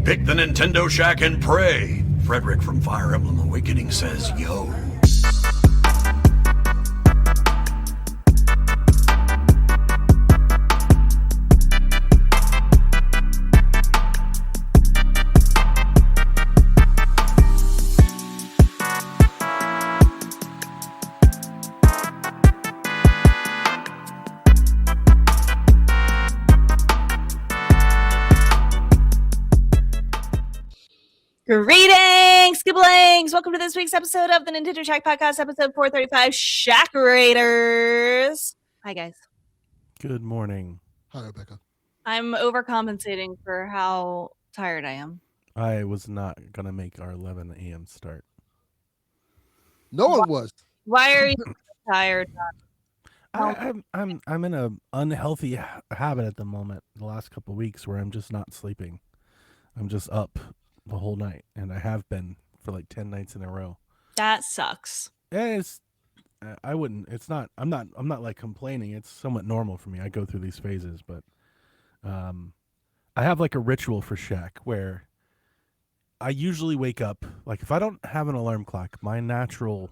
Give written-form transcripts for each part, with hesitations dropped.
Pick the Nintendo Shack and pray. Frederick from Fire Emblem Awakening says, yo. Greetings, Skibblings! Welcome to this week's episode of the Nintendo Shack Podcast, episode 435, Shack Raiders. Hi, guys. Good morning. Hi, Rebecca. I'm overcompensating for how tired I am. I was not going to make our 11 a.m. start. No one was. Why are you tired? I'm in an unhealthy habit at the moment, the last couple of weeks, where I'm just not sleeping. I'm just up the whole night, and I have been for like 10 nights in a row. That sucks. I'm not like complaining. It's somewhat normal for me. I go through these phases, but I have like a ritual for Shack where I usually wake up, like if I don't have an alarm clock, my natural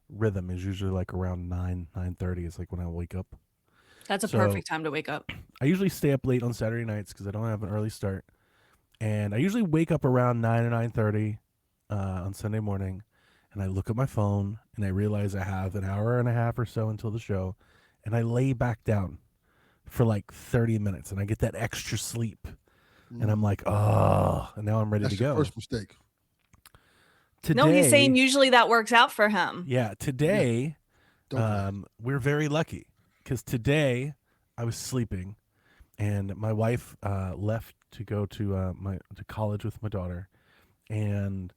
rhythm is usually like around 9:30 is like when I wake up. That's a perfect time to wake up. I usually stay up late on Saturday nights because I don't have an early start. And I usually wake up around 9 or 9:30 on Sunday morning, and I look at my phone, and I realize I have an hour and a half or so until the show, and I lay back down for like 30 minutes, and I get that extra sleep, and I'm like, oh, and now I'm ready to go. That's your first mistake. Today, No, he's saying usually that works out for him. Yeah, today, we're very lucky, because today I was sleeping, and my wife left to go to college with my daughter, and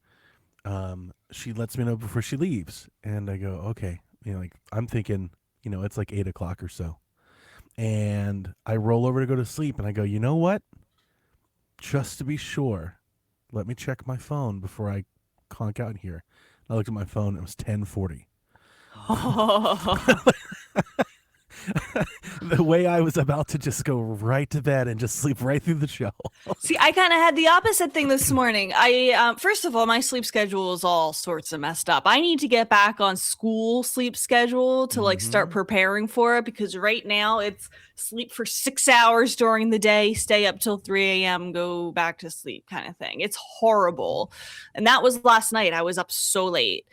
she lets me know before she leaves, and I go, okay, like I'm thinking, it's like 8 o'clock or so, and I roll over to go to sleep, and I go, you know what? Just to be sure, let me check my phone before I conk out here. I looked at my phone; it was 10:40. Oh. The way I was about to just go right to bed and just sleep right through the show. See, I kind of had the opposite thing this morning. First of all, my sleep schedule is all sorts of messed up. I need to get back on school sleep schedule to like start preparing for it, because right now it's sleep for 6 hours during the day, stay up till 3 a.m., go back to sleep kind of thing. It's horrible. And that was last night. I was up so late.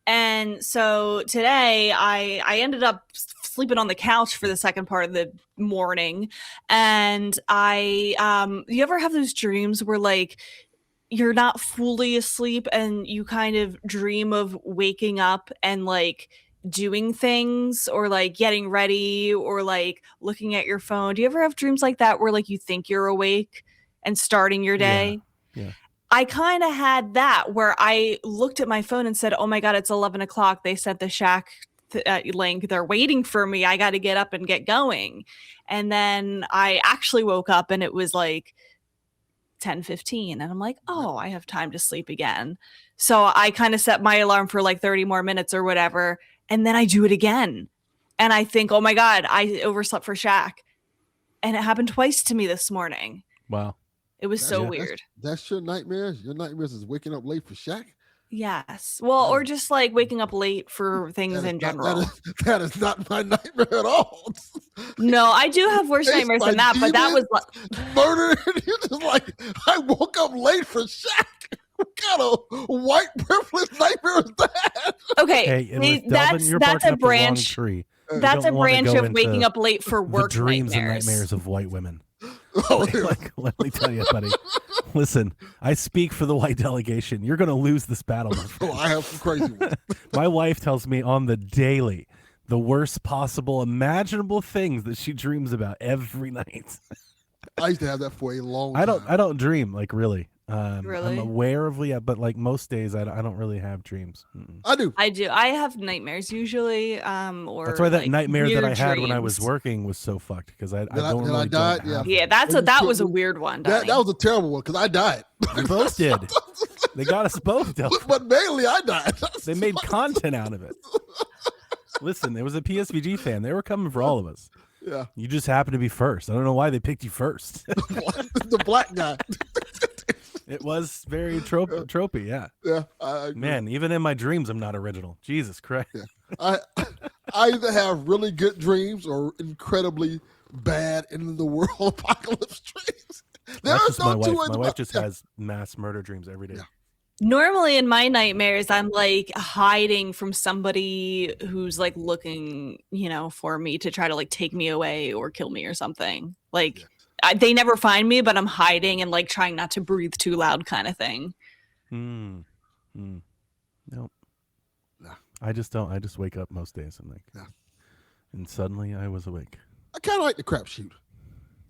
And so today I ended up sleeping on the couch for the second part of the morning. And you ever have those dreams where like you're not fully asleep and you kind of dream of waking up and like doing things or like getting ready or like looking at your phone? Do you ever have dreams like that where like you think you're awake and starting your day? Yeah. I kind of had that where I looked at my phone and said, oh my God, it's 11 o'clock. They sent the Shack link. They're waiting for me. I got to get up and get going. And then I actually woke up and it was like 10:15. And I'm like, oh, I have time to sleep again. So I kind of set my alarm for like 30 more minutes or whatever. And then I do it again. And I think, oh my God, I overslept for Shack. And it happened twice to me this morning. Wow. It was so weird. That's your nightmares? Your nightmares is waking up late for Shack? Yes. Well, or just like waking up late for things in general. That is not my nightmare at all. No, I do have worse nightmares than that, but that was murder. You're just like, I woke up late for Shack. What kind of white privilege nightmare is that? Okay, that's a branch. That's a branch of waking up late for work dreams nightmares. And nightmares of white women. Let me tell you, buddy. Listen, I speak for the white delegation. You're going to lose this battle. I have some crazy ones. My wife tells me on the daily the worst possible imaginable things that she dreams about every night. I used to have that for a long time. I don't dream, like, really. Really? I'm aware of but like most days I don't really have dreams. Mm-mm. I do. I have nightmares usually. Or that's why that like nightmare that I had dreams. when I was working was so fucked, because I don't really I died. Yeah, that was a weird one. That was a terrible one because I died. We both did. They got us both, Delvin. But mainly I died. They made content out of it. Listen, there was a PSVG fan. They were coming for all of us. Yeah. You just happened to be first. I don't know why they picked you first. The black guy. It was very tropey, yeah. Yeah, I agree. Man, even in my dreams, I'm not original. Jesus Christ. Yeah. I either have really good dreams or incredibly bad end of the world apocalypse dreams. That's just my wife. two ways My about- wife just yeah. has mass murder dreams every day. Yeah. Normally in my nightmares, I'm like hiding from somebody who's like looking, for me to try to like take me away or kill me or something. Like they never find me, but I'm hiding and like trying not to breathe too loud kind of thing. Nope. Nah. I just don't. I just wake up most days and and suddenly I was awake. I kind of like the crapshoot.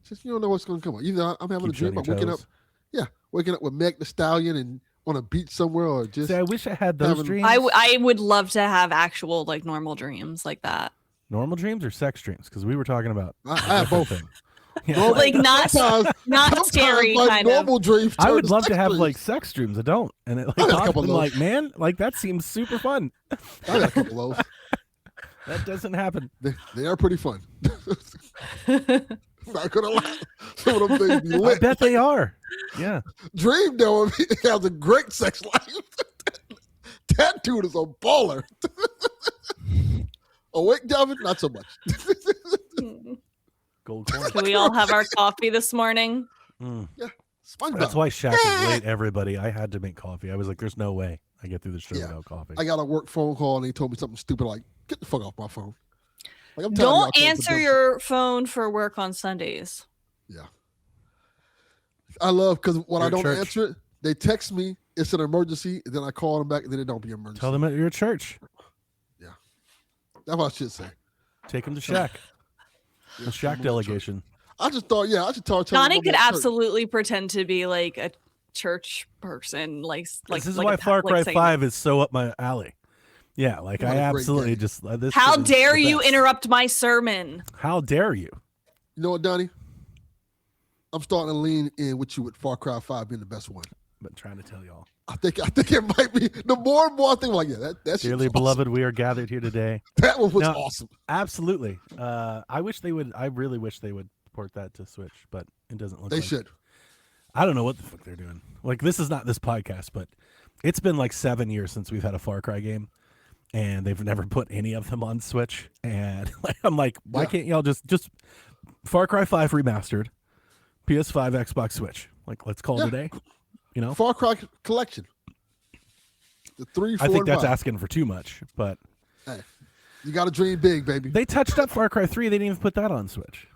Since you don't know what's going to come up. Either I'm having Keeps a you dream, on I'm your waking up. toes. Yeah, waking up with Meg the Stallion and on a beach somewhere, or just See, I wish I had those having- dreams. I would love to have actual like normal dreams like that. Normal dreams or sex dreams? Because we were talking about. I have both. thing. Yeah. Normal- Like not sometimes scary my kind of. normal dreams. I turn would love to sex have dreams. like sex dreams. I don't, and it I got a like couple I'm of like, those. man, like that seems super fun. I got a couple of those. That doesn't happen. They are pretty fun. Not gonna lie, some of them things be I lit. bet they are. Yeah. Dream though has a great sex life. That dude is a baller. Awake, Delvin? Not so much. Gold coin. Do we all have our coffee this morning? SpongeBob. That's why Shaq is late, everybody. I had to make coffee. I was like, there's no way I get through the show without coffee. I got a work phone call and he told me something stupid like, "Get the fuck off my phone." Like, I'm tired of y'all Don't calling for answer dumb your phone for work on Sundays. shit. Yeah. I love because when I You're at don't church. answer it, they text me it's an emergency, and then I call them back, and then it don't be an emergency. Tell them at your church. That's what I should say. Take them to Shaq. The Shaq delegation. I just thought, I should tell Donnie them could about church. absolutely pretend to be like a church person, like This is like why a Far Cry Satan. 5 is so up my alley. Yeah, like What I a great absolutely game. just. This How is dare the you best. interrupt my sermon? How dare you? You know what, Donnie? I'm starting to lean in with you with Far Cry 5 being the best one. But trying to tell y'all. I think it might be the more and more I think like, that's Dearly beloved, we are gathered here today. That one was Now- awesome. Absolutely. I wish they would. I really wish they would port that to Switch, but it doesn't look They like. should. I don't know what the fuck they're doing. Like, this is not this podcast, but it's been like 7 years since we've had a Far Cry game, and they've never put any of them on Switch. And like, I'm like, why Yeah. can't y'all just Far Cry 5 remastered, PS5, Xbox, Switch? Like, let's call it a day. You know, Far Cry Collection. The 3, 4, I think and that's 5. asking for too much, but Hey, you got to dream big, baby. they touched up Far Cry 3. They didn't even put that on Switch.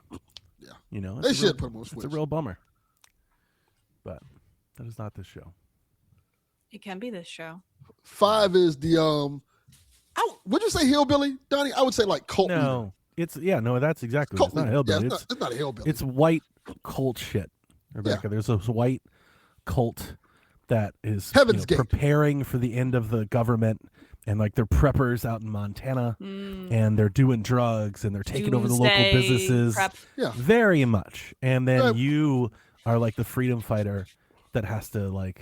Yeah. You know, They it's a real- should put them on Switch. It's a real bummer. But that is not this show. It can be this show. 5 is the would you say hillbilly, Donnie? I would say like cult leader. No, no, that's exactly Cult it's not leader. hillbilly. Yeah, it's, it's not a hillbilly. it's white cult shit, Rebecca. There's this white cult that is Heaven's Gate. preparing for the end of the government, and like they're preppers out in Montana, and they're doing drugs and they're taking over the local Doomsday businesses. prep. Yeah. Very much. And then Right. you are like the freedom fighter that has to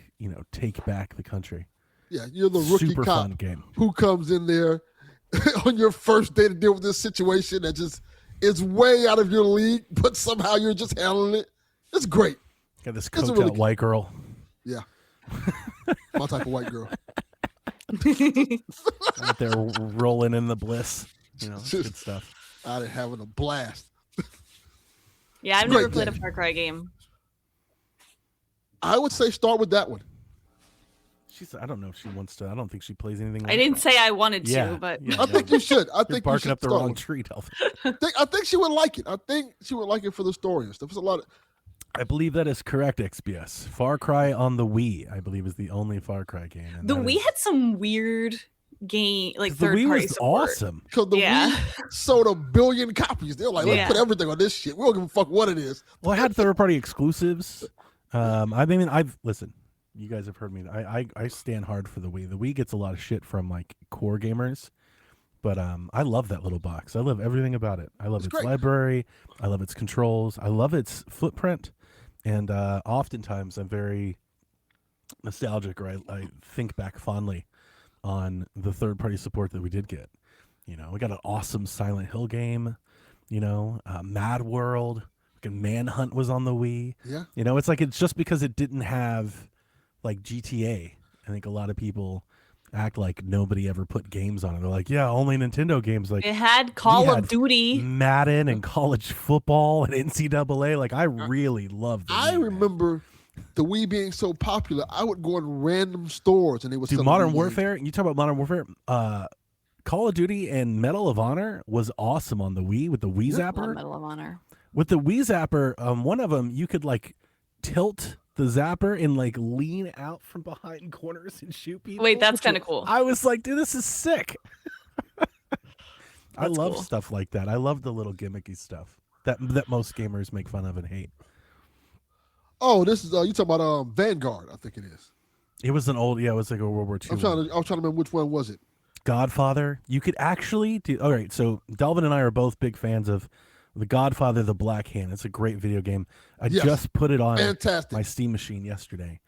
take back the country. Yeah, you're the rookie Super cop fun game. who comes in there on your first day to deal with this situation that just is way out of your league, but somehow you're just handling it. It's great. Got this That's a coked really out white girl. Yeah. My type of white girl. Out there rolling in the bliss. It's good stuff. Out of having a blast. Yeah, I've Great never played a game. Far Cry game. I would say start with that one. I don't know if she wants to. I don't think she plays anything. I like didn't that. say I wanted to, Yeah, but yeah. I think you should. I You're think you barking should up the start wrong with- tree, Delvin. I think she would like it. I think she would like it for the story and stuff. There's a lot of I believe that is correct, XBS. Far Cry on the Wii, I believe, is the only Far Cry game. and the that Wii is- had some weird game, like 'cause the third Wii party was support. awesome. because the Yeah. Wii sold 1 billion copies. They're like, let's Yeah. put everything on this shit. We don't give a fuck what it is. Well, I had third-party exclusives. Listen. You guys have heard me. I stand hard for the Wii. The Wii gets a lot of shit from like core gamers, but I love that little box. I love everything about it. I love It's its great. library. I love its controls. I love its footprint, and oftentimes I'm very nostalgic, or I think back fondly on the third-party support that we did get. We got an awesome Silent Hill game. Mad World. Fucking Manhunt was on the Wii. Yeah. It's like it's just because it didn't have like GTA. I think a lot of people act like nobody ever put games on it. They're like, yeah, only Nintendo games. Like It had we Call of had Duty. Madden and college football and NCAA. Like I really loved the I Wii, man. remember the Wii being so popular. I would go in random stores and they would Dude, sell Modern Wii Warfare. games. You talk about Modern Warfare. Call of Duty and Medal of Honor was awesome on the Wii with the Wii Love Zapper. Medal of Honor. With the Wii Zapper, one of them you could like tilt the zapper and like lean out from behind corners and shoot people. Wait, that's kind of cool. I was like, dude, this is sick. I That's love cool. stuff like that. I love the little gimmicky stuff that most gamers make fun of and hate. Oh, this is you talking about Vanguard? I think it is. It was an old, yeah, it was like a World War II. I was trying to remember which one was it. Godfather. You could actually do. All right, so Delvin and I are both big fans of The Godfather: The Black Hand. It's a great video game. I Yes. just put it on Fantastic. my Steam machine yesterday.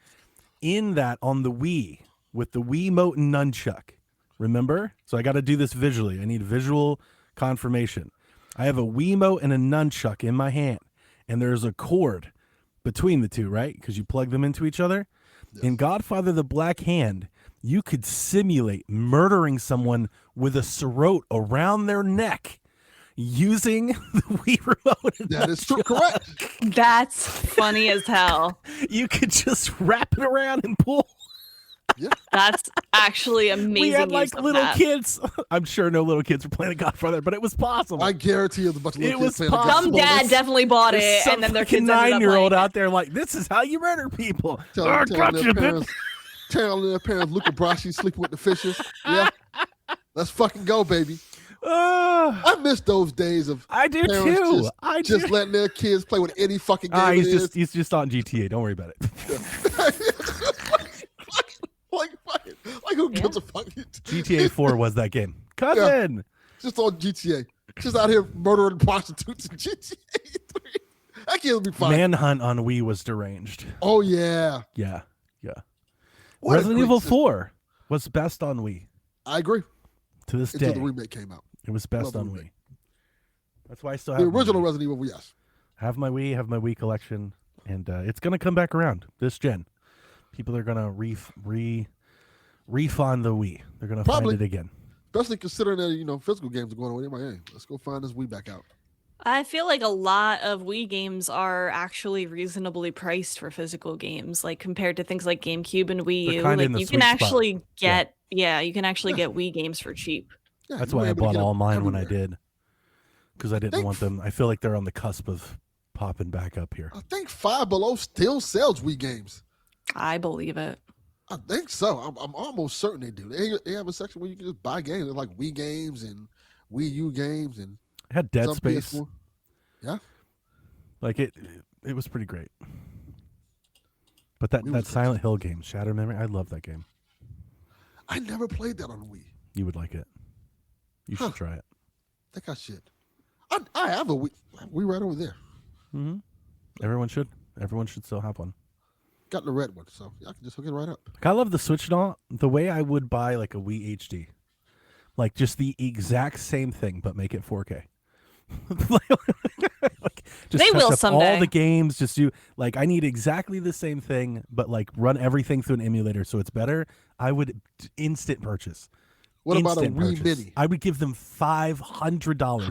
In that, on the Wii, with the Wiimote and nunchuck. Remember? So I got to do this visually. I need visual confirmation. I have a Wiimote and a nunchuck in my hand, and there's a cord between the two, right? Because you plug them into each other. Yes. In Godfather: The Black Hand, you could simulate murdering someone with a cerrote around their neck using the Wii remote. And That is true. nunchuck. Correct. That's funny as hell. You could just wrap it around and pull. Yeah. That's actually amazing. We had use like of little that. kids. I'm sure no little kids were playing the Godfather, but it was possible. I guarantee you, there's a bunch of little It kids was playing the possible. Some Godfather. dad definitely bought There's it, some and then their fucking kids ended up 9-year-old playing out there like, this is how you murder people. Telling Gotcha, their bitch. parents, telling their parents, Luca Brasi sleeping with the fishes. Yeah, let's fucking go, baby. I miss those days of I do parents too. Just, I just do. letting their kids play with any fucking game. He's just on GTA. Don't worry about it. like who gives a fuck? GTA 4 was that game. Cousin. Just on GTA. Just out here murdering prostitutes in GTA 3. That kid'll be fine. Manhunt on Wii was deranged. Oh yeah. Yeah. What a Resident great Evil system. 4 was best on Wii. I agree. To this Until day, the remake came out. it was best Love the on remake. Wii. That's why I still have The my original Wii. Resident Evil, yes. Have my Wii collection, and it's gonna come back around this gen. People are gonna refund the Wii. They're gonna Probably. find it again. Especially considering that, physical games are going away. Like, hey, let's go find this Wii back out. I feel like a lot of Wii games are actually reasonably priced for physical games, like compared to things like GameCube and Wii They're U. kinda in Like the you can sweet spot. actually get, you can actually get Wii games for cheap. Yeah, That's you were why I able to bought get all them mine when I everywhere. did, because I didn't Think- want them. I feel like they're on the cusp of popping back up here. I think Five Below still sells Wii games. I believe it. I think so. I'm almost certain they do. They have a section where you can just buy games. There's like Wii games and Wii U games and It had Dead some Space. PS4. Yeah. Like it was pretty great. But that It was Silent Hill game, Shattered Memory, I love that game. I never played that on Wii. You would like it. You should Huh. try it. I think I should. I have a Wii right over there. Mm-hmm. Everyone should still have one. Got the red one, so I can just hook it right up. Like, I love the Switch doll. The way I would buy like a Wii HD, like just the exact same thing, but make it 4K. Like, just They touch will up all someday. the games. Just do like I need exactly the same thing, but like run everything through an emulator so it's better. I would instant purchase. What about a Instant Wii purchase. Mini? I would give them $500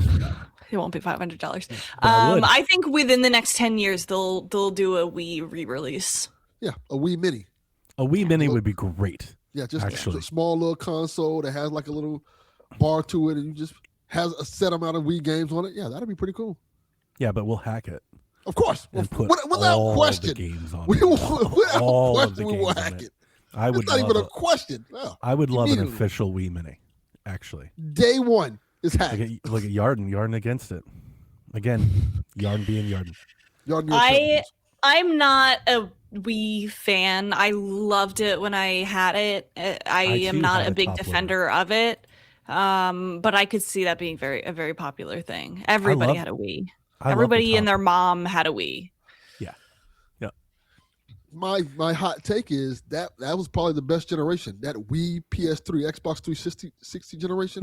for that. It won't be $500. But I would. I think within the next 10 years they'll do a Wii re-release. Yeah, a Wii Mini. A Wii Mini would be great. Yeah, just Actually. a small little console that has like a little bar to it, and you just has a set amount of Wii games on it. Yeah, that'd be pretty cool. Yeah, but we'll hack it Of course, and put without all question. the games on We it. will, without All of question, the we will games on hack it. it. I would It's not love even a it. question. No. I would love an Immediately. official Wii Mini. Actually, Day one is hacked. look at Yarden against it. Again, Yarden being Yarden. Y'all knew I'm not a Wii fan. I loved it when I had it. I am too not had a a big top loader. defender of it. But I could see that being a very popular thing. Everybody love- had a Wii. I love the Everybody and top their mom had a Wii. my hot take is that was probably the best generation. That Wii, PS3, Xbox 360 generation.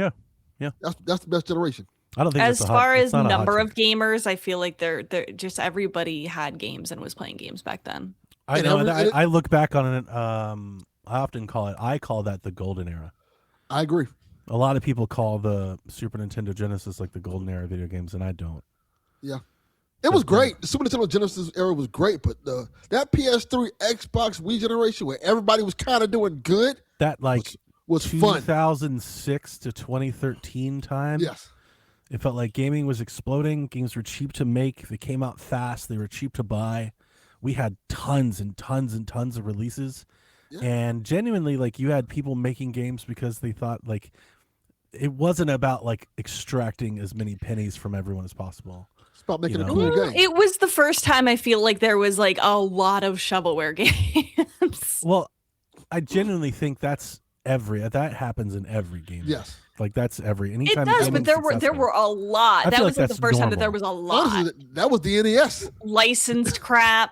Yeah. That's the best generation. I don't think As it's a hot- far it's as not a hot number of take. gamers, I feel like they're just everybody had games and was playing games back then. I And know. every- I look back on it. I call that the golden era. I agree. A lot of people call the Super Nintendo Genesis like the golden era of video games, and I don't. Yeah. It was great. The Super Nintendo Genesis era was great, but that PS3, Xbox, Wii generation where everybody was kind of doing good That like was fun. 2006 to 2013 time. Yes. It felt like gaming was exploding. Games were cheap to make. They came out fast. They were cheap to buy. We had tons and tons and tons of releases. Yeah. And genuinely, like, you had people making games because they thought, like, it wasn't about, like, extracting as many pennies from everyone as possible. It's about making a know. cool game. It was the first time I feel like there was like a lot of shovelware games. Well, I genuinely think that happens in every game. Yes. Like, that's It anytime does, but gaming's there successful. were a lot. I That feel was like like the that's first time that there normal. was a lot. Honestly, that was the NES. Licensed crap.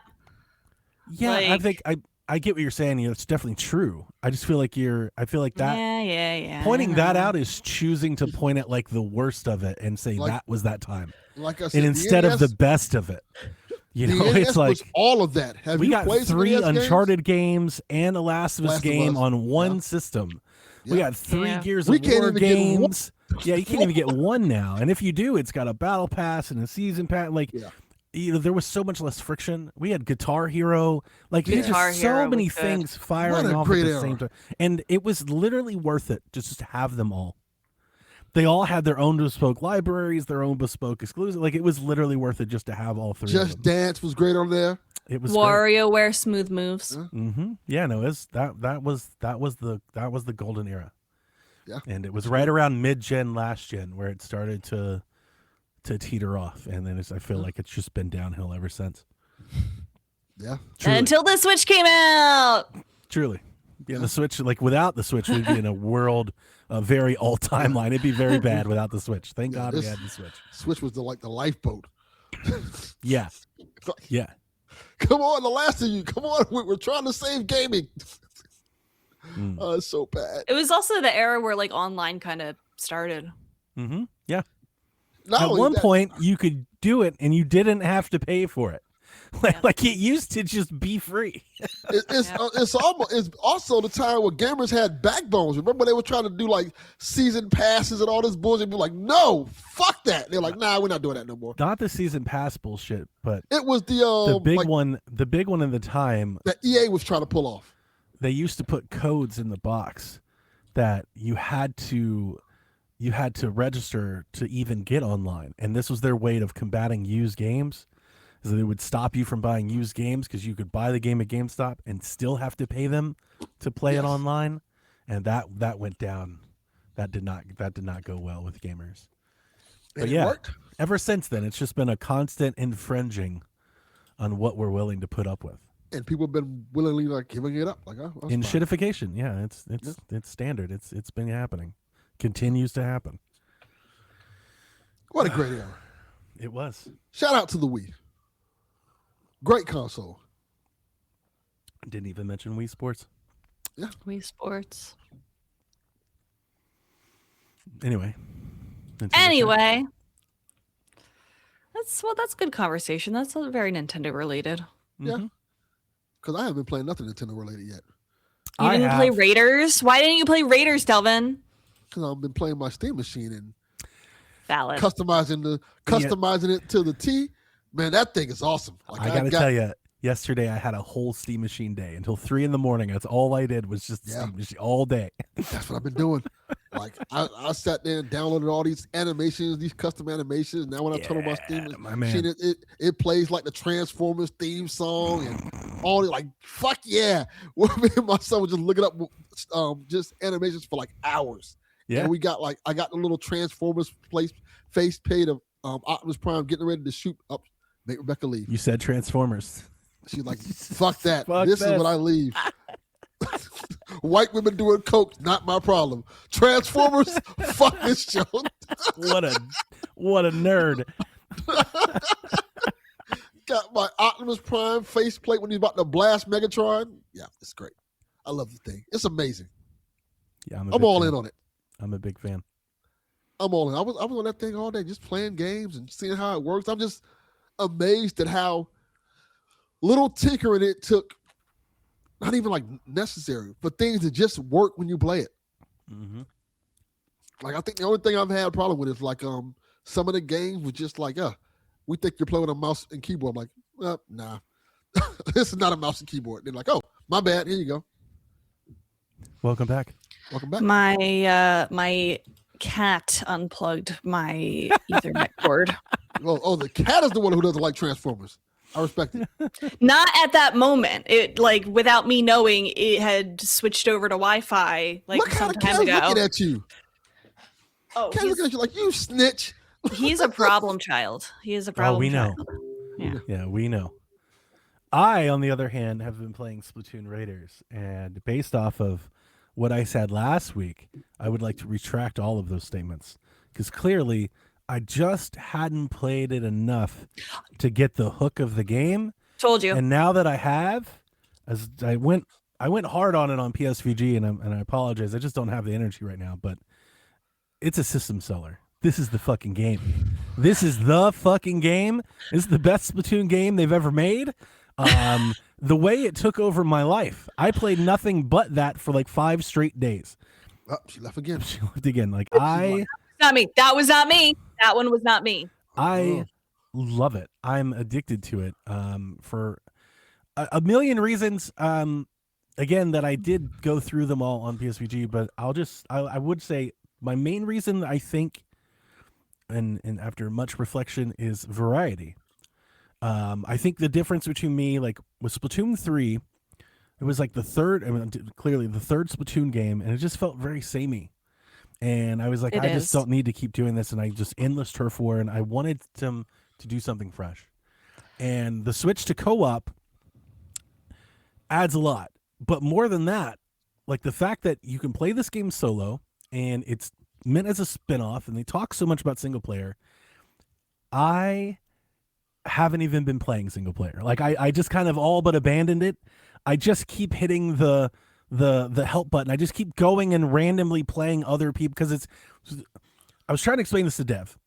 Yeah, I like- think I get what you're saying. It's definitely true. I just feel like I feel like that Yeah. pointing I that know. out is choosing to point at like the worst of it and say Like- that was that time, Like I said, and the instead of NES the best of it. You the know, NES it's like was all of that. Have we you got played some 3 NES games? Uncharted games and a Last of Us Last of game Us, on one yeah. system. We Yeah. got 3 Yeah. Gears We of can't War even get one. games. Yeah, you can't even get one now. And if you do, it's got a battle pass and a season pass. Like, Yeah. there was so much less friction. We had Guitar Hero. Like, there's Guitar just so Hero many was good. things What firing a off at great the era. same time. And it was literally worth it just to have them all. They all had their own bespoke libraries, their own bespoke exclusive. Like, it was literally worth it just to have all 3 of Just them. Dance was great on there. It was great. WarioWare smooth moves. Mm-hmm. Yeah, no, that was the golden era. Yeah. And it was right around mid-gen, last gen, where it started to teeter off, and then I feel like it's just been downhill ever since. Yeah. Truly, Until the Switch came out. truly. Yeah, the Switch, like without the Switch, we'd be in a world, a very alt timeline. It'd be very bad without the Switch. Thank Yeah, God we this- had the Switch. Switch was the lifeboat. Yeah, yeah. Come on, the last of you. Come on, we're trying to save gaming. Mm. Oh, it's so bad. It was also the era where like online kind of started. Mm-hmm. Yeah. Not At only one that, point, you could do it, and you didn't have to pay for it. Yeah. Like it used to just be free. it's also the time where gamers had backbones. Remember they were trying to do like season passes and all this bullshit. Be like, no, fuck that. They're like, nah, we're not doing that no more. Not the season pass bullshit, but It was the big like, one. The big one in the time. that EA was trying to pull off. They used to put codes in the box that you had to register to even get online, and this was their way of combating used games. So they would stop you from buying used games because you could buy the game at GameStop and still have to pay them to play it Yes. online, and that went down. That did not go well with gamers. And But it yeah, worked. ever since then, it's just been a constant infringing on what we're willing to put up with. And people have been willingly like giving it up. Like, oh, that's In fine. shitification, yeah, it's standard. It's been happening, continues to happen. What a great era. It was. Shout out to the Wii. Great console. Didn't even mention Wii Sports. Wii Sports. Anyway. Nintendo Anyway, that's good conversation. That's very Nintendo related. Share. Yeah. Mhm. Because I haven't been playing nothing Nintendo related yet. You I didn't play have- Raiders? Why didn't you play Raiders, Delvin? Because I've been playing my Steam machine and Valid. customizing it to the T. Man, that thing is awesome. Like, I gotta tell you, yesterday I had a whole Steam Machine day until 3 a.m. That's all I did was just Yeah. Steam Machine all day. That's what I've been doing. Like I sat there and downloaded all these animations, these custom animations. Now when I turn on my Steam Yeah, my machine, man. it plays like the Transformers theme song and all the like. Fuck yeah! Me and my son was just looking up just animations for like hours. Yeah. And we got like I got the little Transformers face paint of Optimus Prime getting ready to shoot up. Make Rebecca leave. You said Transformers. She's like, fuck that. Fuck this this. is when I leave. White women doing coke, not my problem. Transformers, fuck this show. What a nerd. Got my Optimus Prime faceplate when he's about to blast Megatron. Yeah, it's great. I love the thing. It's amazing. Yeah, I'm big all fan. in on it. I'm a big fan. I'm all in. I was on that thing all day, just playing games and seeing how it works. I'm just amazed at how little tinkering it took not even like necessary, for things to just work when you play it. Mm-hmm. Like I think the only thing I've had a problem with is like some of the games were just like, we think you're playing with a mouse and keyboard. I'm like, nah. This is not a mouse and keyboard. They're like, oh, my bad. Here you go. Welcome back. Welcome back. My cat unplugged my Ethernet cord. Oh, the cat is the one who doesn't like Transformers. I respect it. Not at that moment. It like without me knowing, it had switched over to Wi-Fi like Look how some the time cat's ago. looking at you. Oh, Cat's looking at you like, you snitch. he's a problem child. He is a problem. We know. child. Yeah, we know. I, on the other hand, have been playing Splatoon Raiders, and based off of what I said last week, I would like to retract all of those statements because clearly I just hadn't played it enough to get the hook of the game. Told you. And now that I have, as I went hard on it on PSVG, and I apologize, I just don't have the energy right now. But it's a system seller. This is the fucking game. This is the fucking game. This is the best Splatoon game they've ever made. The way it took over my life, I played nothing but that for like 5 straight days. Oh, she left again. She left again. Like Not me. That was not me. That one was not me. I love it. I'm addicted to it for a million reasons. Again, that I did go through them all on PSVG, but I would say my main reason, I think, and after much reflection, is variety. I think the difference between me, like with Splatoon 3, it was like clearly the third Splatoon game, and it just felt very samey. And I was like, I just don't need to keep doing this, and I just endless turf war, and I wanted them to do something fresh. And the switch to co-op adds a lot. But more than that, like the fact that you can play this game solo, and it's meant as a spin-off, and they talk so much about single player, I haven't even been playing single player. Like I just kind of all but abandoned it. I just keep hitting the help button. I just keep going and randomly playing other people because I was trying to explain this to Dev.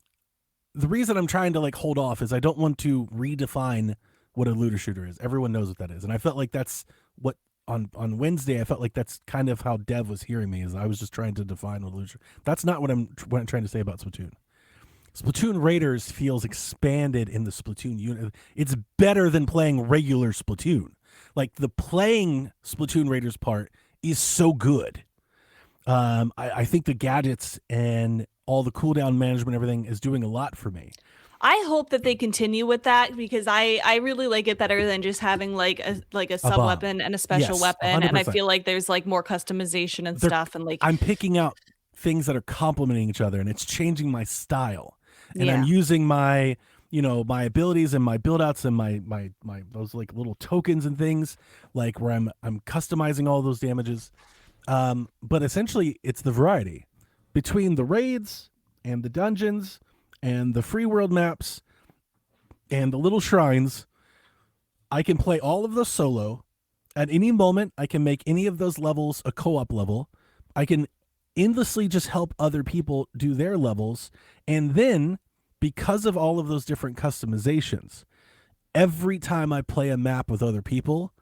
The reason I'm trying to like hold off is I don't want to redefine what a looter shooter is. Everyone knows what that is. And I felt like that's what on Wednesday, I felt like that's kind of how Dev was hearing me, is I was just trying to define what a looter shooter. That's not what I'm trying to say about Splatoon. Splatoon Raiders feels expanded in the Splatoon unit. It's better than playing regular Splatoon. Like the playing Splatoon Raiders part is so good. I think the gadgets and all the cooldown management, everything is doing a lot for me. I hope that they continue with that because I really like it better than just having like a sub weapon and a special weapon. 100%. And I feel like there's like more customization and stuff. And like I'm picking out things that are complementing each other, and it's changing my style. And I'm using my abilities and my build outs and my those like little tokens and things, like where I'm customizing all those damages. But essentially it's the variety between the raids and the dungeons and the free world maps and the little shrines. I can play all of those solo. At any moment, I can make any of those levels a co-op level. I can endlessly just help other people do their levels. And then, because of all of those different customizations, every time I play a map with other people,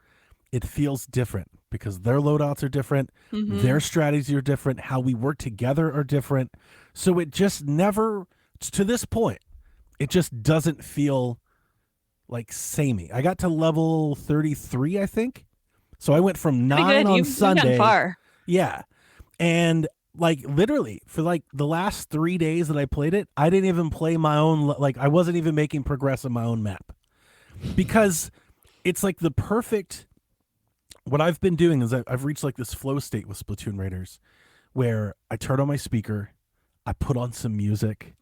it feels different because their loadouts are different, their strategies are different, how we work together are different. So it just never, to this point, it just doesn't feel like samey. I got to level 33, I think. So I went from 9 on Sunday. You've gone far. Yeah. And like literally for like the last 3 days that I played it, I didn't even play my own, like I wasn't even making progress on my own map because it's like the perfect, what I've been doing is I've reached like this flow state with Splatoon Raiders where I turn on my speaker, I put on some music,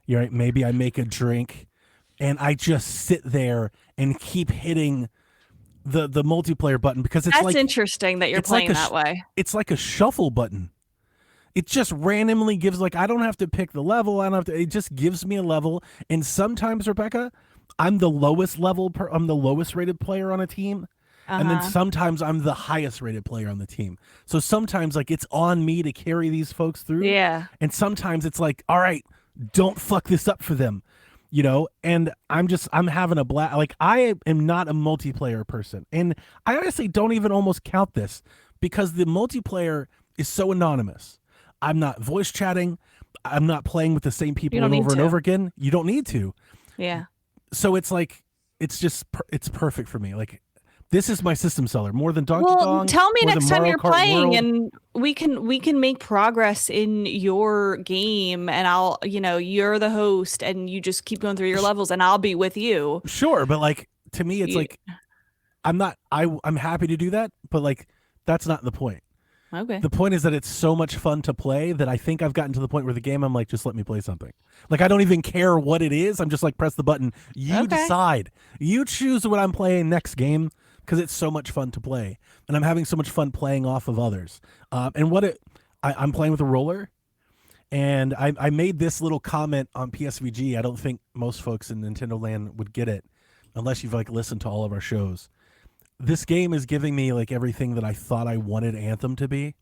right? Maybe I make a drink and I just sit there and keep hitting the multiplayer button because it's that's like, interesting that you're playing that way. It's like a shuffle button. It just randomly gives, like, I don't have to pick the level. I don't have to, it just gives me a level. And sometimes, Rebecca, I'm the lowest I'm the lowest rated player on a team. And then sometimes I'm the highest rated player on the team. So sometimes like it's on me to carry these folks through. Yeah. And sometimes it's like, all right, don't fuck this up for them. you know, and I'm having a blast. Like, I am not a multiplayer person, and I honestly don't even almost count this because the multiplayer is so anonymous. I'm not voice chatting. I'm not playing with the same people over and over again. You don't need to. Yeah. So it's like, it's perfect for me. Like, this is my system seller more than Donkey Well, Kong. tell me more next than time Mario you're Kart playing, World. and we can make progress in your game, and I'll, you're the host, and you just keep going through your levels, and I'll be with you. Sure, but like, to me, it's like, I'm happy to do that, but like, that's not the point. Okay. The point is that it's so much fun to play that I think I've gotten to the point where the game, I'm like, just let me play something. Like, I don't even care what it is. I'm just like, press the button. You decide. You choose what I'm playing next game, because it's so much fun to play. And I'm having so much fun playing off of others. I'm playing with a roller. And I made this little comment on PSVG. I don't think most folks in Nintendo Land would get it unless you've like listened to all of our shows. This game is giving me like everything that I thought I wanted Anthem to be.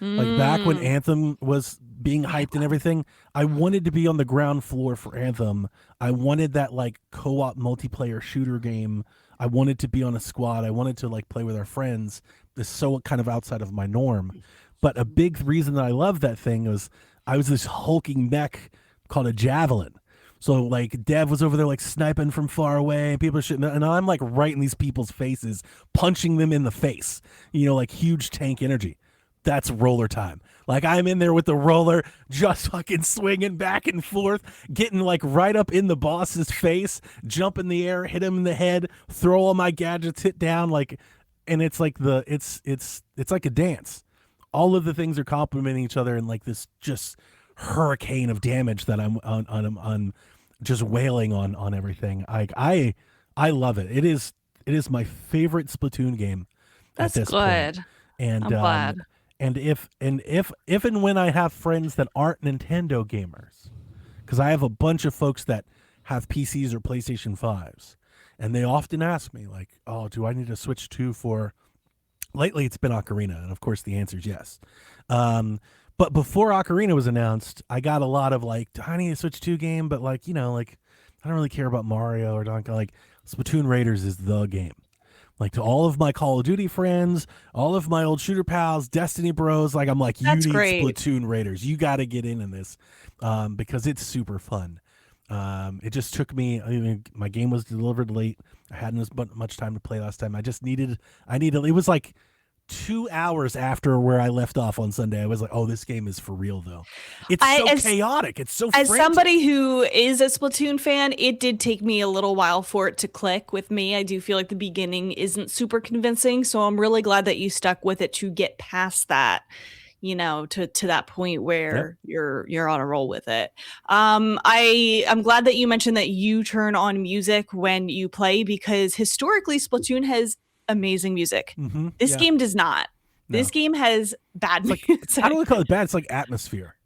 Like back when Anthem was being hyped and everything, I wanted to be on the ground floor for Anthem. I wanted that like co-op multiplayer shooter game. I wanted to be on a squad. I wanted to like play with our friends. It's so kind of outside of my norm. But a big reason that I loved that thing was I was this hulking mech called a Javelin. So like Dev was over there like sniping from far away, and people are shooting, and I'm like right in these people's faces, punching them in the face. You know, like huge tank energy. That's roller time. Like, I'm in there with the roller, just fucking swinging back and forth, getting like right up in the boss's face, jump in the air, hit him in the head, throw all my gadgets, hit down, like, and it's like it's like a dance. All of the things are complementing each other in like this just hurricane of damage that I'm on just wailing on everything. I love it. It is my favorite Splatoon game at this point. And I'm glad. And if and when I have friends that aren't Nintendo gamers, because I have a bunch of folks that have PCs or PlayStation 5s, and they often ask me like, "Oh, do I need to switch to for?" Lately, it's been Ocarina, and of course, the answer is yes. But before Ocarina was announced, I got a lot of like, "Do I need to switch to game?" But like, you know, like I don't really care about Mario or Donkey. Like, Splatoon Raiders is the game. Like, to all of my Call of Duty friends, all of my old shooter pals, Destiny bros, like, I'm like, you need Splatoon Raiders. You got to get in this because it's super fun. It just took me, I mean, my game was delivered late. I hadn't as much time to play last time. It was like 2 hours after where I left off on Sunday. I was like, oh, this game is for real, though. It's so chaotic. It's so frantic. As somebody who is a Splatoon fan, it did take me a little while for it to click with me. I do feel like the beginning isn't super convincing, so I'm really glad that you stuck with it to get past that, you know, to that point where you're on a roll with it. I'm glad that you mentioned that you turn on music when you play, because historically Splatoon has amazing music. This game does not. No. This game has bad music. I don't call it bad. It's like atmosphere.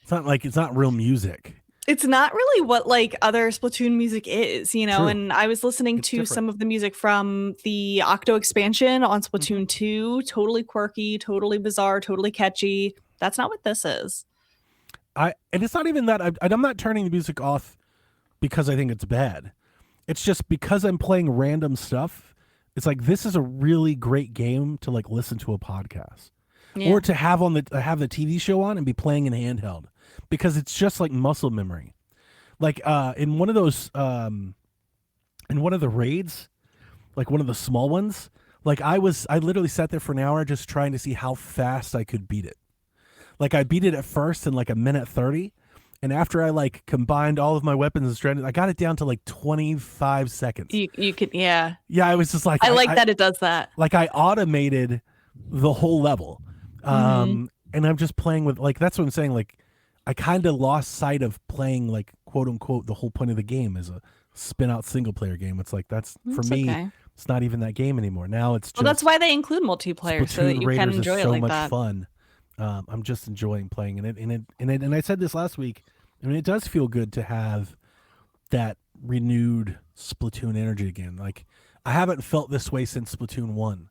It's not real music. It's not really what like other Splatoon music is, you know. True. And I was listening to some of the music from the Octo expansion on Splatoon 2. Totally quirky, totally bizarre, totally catchy. That's not what this is. And it's not even that. I'm not turning the music off because I think it's bad. It's just because I'm playing random stuff. It's like, this is a really great game to like listen to a podcast or to have have the TV show on and be playing in handheld, because it's just like muscle memory. Like in one of those in one of the raids, like one of the small ones, like I literally sat there for an hour just trying to see how fast I could beat it. Like, I beat it at first in like a minute 30. And after I like combined all of my weapons and strategies, I got it down to like 25 seconds. You could, yeah. Yeah, I was just like, I like that it does that. Like, I automated the whole level. And I'm just playing with, like, that's what I'm saying. Like, I kind of lost sight of playing, like, quote unquote, the whole point of the game is a spin out single player game. It's like, that's for me, it's not even that game anymore. Now it's just. Well, that's why they include multiplayer, so that you Raiders can enjoy it like that. So much fun. I'm just enjoying playing in it, and I said this last week. I mean, it does feel good to have that renewed Splatoon energy again. Like, I haven't felt this way since Splatoon 1.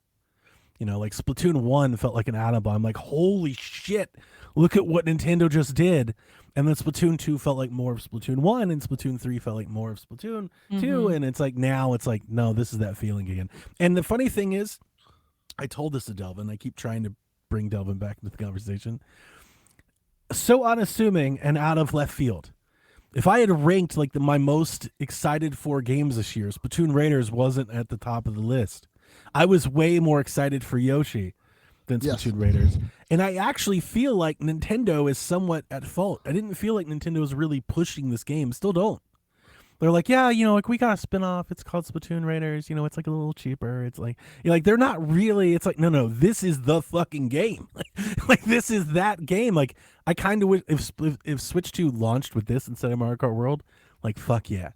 Like Splatoon 1 felt like an atom bomb. Like, holy shit, look at what Nintendo just did. And then Splatoon 2 felt like more of Splatoon 1, and Splatoon 3 felt like more of Splatoon 2. And it's like, now it's like, no, this is that feeling again. And the funny thing is, I told this to Delvin. I keep trying to bring Delvin back into the conversation. So unassuming and out of left field. If I had ranked like my most excited for games this year, Splatoon Raiders wasn't at the top of the list. I was way more excited for Yoshi than Splatoon Raiders. And I actually feel like Nintendo is somewhat at fault. I didn't feel like Nintendo was really pushing this game. Still don't. They're like, yeah, like we got a spin-off. It's called Splatoon Raiders. It's like a little cheaper. It's like, they're not really. It's like, no, this is the fucking game. Like this is that game. Like I kind of wish if Switch 2 launched with this instead of Mario Kart World, like fuck yeah.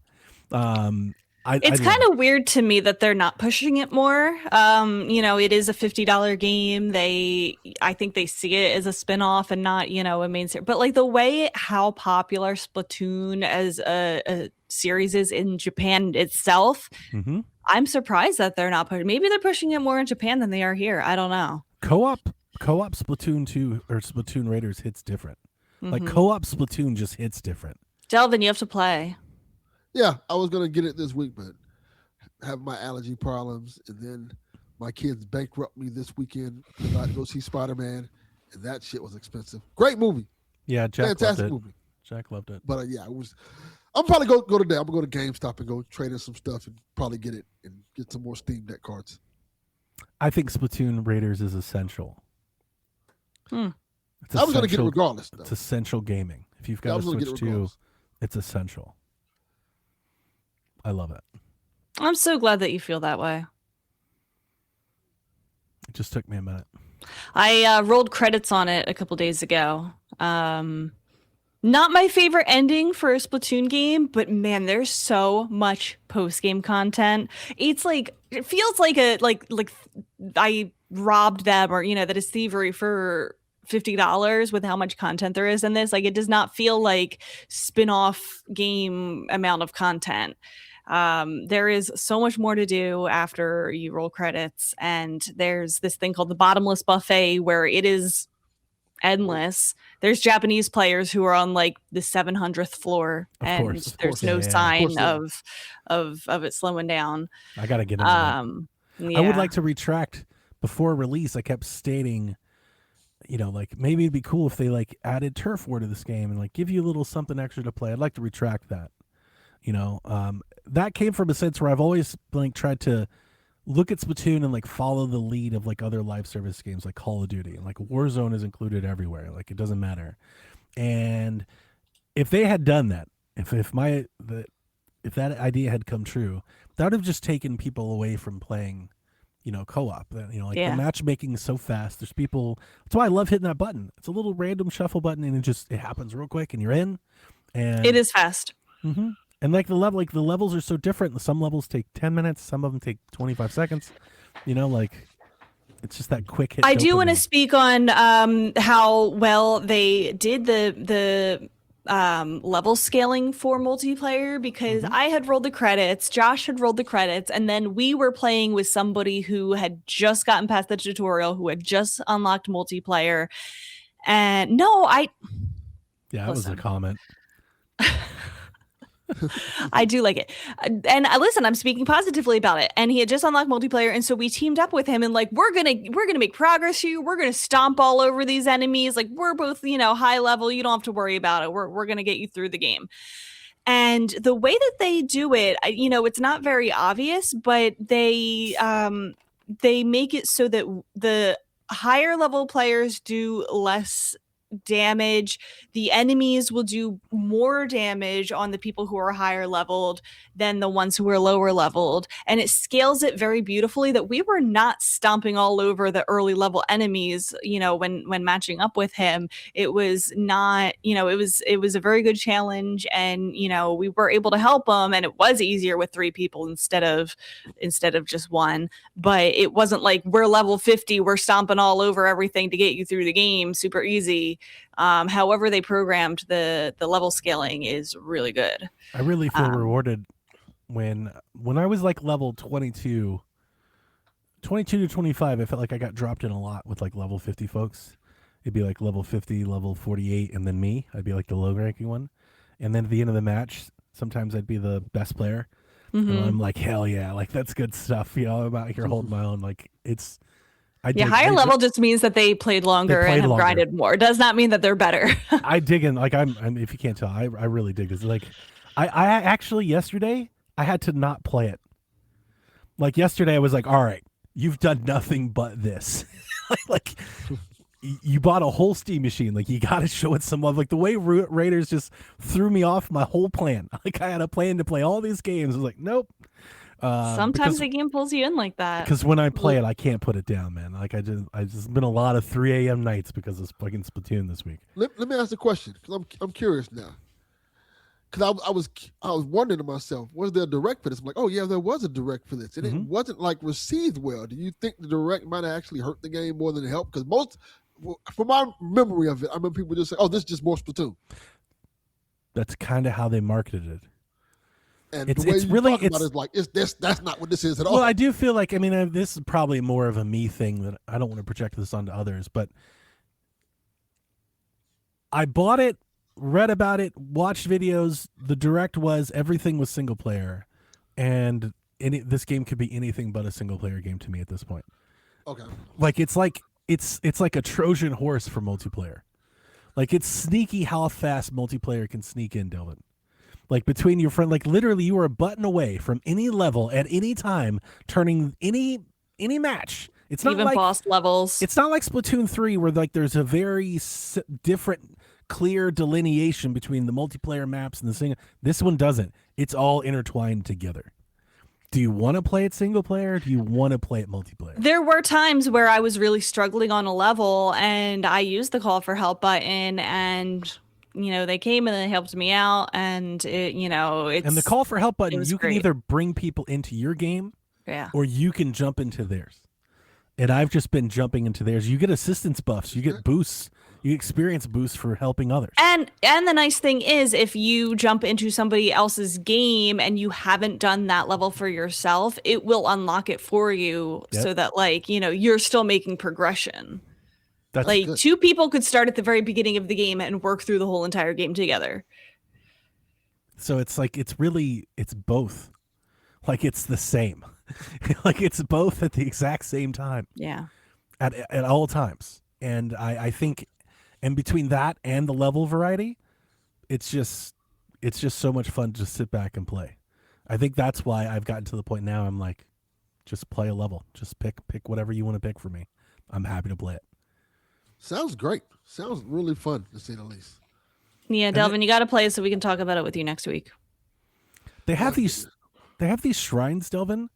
It's kind of weird to me that they're not pushing it more. It is a $50 game. I think they see it as a spin-off and not, a main series. But like the way how popular Splatoon as a series is in Japan itself, I'm surprised that they're not pushing. Maybe they're pushing it more in Japan than they are here. I don't know. Co-op Splatoon 2 or Splatoon Raiders hits different. Like co-op Splatoon just hits different. Delvin, you have to play. Yeah, I was gonna get it this week, but have my allergy problems, and then my kids bankrupt me this weekend because I had to go see Spider-Man, and that shit was expensive. Great movie. Yeah, Jack fantastic loved it. movie. Jack loved it. But it was. I'm probably go today. I'm gonna go to GameStop and go trade in some stuff and probably get it and get some more Steam Deck cards. I think Splatoon Raiders is essential. I was gonna get it regardless. Though. It's essential gaming. If you've got a Switch 2, it's essential. I love it. I'm so glad that you feel that way. It just took me a minute. I rolled credits on it a couple days ago. Not my favorite ending for a Splatoon game, but man, there's so much post-game content. It's like, it feels like I robbed them, or that is thievery for $50 with how much content there is in this. Like, it does not feel like spin-off game amount of content. There is so much more to do after you roll credits, and there's this thing called the bottomless buffet where it is endless. There's Japanese players who are on like the 700th floor, and there's no sign of it slowing down. I gotta get into that. I would like to retract. Before release, I kept stating, like maybe it'd be cool if they like added turf war to this game and like give you a little something extra to play. I'd like to retract that. That came from a sense where I've always like tried to look at Splatoon and like follow the lead of like other live service games like Call of Duty, and like Warzone is included everywhere. Like it doesn't matter. And if they had done that, if that idea had come true, that would have just taken people away from playing, co-op. The matchmaking is so fast. There's people. That's why I love hitting that button. It's a little random shuffle button, and it happens real quick, and you're in. And it is fast. Mm-hmm. And like the levels are so different. Some levels take 10 minutes. Some of them take 25 seconds. It's just that quick hit. I do want to speak on how well they did the level scaling for multiplayer, because I had rolled the credits, Josh had rolled the credits, and then we were playing with somebody who had just gotten past the tutorial, who had just unlocked multiplayer. And that was a comment. I do like it. And listen, I'm speaking positively about it. And he had just unlocked multiplayer, and so we teamed up with him, and like we're gonna make progress here. We're gonna stomp all over these enemies. Like we're both, high level. You don't have to worry about it. We're gonna get you through the game. And the way that they do it, it's not very obvious, but they make it so that the higher level players do less damage. The enemies will do more damage on the people who are higher leveled than the ones who are lower leveled, and it scales it very beautifully that we were not stomping all over the early level enemies when matching up with him. It was not, it was a very good challenge, and we were able to help him, and it was easier with 3 people instead of just 1. But it wasn't like we're level 50, we're stomping all over everything to get you through the game super easy. However they programmed the level scaling is really good. I really feel rewarded when I was like level 22 22 to 25, I felt like I got dropped in a lot with like level 50 folks. It'd be like level 50, level 48, and then me. I'd be like the low ranking one. And then at the end of the match, sometimes I'd be the best player. And I'm like, hell yeah, like that's good stuff. You know, I'm out here holding my own. Like it's, higher level just means that they played longer and have grinded more. It does not mean that they're better. I dig in, like I'm if you can't tell, I really dig this. Like I actually yesterday I had to not play it. Like yesterday I was like, all right, you've done nothing but this. Like you bought a whole Steam machine. Like you got to show it some love. Like the way Raiders just threw me off my whole plan. Like I had a plan to play all these games. I was like, nope. Sometimes the game pulls you in like that. Because when I play it, I can't put it down, man. Like I just been a lot of 3 a.m. nights because of fucking Splatoon this week. Let me ask a question because I'm curious now. Because I was wondering to myself, was there a direct for this? I'm like, oh yeah, there was a direct for this, and it wasn't like received well. Do you think the direct might have actually hurt the game more than it helped? Because from my memory of it, I remember people just say, "Oh, this is just more Splatoon." That's kind of how they marketed it. And the way you talk about it is like, that's not what this is at all. Well, I do feel like, I mean, this is probably more of a me thing that I don't want to project this onto others, but I bought it, read about it, watched videos. The direct was everything was single player, and this game could be anything but a single player game to me at this point. Okay, like it's like a Trojan horse for multiplayer. Like it's sneaky how fast multiplayer can sneak in, Delvin. Like between your friend, like literally you are a button away from any level at any time, turning any match. It's not even like boss levels. It's not like Splatoon 3 where like there's a very different, clear delineation between the multiplayer maps and the single. This one doesn't. It's all intertwined together. Do you want to play it single player? Or do you want to play it multiplayer? There were times where I was really struggling on a level and I used the call for help button and they came and they helped me out, and it's and the call for help button, you great. can either bring people into your game, yeah, or you can jump into theirs. And I've just been jumping into theirs. You get assistance buffs, you get boosts, you experience boosts for helping others. And the nice thing is, if you jump into somebody else's game and you haven't done that level for yourself, it will unlock it for you, so that you're still making progression. That's like good. Two people could start at the very beginning of the game and work through the whole entire game together. So it's like it's both. Like it's the same. Like it's both at the exact same time. Yeah. At all times. And I think, and between that and the level variety, it's just so much fun to just sit back and play. I think that's why I've gotten to the point now I'm like, just play a level. Just pick whatever you want to pick for me. I'm happy to play it. Sounds great. Sounds really fun, to say the least. Yeah, Delvin, you got to play so we can talk about it with you next week. They have these shrines, Delvin,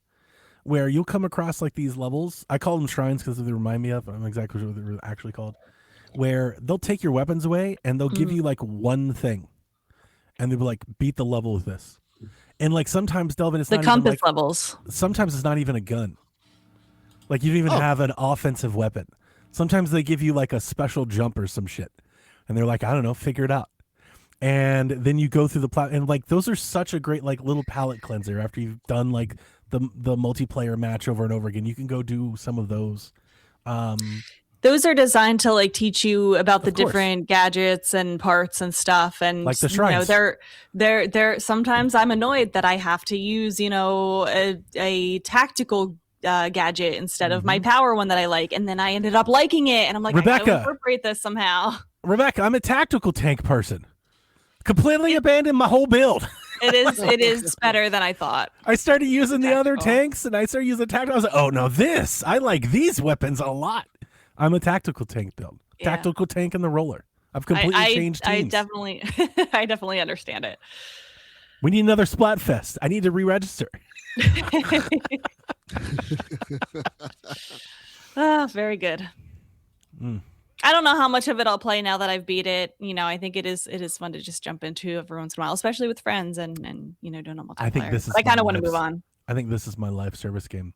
where you'll come across like these levels. I call them shrines because they remind me of. I'm exactly what they're actually called. Where they'll take your weapons away and they'll give you like one thing, and they'll be like, beat the level with this. And like sometimes, Delvin, it's the not compass even, like, levels. Sometimes it's not even a gun. Like you don't even have an offensive weapon. Sometimes they give you like a special jump or some shit, and they're like, I don't know, figure it out. And then you go through the and like those are such a great like little palate cleanser after you've done like the multiplayer match over and over again. You can go do some of those. Those are designed to like teach you about the different gadgets and parts and stuff, and like the shrines. They're sometimes I'm annoyed that I have to use a tactical gadget instead of my power one that I like, and then I ended up liking it, and I'm like, Rebecca, I gotta incorporate this somehow. Rebecca, I'm a tactical tank person. Completely abandoned my whole build. It is better than I thought. I started using the other tanks, and I started using tactical. I was like, oh no, I like these weapons a lot. I'm a tactical tank build. Yeah. Tactical tank and the roller. I've completely changed teams. I definitely understand it. We need another Splatfest. I need to re-register. Very good. I don't know how much of it I'll play now that I've beat it. I think it is fun to just jump into every once in a while, especially with friends and doing a multiplayer. I think this is. I kind of want to move on. I think this is my live service game.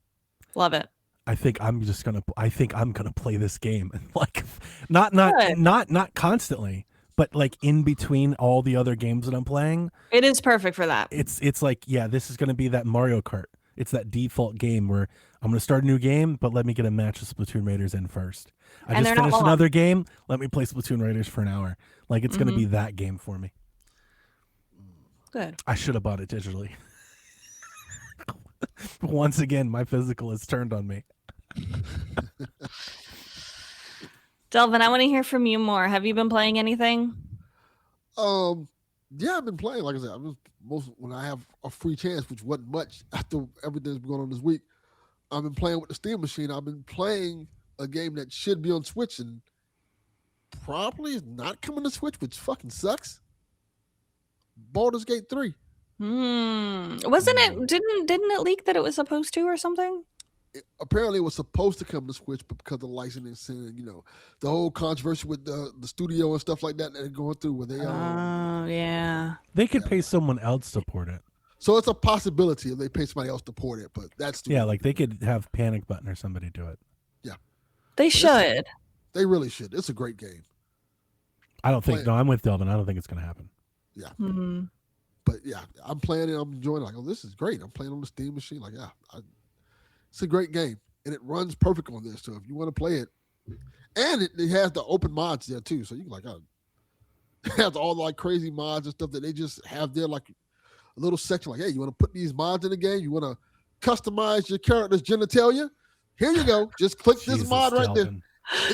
Love it. I think I'm gonna play this game, like not constantly, but like in between all the other games that I'm playing. It is perfect for that. It's like, yeah, this is gonna be that Mario Kart. It's that default game where I'm going to start a new game, but let me get a match of Splatoon Raiders in first. I And just they're not finished long. another game. Let me play Splatoon Raiders for an hour. Like, it's going to be Mm-hmm. that game for me. Good. I should have bought it digitally. Once again, my physical is turned on me. Delvin, I want to hear from you more. Have you been playing anything? Yeah, I've been playing. Like I said, when I have a free chance, which wasn't much after everything's been going on this week. I've been playing with the Steam machine. I've been playing a game that should be on Switch and probably is not coming to Switch, which fucking sucks. Baldur's Gate 3. Wasn't it? Didn't it leak that it was supposed to or something? Apparently, it was supposed to come to Switch, but because of licensing and the whole controversy with the studio and stuff like that they're going through, where they Oh yeah. They could pay someone else to port it. So it's a possibility if they pay somebody else to port it, but that's Yeah, like they could have Panic Button or somebody do it. They should. They really should. It's a great game. I don't think. No, I'm with Delvin. I don't think it's going to happen. Yeah. Mm-hmm. But yeah, I'm playing it. I'm enjoying it. Like, oh, this is great. I'm playing on the Steam machine. Like, it's a great game. And it runs perfect on this. So if you want to play it, and it has the open mods there too. So you can it has all the like crazy mods and stuff that they just have there, like a little section like, hey, you want to put these mods in the game? You want to customize your character's genitalia? Here you go. Just click this Jesus, mod right Delvin.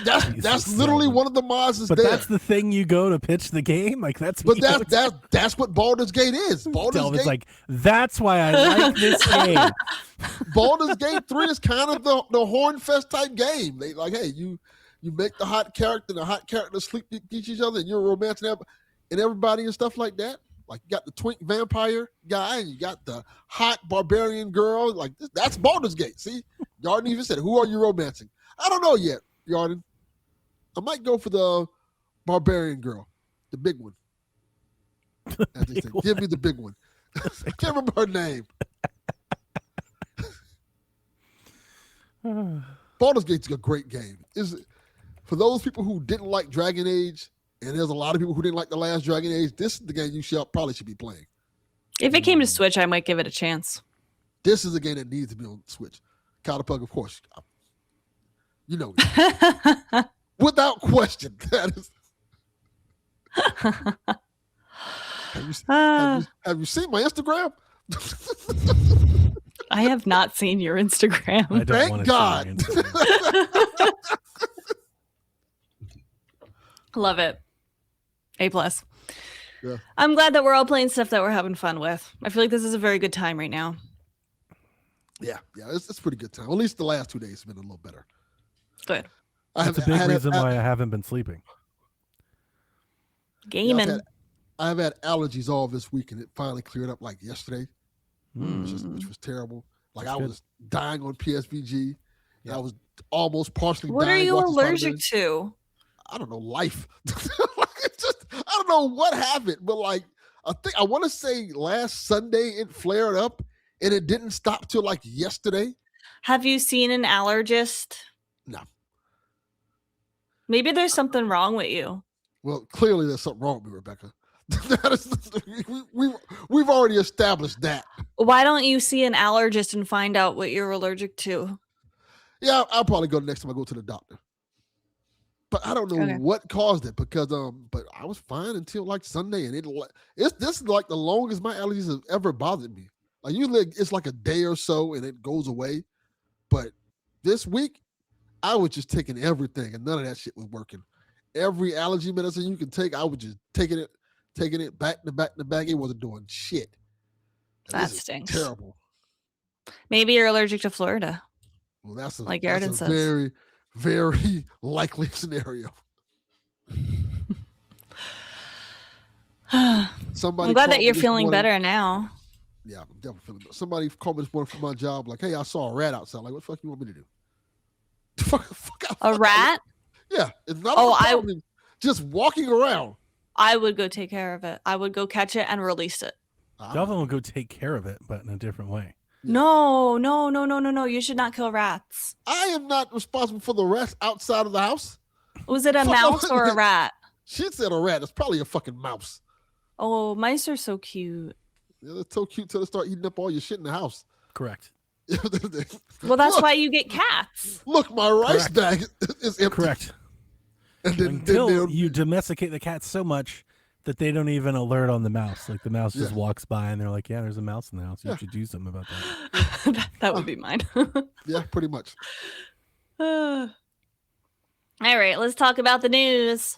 there. That's literally Delvin. one of the mods But there. that's the thing you go to pitch the game? Like that's But what you go that's what Baldur's Gate is. Baldur's Delvin's Gate, like, that's why I like this game. Baldur's Gate 3 is kind of the Hornfest type game. They like, hey, you make the hot character and the hot character sleep each other, and you're romancing and everybody and stuff like that. Like you got the twink vampire guy, and you got the hot barbarian girl. Like that's Baldur's Gate. See, Yarden even said, "Who are you romancing?" I don't know yet, Yarden. I might go for the barbarian girl, the big one. As they say, give me the big one. I can't remember her name. Baldur's Gate's a great game. For those people who didn't like Dragon Age, and there's a lot of people who didn't like the last Dragon Age, this is the game you probably should be playing. If it came to Switch, I might give it a chance. This is a game that needs to be on Switch. Cowderpug, of course. You know, without question. That is. Have you seen my Instagram? I have not seen your Instagram. I don't Thank wanna God. see your Instagram. Love it. A+. Yeah. I'm glad that we're all playing stuff that we're having fun with. I feel like this is a very good time right now. Yeah, it's a pretty good time. At least the last 2 days have been a little better. Good. That's a big reason why I haven't been sleeping. Gaming. I've had allergies all this week, and it finally cleared up like yesterday, which was terrible. Like That's I was dying on PSVG. Yeah. I was almost partially What are dying. you watching allergic Spider-Man. to? I don't know, life. I don't know what happened, but like I want to say last Sunday it flared up, and it didn't stop till like yesterday. Have you seen an allergist? No. Maybe there's something wrong with you. Well, clearly there's something wrong with me, Rebecca. We've already established that. Why don't you see an allergist and find out what you're allergic to? Yeah, I'll probably go next time I go to the doctor. But I don't know what caused it because but I was fine until like Sunday, and this is like the longest my allergies have ever bothered me. Like usually it's like a day or so and it goes away, but this week I was just taking everything and none of that shit was working. Every allergy medicine you can take, I was just taking it back to back to back. It wasn't doing shit. And That this is stinks. terrible. Maybe you're allergic to Florida. Well, that's Like a Yarden says. very, very likely scenario. Somebody I'm glad called that me you're this feeling morning. better now. Yeah, I'm definitely feeling better. Somebody called me this morning from my job, like, hey, I saw a rat outside. Like, what the fuck you want me to do? A rat? Yeah. It's not just walking around. I would go take care of it. I would go catch it and release it. Delvin will go take care of it, but in a different way. Yeah. No. You should not kill rats. I am not responsible for the rats outside of the house. Was it a mouse or a rat? She said a rat. It's probably a fucking mouse. Oh, mice are so cute. Yeah, they're so cute till they start eating up all your shit in the house. Correct. Well, that's Look, why you get cats. Look, my rice Correct. bag is empty. Correct. And then Until you domesticate the cats so much that they don't even alert on the mouse. Like the mouse just Yeah. walks by and they're like, yeah, there's a mouse in the house. You should do something about that. That would be mine. yeah, pretty much. All right, let's talk about the news.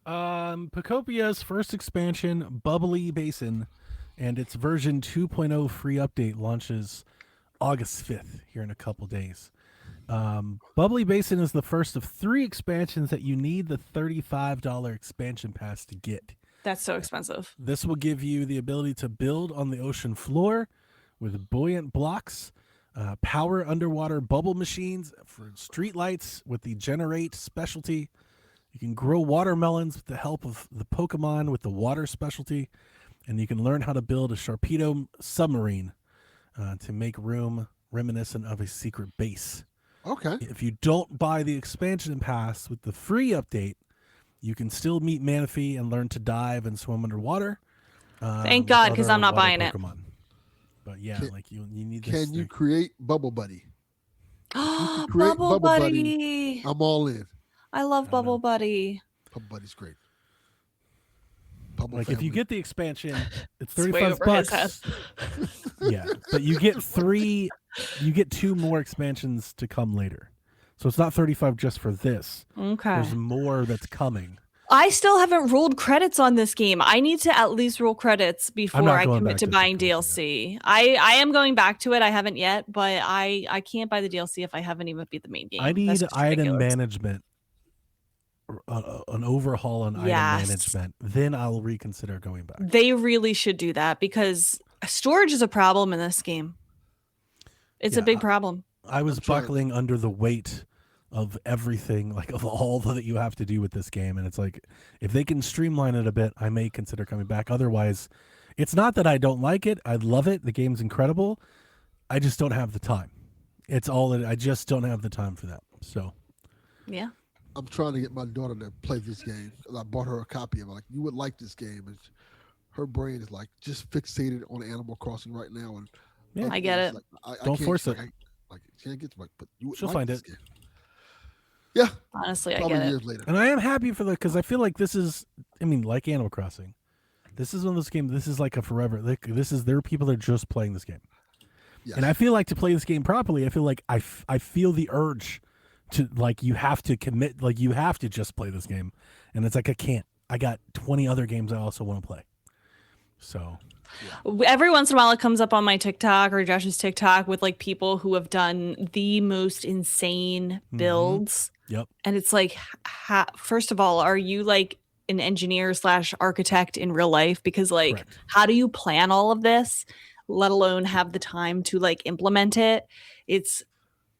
Pokopia's first expansion, Bubbly Basin, and its version 2.0 free update launches August 5th, here in a couple days. Bubbly Basin is the first of 3 expansions that you need the $35 expansion pass to get. That's so expensive. This will give you the ability to build on the ocean floor with buoyant blocks, power underwater bubble machines for street lights with the Generate specialty. You can grow watermelons with the help of the Pokemon with the water specialty, and you can learn how to build a Sharpedo submarine to make room reminiscent of a secret base. Okay. If you don't buy the expansion pass with the free update, you can still meet Manaphy and learn to dive and swim underwater. Thank God, because I'm not buying it. But yeah, you need this. Can you create Bubble Buddy? Oh, create Bubble Bubble Buddy. I'm all in. I love Bubble Buddy. Bubble Buddy's great. Bubble Like if you family. get the expansion, it's Way $35 over his head. Yeah, but you get 2 more expansions to come later. So it's not $35 just for this. Okay. There's more that's coming. I still haven't rolled credits on this game. I need to at least roll credits before not I going commit back to to buying Pokopia. DLC. I am going back to it. I haven't yet, but I can't buy the DLC if I haven't even beat the main game. I need That's just item ridiculous. management, an overhaul on item Yes. management. Then I'll reconsider going back. They really should do that because storage is a problem in this game. It's a Yeah, big problem. I was I'm trying- buckling under the weight of everything, like of all that you have to do with this game. And it's like, if they can streamline it a bit, I may consider coming back. Otherwise, it's not that I don't like it. I love it. The game's incredible. I just don't have the time. It's all that I just don't have the time for that. So Yeah. I'm trying to get my daughter to play this game. I bought her a copy of it. Like, you would like this game. And her brain is like just fixated on Animal Crossing right now. And Yeah. I get it's it. Like, I Don't can't- force it. Like, she can't get to it, but you would She'll like find this it. game. Yeah, Honestly, I probably get it. years later. And I am happy for because I feel like this is, like Animal Crossing. This is one of those games. This is like a forever. Like there are people that are just playing this game, Yes. and I feel like to play this game properly, I feel like I feel the urge to like you have to commit, like you have to just play this game, and it's like I can't. I got 20 other games I also want to play. So Every once in a while it comes up on my TikTok or Josh's TikTok with like people who have done the most insane builds. Yep. And it's like, first of all, are you like an engineer / architect in real life? Because like, Correct. how do you plan all of this, let alone have the time to like implement it? It's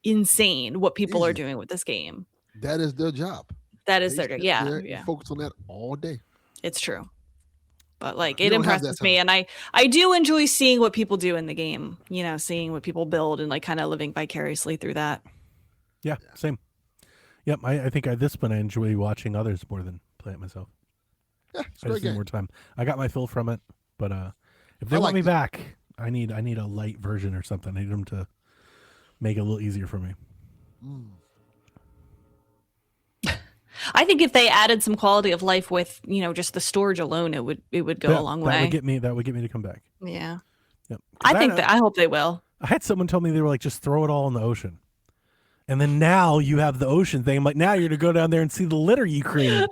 insane what people are Easy. doing with this game. That is their job. That is They their, sit yeah, there and yeah, focus on that all day. it's true. But like, You it don't have that impresses me. And I do enjoy seeing what people do in the game, you know, seeing what people build and like kind of living vicariously through that. yeah, same. Yep. I think at this point I enjoy watching others more than play it myself. Yeah, it's a I great just need game. more time. I got my fill from it, but if they I want me liked it. back, I need a light version or something. I need them to make it a little easier for me. Mm. I think if they added some quality of life with, you know, just the storage alone, it would go Yeah, a long that way. would get me to come back. Yeah. Yep. 'Cause I hope they will. I had someone tell me they were like, just throw it all in the ocean. And then now you have the ocean thing. I'm like, now you're to go down there and see the litter you created.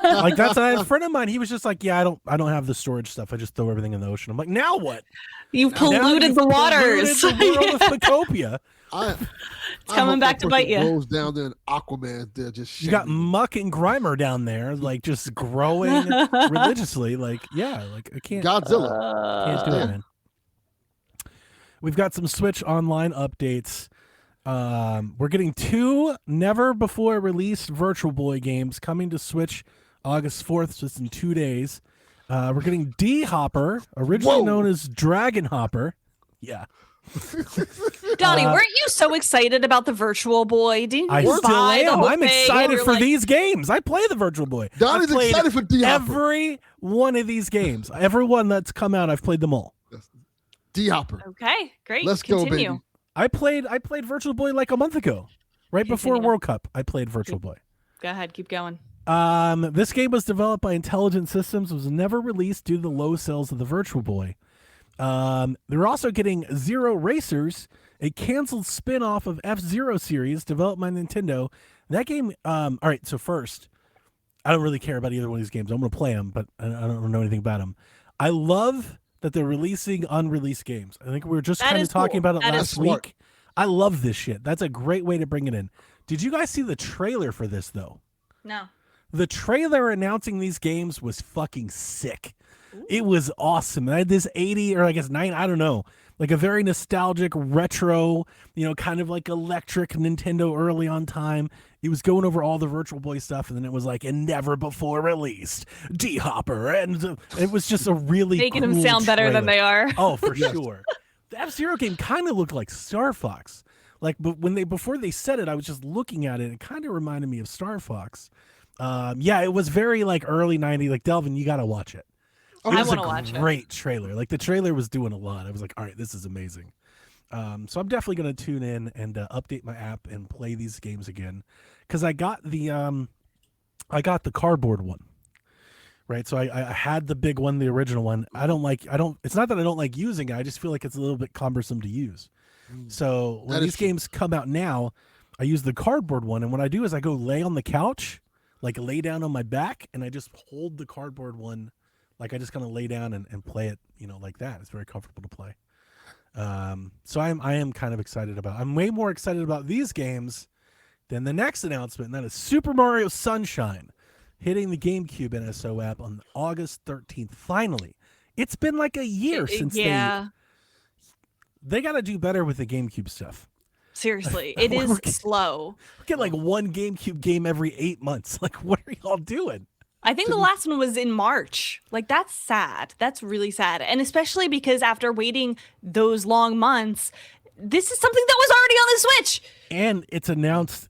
Like that's a friend of mine. He was just like, yeah, I don't have the storage stuff. I just throw everything in the ocean. I'm like, now what? You've Now polluted you've the waters. polluted the world with Pokopia. It's coming back to bite ya. Goes down there and Aquaman there just. You got shaming. Muck and Grimer down there, like just growing religiously. Like, yeah, like I can't. Godzilla. Can't do it, man. We've got some Switch Online updates. We're getting 2 never before released Virtual Boy games coming to Switch August 4th, just in 2 days. We're getting D Hopper, originally Whoa. known as Dragon Hopper. Yeah. Donnie, weren't you so excited about the Virtual Boy? Didn't you I still buy the am. whole I'm thing? excited You were for like, these games. I play the Virtual Boy. Donnie's I've played excited for D Hopper. every one of these games. Every one that's come out, I've played them all. D Hopper. Okay, great. Let's Continue. go, baby. I played Virtual Boy like a month ago, right before Continue. World Cup. I played Virtual Boy. Go ahead, keep going. This game was developed by Intelligent Systems, was never released due to the low sales of the Virtual Boy. They're also getting Zero Racers, a canceled spin-off of F-Zero series developed by Nintendo. That game, all right, so first, I don't really care about either one of these games. I'm going to play them, but I don't know anything about them. I love that they're releasing unreleased games. I think we were just kind of talking about it last week. I love this shit. That's a great way to bring it in. Did you guys see the trailer for this, though? No. The trailer announcing these games was fucking sick. Ooh. It was awesome. I had this 80 or I guess 9, I don't know, like a very nostalgic retro, kind of like electric Nintendo early on time. It was going over all the Virtual Boy stuff, and then it was like, and never before released, D-Hopper, and it was just a really making cool them sound trailer. better than they are. Oh, for sure. The F-Zero game kind of looked like Star Fox. Like, but before they said it, I was just looking at it. It kind of reminded me of Star Fox. Yeah, it was very like early 90s. Like, Delvin, you got to watch it. Oh, I want to watch it. Great trailer. Like, the trailer was doing a lot. I was like, all right, this is amazing. So I'm definitely going to tune in and update my app and play these games again, because I got the cardboard one. Right, so I had the big one, the original one. It's not that I don't like using it. I just feel like it's a little bit cumbersome to use. So when these games come out now, I use the cardboard one, and what I do is I go lay on the couch, like lay down on my back, and I just hold the cardboard one, like I just kind of lay down and play it, like that. It's very comfortable to play. So I am kind of excited about. I'm way more excited about these games than the next announcement, and that is Super Mario Sunshine, hitting the GameCube NSO app on August 13th. Finally, it's been like a year since they got to do better with the GameCube stuff. Seriously, it is slow. We get like one GameCube game every 8 months. Like, what are y'all doing? I think the last one was in March. Like, that's sad. That's really sad. And especially because after waiting those long months, this is something that was already on the Switch. And it's announced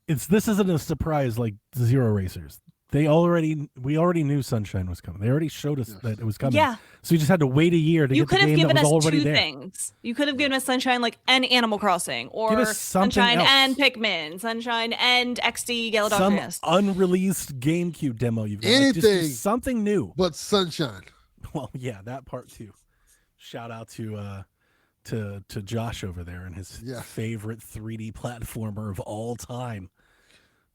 this isn't a surprise like Zero Racers. We already knew Sunshine was coming. They already showed us that it was coming. Yeah. So you just had to wait a year to get the game that was already there. You could have given us two things. You could have given us Sunshine and Animal Crossing, or Sunshine and Pikmin, Sunshine and XD Yellow Darkness. Some unreleased GameCube demo you've got. Anything. Just something new. But Sunshine. Well, yeah, that part too. Shout out to Josh over there and his favorite 3D platformer of all time,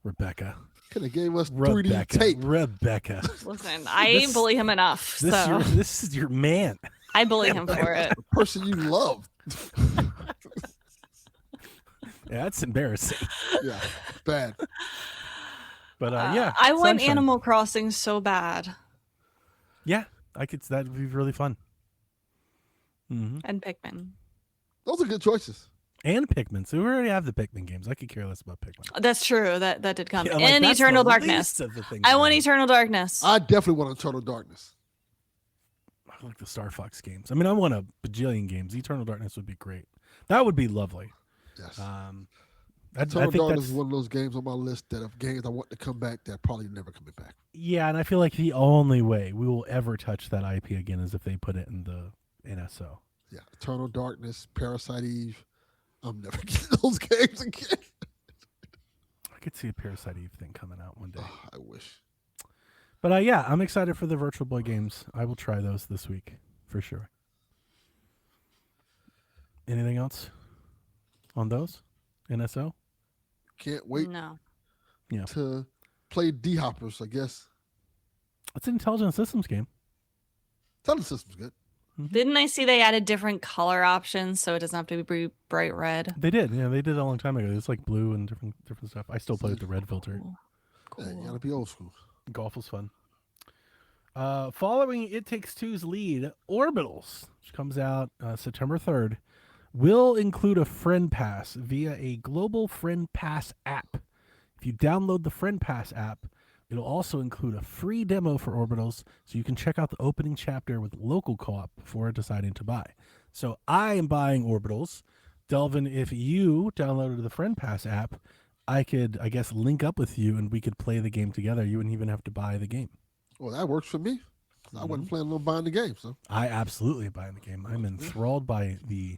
Rebecca. Could have gave us 3D tape. Rebecca. Listen, I bully him enough. This is your man. I bully him for it. The person you love. Yeah, that's embarrassing. Yeah, bad. But yeah, I want Animal Crossing so bad. Yeah, that would be really fun. Mm-hmm. And Pikmin. Those are good choices. And Pikmin. So we already have the Pikmin games. I could care less about Pikmin. That's true. That did come. Yeah, and Eternal Darkness. I want Eternal Darkness. I definitely want Eternal Darkness. I like the Star Fox games. I mean, I want a bajillion games. Eternal Darkness would be great. That would be lovely. Yes. Eternal Darkness is one of those games on my list that of games I want to come back that probably never coming back. Yeah, and I feel like the only way we will ever touch that IP again is if they put it in the NSO. Yeah, Eternal Darkness, Parasite Eve. I'm never getting those games again. I could see a Parasite Eve thing coming out one day. Oh, I wish. But yeah, I'm excited for the Virtual Boy games. I will try those this week for sure. Anything else on those? NSO? Can't wait to play D-Hoppers, I guess. It's an Intelligent Systems game. Intelligent Systems good. Mm-hmm. Didn't I see they added different color options so it doesn't have to be bright red? They did. Yeah, they did a long time ago. It's like blue and different stuff. I still play with the red filter. Cool. Yeah, you gotta be old school. Golf was fun. Following It Takes Two's lead, Orbitals, which comes out September 3rd, will include a friend pass via a global friend pass app. If you download the friend pass app, it'll also include a free demo for Orbitals, so you can check out the opening chapter with local co-op before deciding to buy. So I am buying Orbitals. Delvin, if you downloaded the Friend Pass app, I could, I guess, link up with you and we could play the game together. You wouldn't even have to buy the game. Well, that works for me. I wasn't planning on buying the game, so. I absolutely buy the game. I'm enthralled by the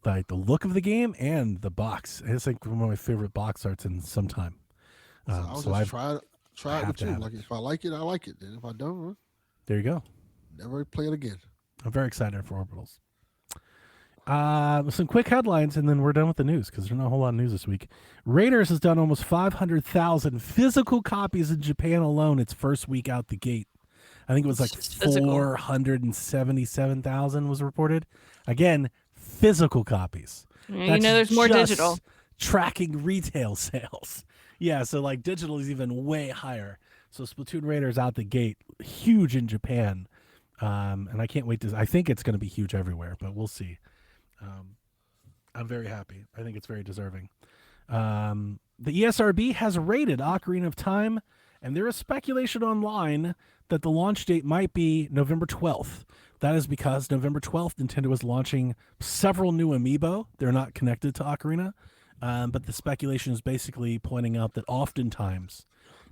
like the look of the game and the box. It's like one of my favorite box arts in some time. I'll So just I've try it have with to you. have Like it. if I like it, I like it. And if I don't, there you go. never play it again. I'm very excited for Orbitals. Some quick headlines, and then we're done with the news because there's not a whole lot of news this week. Raiders has done almost 500,000 physical copies in Japan alone its first week out the gate. I think it was like It's just physical. 477,000 was reported. Again, physical copies. Yeah, That's there's more just digital. tracking retail sales. Yeah, so like digital is even way higher. So Splatoon Raiders out the gate, huge in Japan. And I can't wait to. I think it's going to be huge everywhere, but we'll see. I'm very happy. I think it's very deserving. The ESRB has rated Ocarina of Time, and there is speculation online that the launch date might be November 12th. That is because November 12th, Nintendo is launching several new amiibo. They're not connected to Ocarina, but the speculation is basically pointing out that oftentimes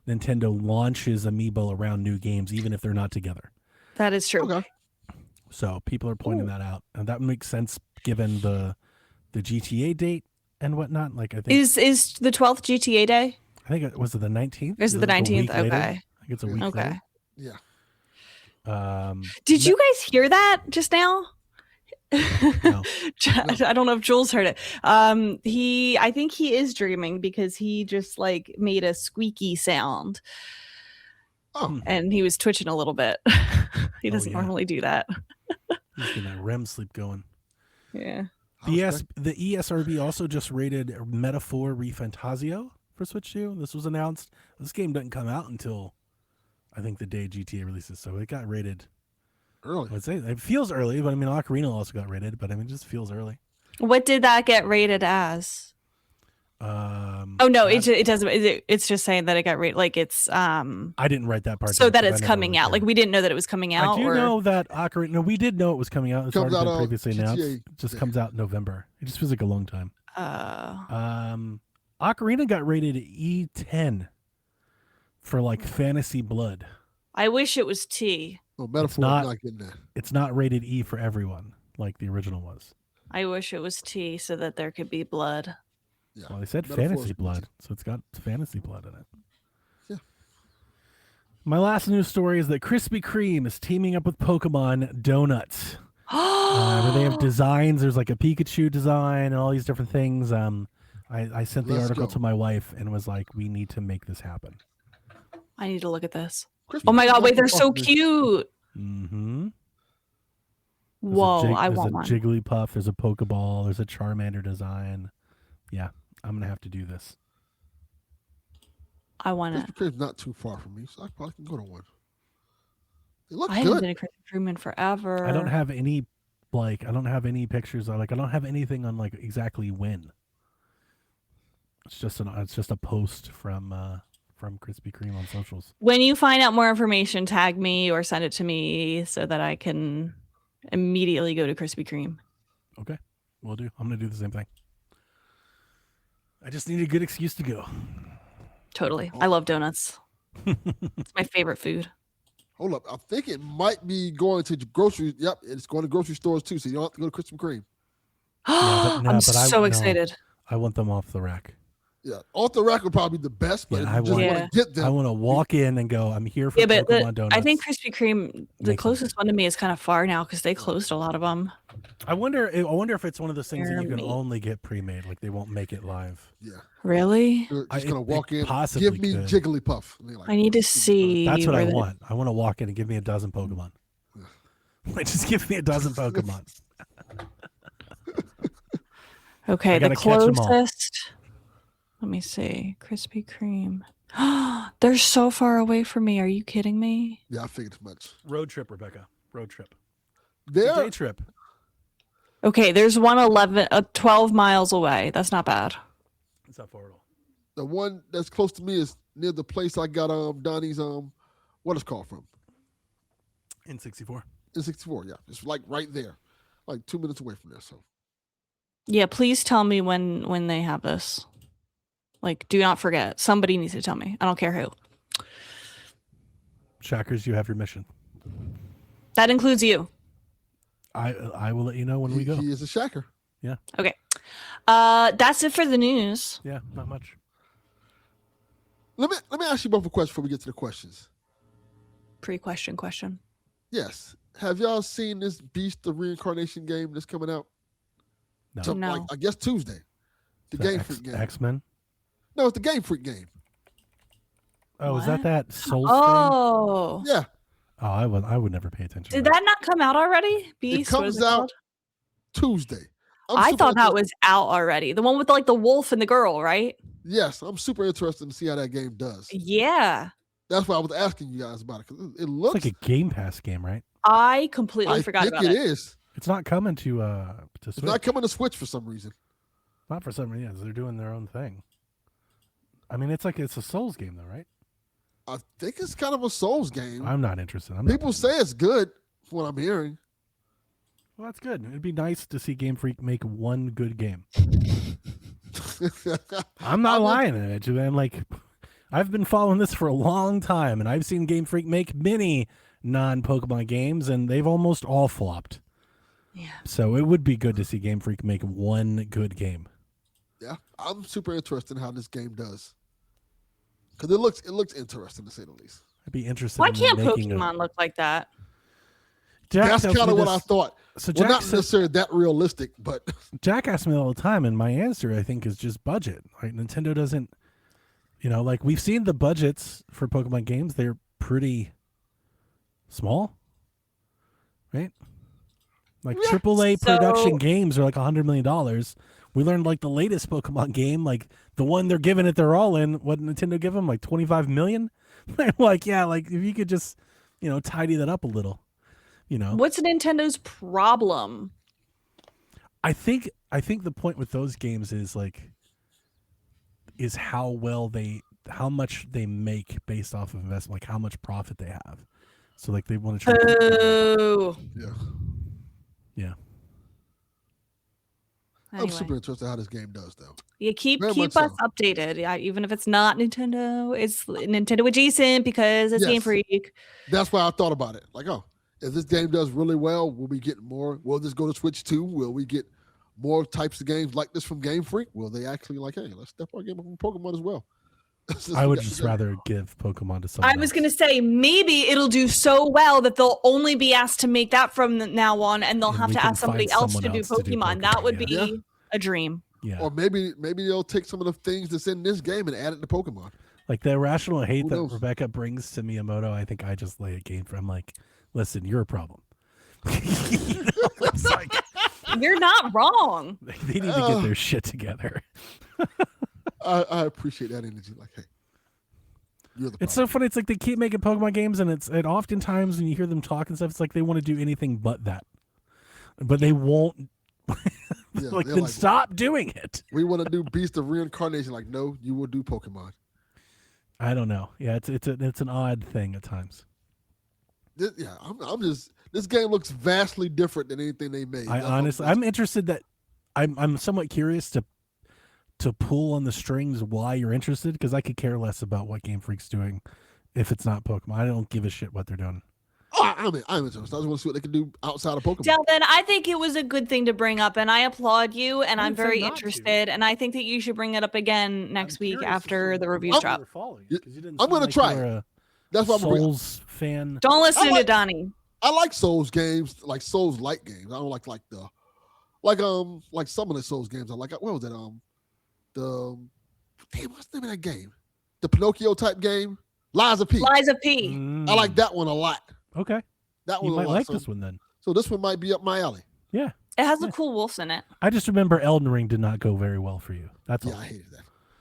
Nintendo launches amiibo around new games, even if they're not together. That is true. Okay. So people are pointing that out, and that makes sense given the GTA date and whatnot. Like I think Is the 12th GTA day? I think it was the 19th. Is it the 19th? Okay. I think it's a week Okay. later. Yeah. Did you guys hear that just now? No. I don't know if Jules heard it. I think he is dreaming because he just like made a squeaky sound Oh, and he was twitching a little bit. He doesn't yeah. normally do that. He's getting that REM sleep going. Yeah. The ESRB also just rated Metaphor ReFantasio for Switch 2. This was announced. This game doesn't come out until I think the day GTA releases, so it got rated early. I'd say it feels early, but I mean Ocarina also got rated, but I mean it just feels early. What did that get rated as? Oh no, it doesn't. It's just saying that it got rated. Like it's I didn't write that part. so down that 'cause I it's never coming wrote out. down. Like we didn't know that it was coming out. I do know that Ocarina. No, we did know it was coming out. It's Comes already out been on previously announced. GTA. It just comes out in November. It just feels like a long time. Oh. Ocarina got rated E10 for like fantasy blood. I wish it was T. Oh, Metaphor not getting that. It's not rated E for everyone like the original was. I wish it was T so that there could be blood. Yeah. Well, they said Metaphor fantasy is blood, so it's got fantasy blood in it. Yeah. My last news story is that Krispy Kreme is teaming up with Pokemon Donuts. Where they have designs. There's like a Pikachu design and all these different things. I sent the Let's article go. to my wife and was like, we need to make this happen. I need to look at this. Christmas Oh my god, is wait, not they're too so far from me. cute. Mm-hmm. Whoa, I there's want a one. Jigglypuff, there's a Pokeball, there's a Charmander design. Yeah, I'm going to have to do this. I want it. Krispy Kreme's not too far from me, so I probably can go to one. It looks I haven't good. been a Krispy Kreme in forever. I don't have any pictures. I don't have anything on like exactly when. It's just a post from Krispy Kreme on socials. When you find out more information, tag me or send it to me so that I can immediately go to Krispy Kreme. Okay, will do. I'm gonna do the same thing. I just need a good excuse to go. Totally. I love donuts. It's my favorite food. Hold up. I think it might be going to grocery. Yep, it's going to grocery stores too, so you don't have to go to Krispy Kreme. I'm so excited. I want them off the rack. Yeah, off the rack would probably be the best, but Yeah, if I you just want- want to get them. I want to walk in and go, I'm here for Yeah, but Pokemon Donuts. I think Krispy Kreme, the Make closest one to me is kind of far now because they closed a lot of them. I wonder if it's one of those things that you can Jeremy. only get pre-made, like they won't make it live. Yeah, Really? you're just It gonna walk in. possibly Give me could. Jigglypuff. And they're like, I need to "Give me see. That's what I where the- want. I want to walk in and give me a dozen Pokemon. Like, just give me a dozen Pokemon. Okay, I the gotta catch 'em all. closest. Let me see. Krispy Kreme. They're so far away from me. Are you kidding me? Yeah, I figured as much. Road trip, Rebecca. Road trip. There, Day trip. Okay, there's one 12 miles away. That's not bad. It's not far at all. the one that's close to me is near the place I got Donnie's what is called from N64. N64. Yeah, it's like right there, like 2 minutes away from there. So Yeah, please tell me when they have this. Like, do not forget. Somebody needs to tell me. I don't care who. Shackers, you have your mission. That includes you. I will let you know when we go. he is a shacker. Yeah. Okay. That's it for the news. Yeah, not much. Let me ask you both a question before we get to the questions. Question. Yes. Have y'all seen this Beast the Reincarnation game that's coming out? No. No. Like, I guess Tuesday. The Game Freak game. X-Men? No, it's the Game Freak game. Oh, is What? that Souls thing? Oh. Yeah. Oh, I would never pay attention Did to that not come out already? Beast? It What comes is it out called? Tuesday. I super thought that inter- was out already. The one with like the wolf and the girl, right? Yes, I'm super interested to see how that game does. Yeah. That's why I was asking you guys about it, because it It's looks like a Game Pass game, right? I completely forgot think about it it. is. It's not coming to Switch. It's not coming to Switch for some reason. Not for some reason. They're doing their own thing. I mean, it's a Souls game, though, right? I think it's kind of a Souls game. I'm not interested. People say it's good, from what I'm hearing. Well, that's good. It'd be nice to see Game Freak make one good game. I'm not lying at you, man. Like, I've been following this for a long time, and I've seen Game Freak make many non-Pokemon games, and they've almost all flopped. Yeah. So it would be good to see Game Freak make one good game. Yeah, I'm super interested in how this game does, because it looks interesting to say the least. I'd be interested. Why in can't making Pokemon look like that? Jack That's tells kind me of what this- I thought. So Well, Jack not says- necessarily that realistic, but Jack asks me all the time, and my answer, I think, is just budget. Like, Nintendo doesn't, like, we've seen the budgets for Pokemon games. They're pretty small, right? Like, Yeah. AAA production So- games are like $100 million. We learned, like, the latest Pokemon game, like, the one they're giving it their all in, what did Nintendo give them? Like, $25 million? Like, yeah, like, if you could just, tidy that up a little, What's Nintendo's problem? I think the point with those games is how much they make based off of investment, like how much profit they have. So like they want to try. Oh. Yeah. I'm super interested in how this game does, though. Yeah, keep Very us much so. updated. Yeah, even if it's not Nintendo, it's Nintendo adjacent because it's Game Yes. Freak. That's why I thought about it. Like, if this game does really well, will we get more? Will this go to Switch 2? Will we get more types of games like this from Game Freak? Will they actually hey, let's step our game up from Pokemon as well? I would just rather give Pokemon to someone. I was going to say maybe it'll do so well that they'll only be asked to make that from now on, and they'll And have we to can ask somebody find else to someone do else to do Pokemon. That would Pokemon, be yeah. a dream. Yeah. Or maybe they'll take some of the things that's in this game and add it to Pokemon. Like the irrational hate Who that knows? Rebecca brings to Miyamoto, I think I just lay a game for. I'm like, listen, you're a problem. It's like You're not wrong. they need to get their shit together. I appreciate that energy. Like, hey, you're the It's problem. so funny. It's like they keep making Pokemon games, and it oftentimes when you hear them talk and stuff, it's like they want to do anything but that, but they won't. Yeah, like they're then like, stop doing it. we want to do Beast of Reincarnation. Like, no, you will do Pokemon. I don't know. Yeah, it's an odd thing at times. I'm just. This game looks vastly different than anything they made. I That's what honestly, I'm interested that I'm somewhat curious to pull on the strings why you're interested, because I could care less about what Game Freak's doing if it's not Pokemon. I don't give a shit what they're doing. I'm interested. I just want to see what they can do outside of Pokemon. Delvin, I think it was a good thing to bring up, and I applaud you, and I I'm didn't say very not to. interested, and I think that you should bring it up again next week after the reviews drop. I'm gonna try it. A That's why I'm bringing. Souls fan. Don't listen to like- Donnie. I like Souls games, like Souls light games. I don't like some of the Souls games. I like. What was that? What's the name of that game? The Pinocchio type game, Liza P. Liza P. I like that one a lot. Okay, That you one might a lot. like so, this one then. so this one might be up my alley. Yeah, It has the cool wolves in it. I just remember Elden Ring did not go very well for you. That's Yeah, all. I hated that.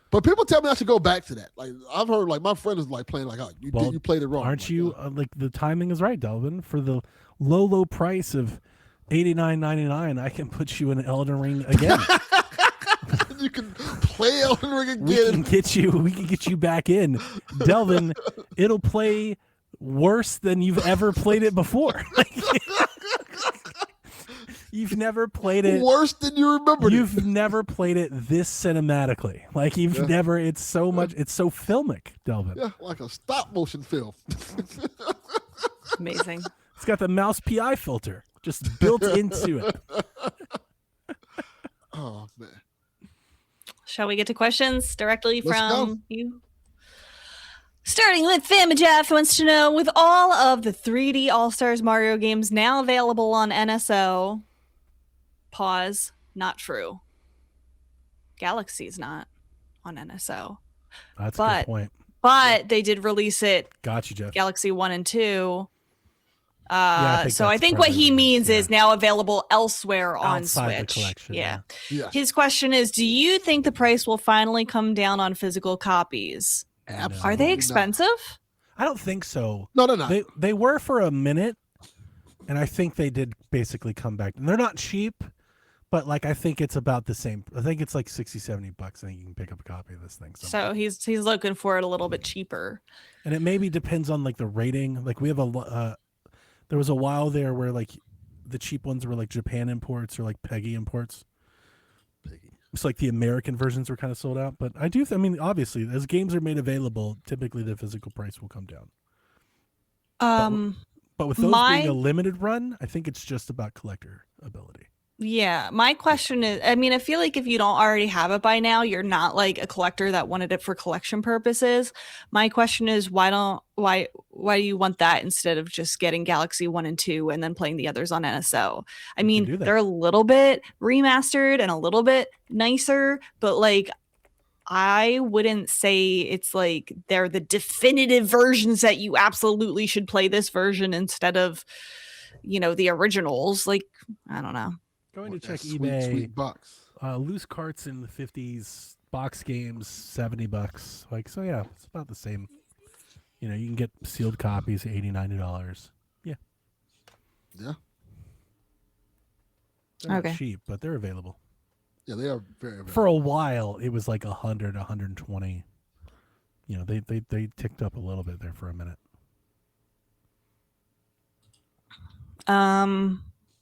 But people tell me I should go back to that. Like I've heard, like my friend is like playing like, you played it wrong. Aren't Like, you like the timing is right, Delvin? For the low price of $89.99, I can put you in Elden Ring again. you can play Elden Ring we again. can get you back in, Delvin. It'll play worse than you've ever played it before. You've never played it Worse than you remembered. You've never played it this cinematically. Like you've never. It's so much. It's so filmic, Delvin. Yeah, like a stop motion film. Amazing. It's got the mouse PI filter just built into it. Oh man. Shall we get to questions directly Let's go. from you? Starting with Jeff wants to know, with all of the 3D All-Stars Mario games now available on NSO, pause, not true. Galaxy's not on NSO. That's a good point. But they did release it. Got you, Jeff. Galaxy 1 and 2. I think what he means is now available elsewhere on Outside Switch. the collection. Yeah. Yes. His question is, do you think the price will finally come down on physical copies? Absolutely Are they not. expensive? I don't think so. No, they're not. They were for a minute, and I think they did basically come back. And they're not cheap, but like I think it's about the same. I think it's like $60-$70. I think you can pick up a copy of this thing. So he's looking for it a little bit cheaper. And it maybe depends on like the rating. Like we have there was a while there where like the cheap ones were like Japan imports or like PEGI imports. It's like the American versions were kind of sold out, but I mean, obviously, as games are made available, typically the physical price will come down. But with those being a limited run, I think it's just about collector ability. Yeah, my question is, I mean, I feel like if you don't already have it by now, you're not like a collector that wanted it for collection purposes. My question is, why do you want that instead of just getting Galaxy 1 and 2 and then playing the others on NSO? I mean, they're a little bit remastered and a little bit nicer, but like I wouldn't say it's like they're the definitive versions that you absolutely should play this version instead of, the originals. Like, I don't know. Going to check eBay. Sweet bucks. Loose carts in the 50s, box games $70. Like, so yeah, it's about the same. You can get sealed copies at $80-$90. Yeah. Yeah. They're not cheap, but they're available. Yeah, they are very available. For a while, it was like 100, 120. They ticked up a little bit there for a minute.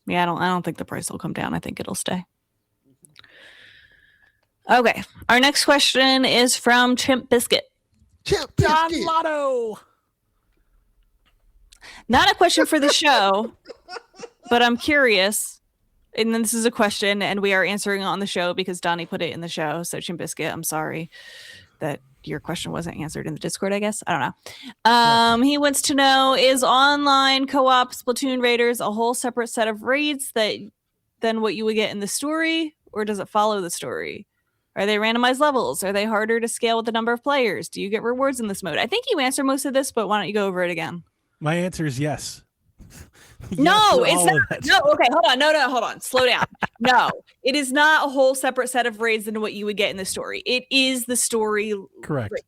Yeah, I don't think the price will come down. I think it'll stay. Okay. Our next question is from Chimp Biscuit. Chimp John Biscuit. Lotto. Not a question for the show, but I'm curious. And then this is a question, and we are answering it on the show because Donnie put it in the show. So Chimp Biscuit, I'm sorry that your question wasn't answered in the Discord, I guess. I don't know. He wants to know, is online co-op Splatoon Raiders a whole separate set of raids than what you would get in the story, or does it follow the story? Are they randomized levels? Are they harder to scale with the number of players? Do you get rewards in this mode? I think you answered most of this, but why don't you go over it again? My answer is yes. No, it's not. No, okay, hold on. No, hold on. Slow down. No, it is not a whole separate set of raids than what you would get in the story. It is the story. Correct. Raids.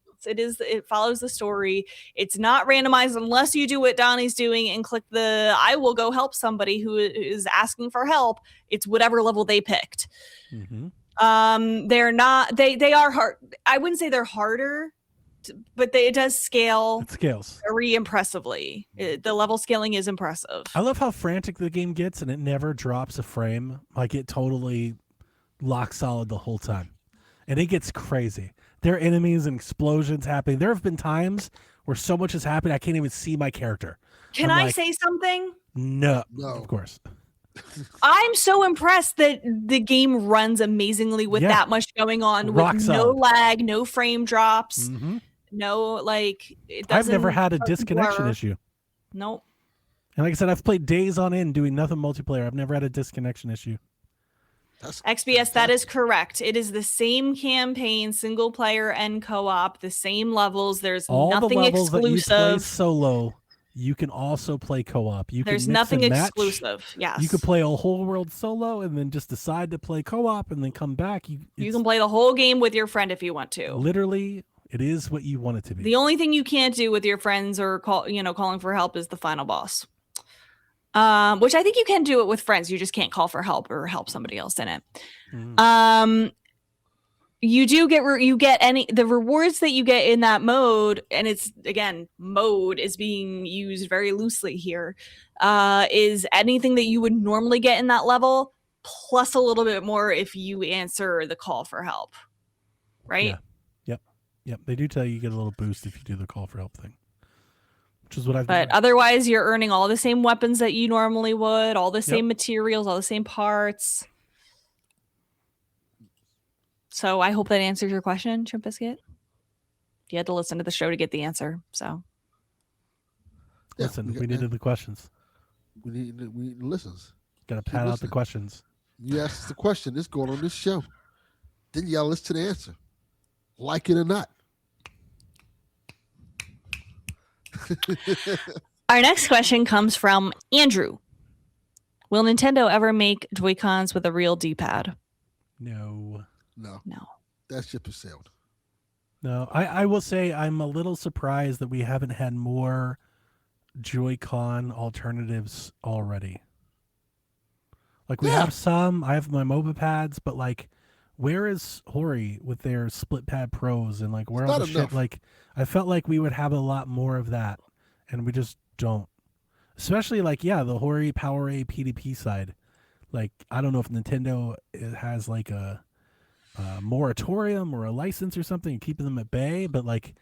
It follows the story. It's not randomized unless you do what Donnie's doing and click the I will go help somebody who is asking for help. It's whatever level they picked. Mm-hmm. They're not. They are hard. I wouldn't say they're harder, but it does scale. It scales very impressively. The level scaling is impressive. I love how frantic the game gets, and it never drops a frame. Like, it totally locks solid the whole time, and it gets crazy. There are enemies and explosions happening. There have been times where so much has happened I can't even see my character. Can I say something? No, of course. I'm so impressed that the game runs amazingly with that much going on, with no lag, no frame drops. Mm-hmm. No, like, I've never had a disconnection issue. Nope. And like I said, I've played days on end doing nothing multiplayer. I've never had a disconnection issue. XBS, that is correct. It is the same campaign, single player and co-op, the same levels. There's nothing the levels exclusive. That you play solo, you can also play co-op. There's nothing exclusive. Yes. You could play a whole world solo and then just decide to play co-op and then come back. You can play the whole game with your friend if you want to. Literally, it is what you want it to be. The only thing you can't do with your friends or calling for help is the final boss. Which I think you can do it with friends. You just can't call for help or help somebody else in it. You do get the rewards that you get in that mode, and it's, again, mode is being used very loosely here, is anything that you would normally get in that level, plus a little bit more if you answer the call for help. Right? Yeah. Yep. They do tell you get a little boost if you do the call for help thing. Which is what I've done. But otherwise, you're earning all the same weapons that you normally would, all the same materials, all the same parts. So I hope that answers your question, Chimp Biscuit. You had to listen to the show to get the answer. So Yeah, Listen, we needed the questions. we need listens. Got to Keep pad out the listening. questions. You ask us the question. It's going on this show. Then you gotta listen to the answer, like it or not. our next question comes from Andrew. Will Nintendo ever make Joy-Cons with a real D-pad? No. No, No. that ship has sailed. No, I will say I'm a little surprised that we haven't had more Joy-Con alternatives already. Like we have some. I have my MOBA pads, but like, where is Hori with their split pad pros and like where It's all not the enough. shit? Like I felt like we would have a lot more of that, and we just don't. Especially like the Hori Power A PDP side. Like I don't know if Nintendo has like a moratorium or a license or something keeping them at bay, but like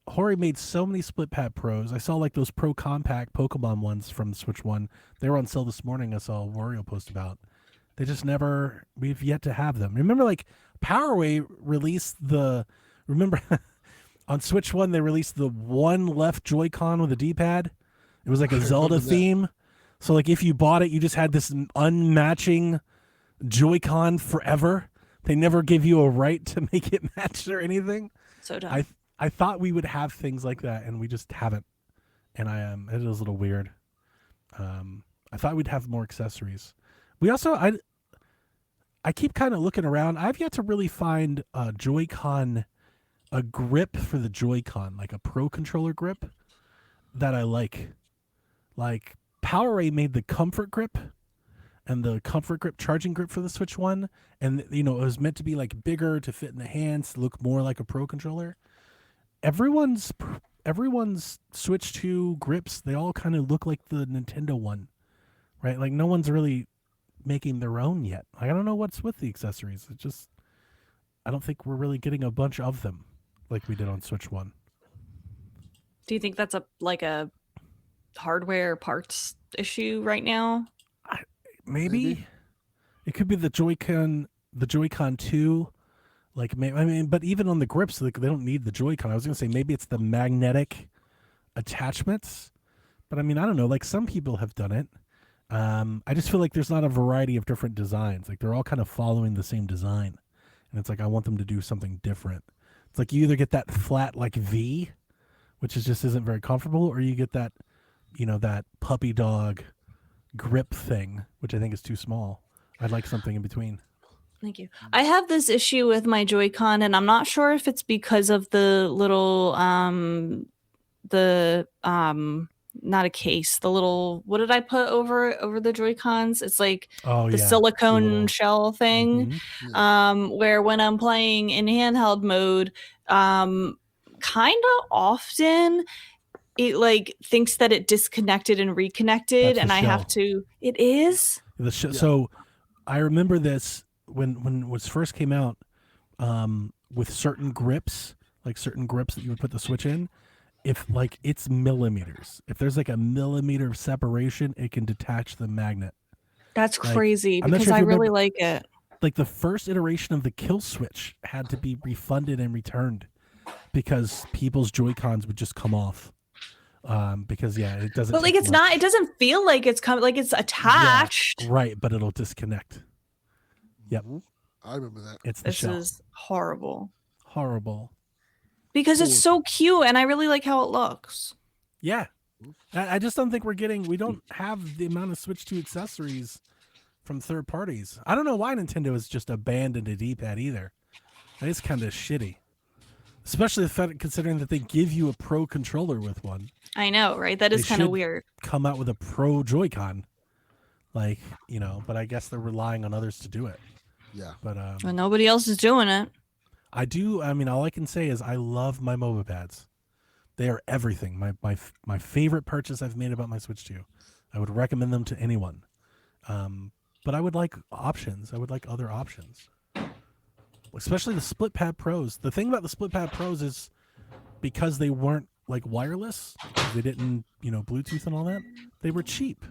Hori made so many split pad pros. I saw like those pro compact Pokemon ones from Switch 1. They were on sale this morning. I saw a Wario post about. They just never, we've yet to have them. Remember like Powerway released remember on Switch 1 they released the one left Joy-Con with a D-pad. It was like a Zelda theme. So like if you bought it, you just had this unmatching Joy-Con forever. They never give you a right to make it match or anything. So dumb. I thought we would have things like that, and we just haven't. And it is a little weird. I thought we'd have more accessories. We also I keep kind of looking around. I've yet to really find a Joy-Con, a grip for the Joy-Con, like a Pro Controller grip that I like. Like PowerA made the Comfort Grip and the Comfort Grip charging grip for the Switch 1, and it was meant to be like bigger to fit in the hands, look more like a Pro Controller. Everyone's Switch 2 grips, they all kind of look like the Nintendo one, right? Like no one's really making their own yet. Like, I don't know what's with the accessories. It just, I don't think we're really getting a bunch of them like we did on Switch 1. Do you think that's a hardware parts issue right now? Maybe. It could be the Joy-Con 2. Like, I mean, but even on the grips, like, they don't need the Joy-Con. I was going to say maybe it's the magnetic attachments. But I mean, I don't know. Like, some people have done it. I just feel like there's not a variety of different designs. Like, they're all kind of following the same design. And it's like, I want them to do something different. It's like you either get that flat, like, V, which just isn't very comfortable, or you get that, that puppy dog grip thing, which I think is too small. I'd like something in between. Thank you. I have this issue with my Joy-Con, and I'm not sure if it's because of the little not a case, the little, what did I put over the Joy-Cons? It's like the silicone little shell thing. Where when I'm playing in handheld mode, kind of often it like thinks that it disconnected and reconnected, and I have to. It is So I remember this when it was first came out, with certain grips, like certain grips that you would put the Switch in. If like it's millimeters, if there's like a millimeter of separation, it can detach the magnet. That's Like, crazy I'm not because sure if I you really remember- like it. Like the first iteration of the Kill Switch had to be refunded and returned because people's Joy-Cons would just come off. Because it doesn't. But like take it's much. not. It doesn't feel like it's coming. Like it's attached. Right, but it'll disconnect. Yep, I remember that. it's the This shell. is horrible Horrible. because it's so cute, and I really like how it looks. Yeah, I just don't think we don't have the amount of Switch 2 accessories from third parties. I don't know why Nintendo has just abandoned a D-pad either. It's kind of shitty. Especially the fact, considering that they give you a Pro Controller with one. I know, right? That is They kind of should weird. Come out with a Pro Joy-Con. Like, but I guess they're relying on others to do it. Yeah. But But nobody else is doing it. I mean, all I can say is I love my MOBA pads. They are everything. My favorite purchase I've made about my Switch 2. I would recommend them to anyone. But I would like options. I would like other options. Especially the split pad pros. The thing about the split pad pros is because they weren't like wireless, they didn't, Bluetooth and all that, they were cheap.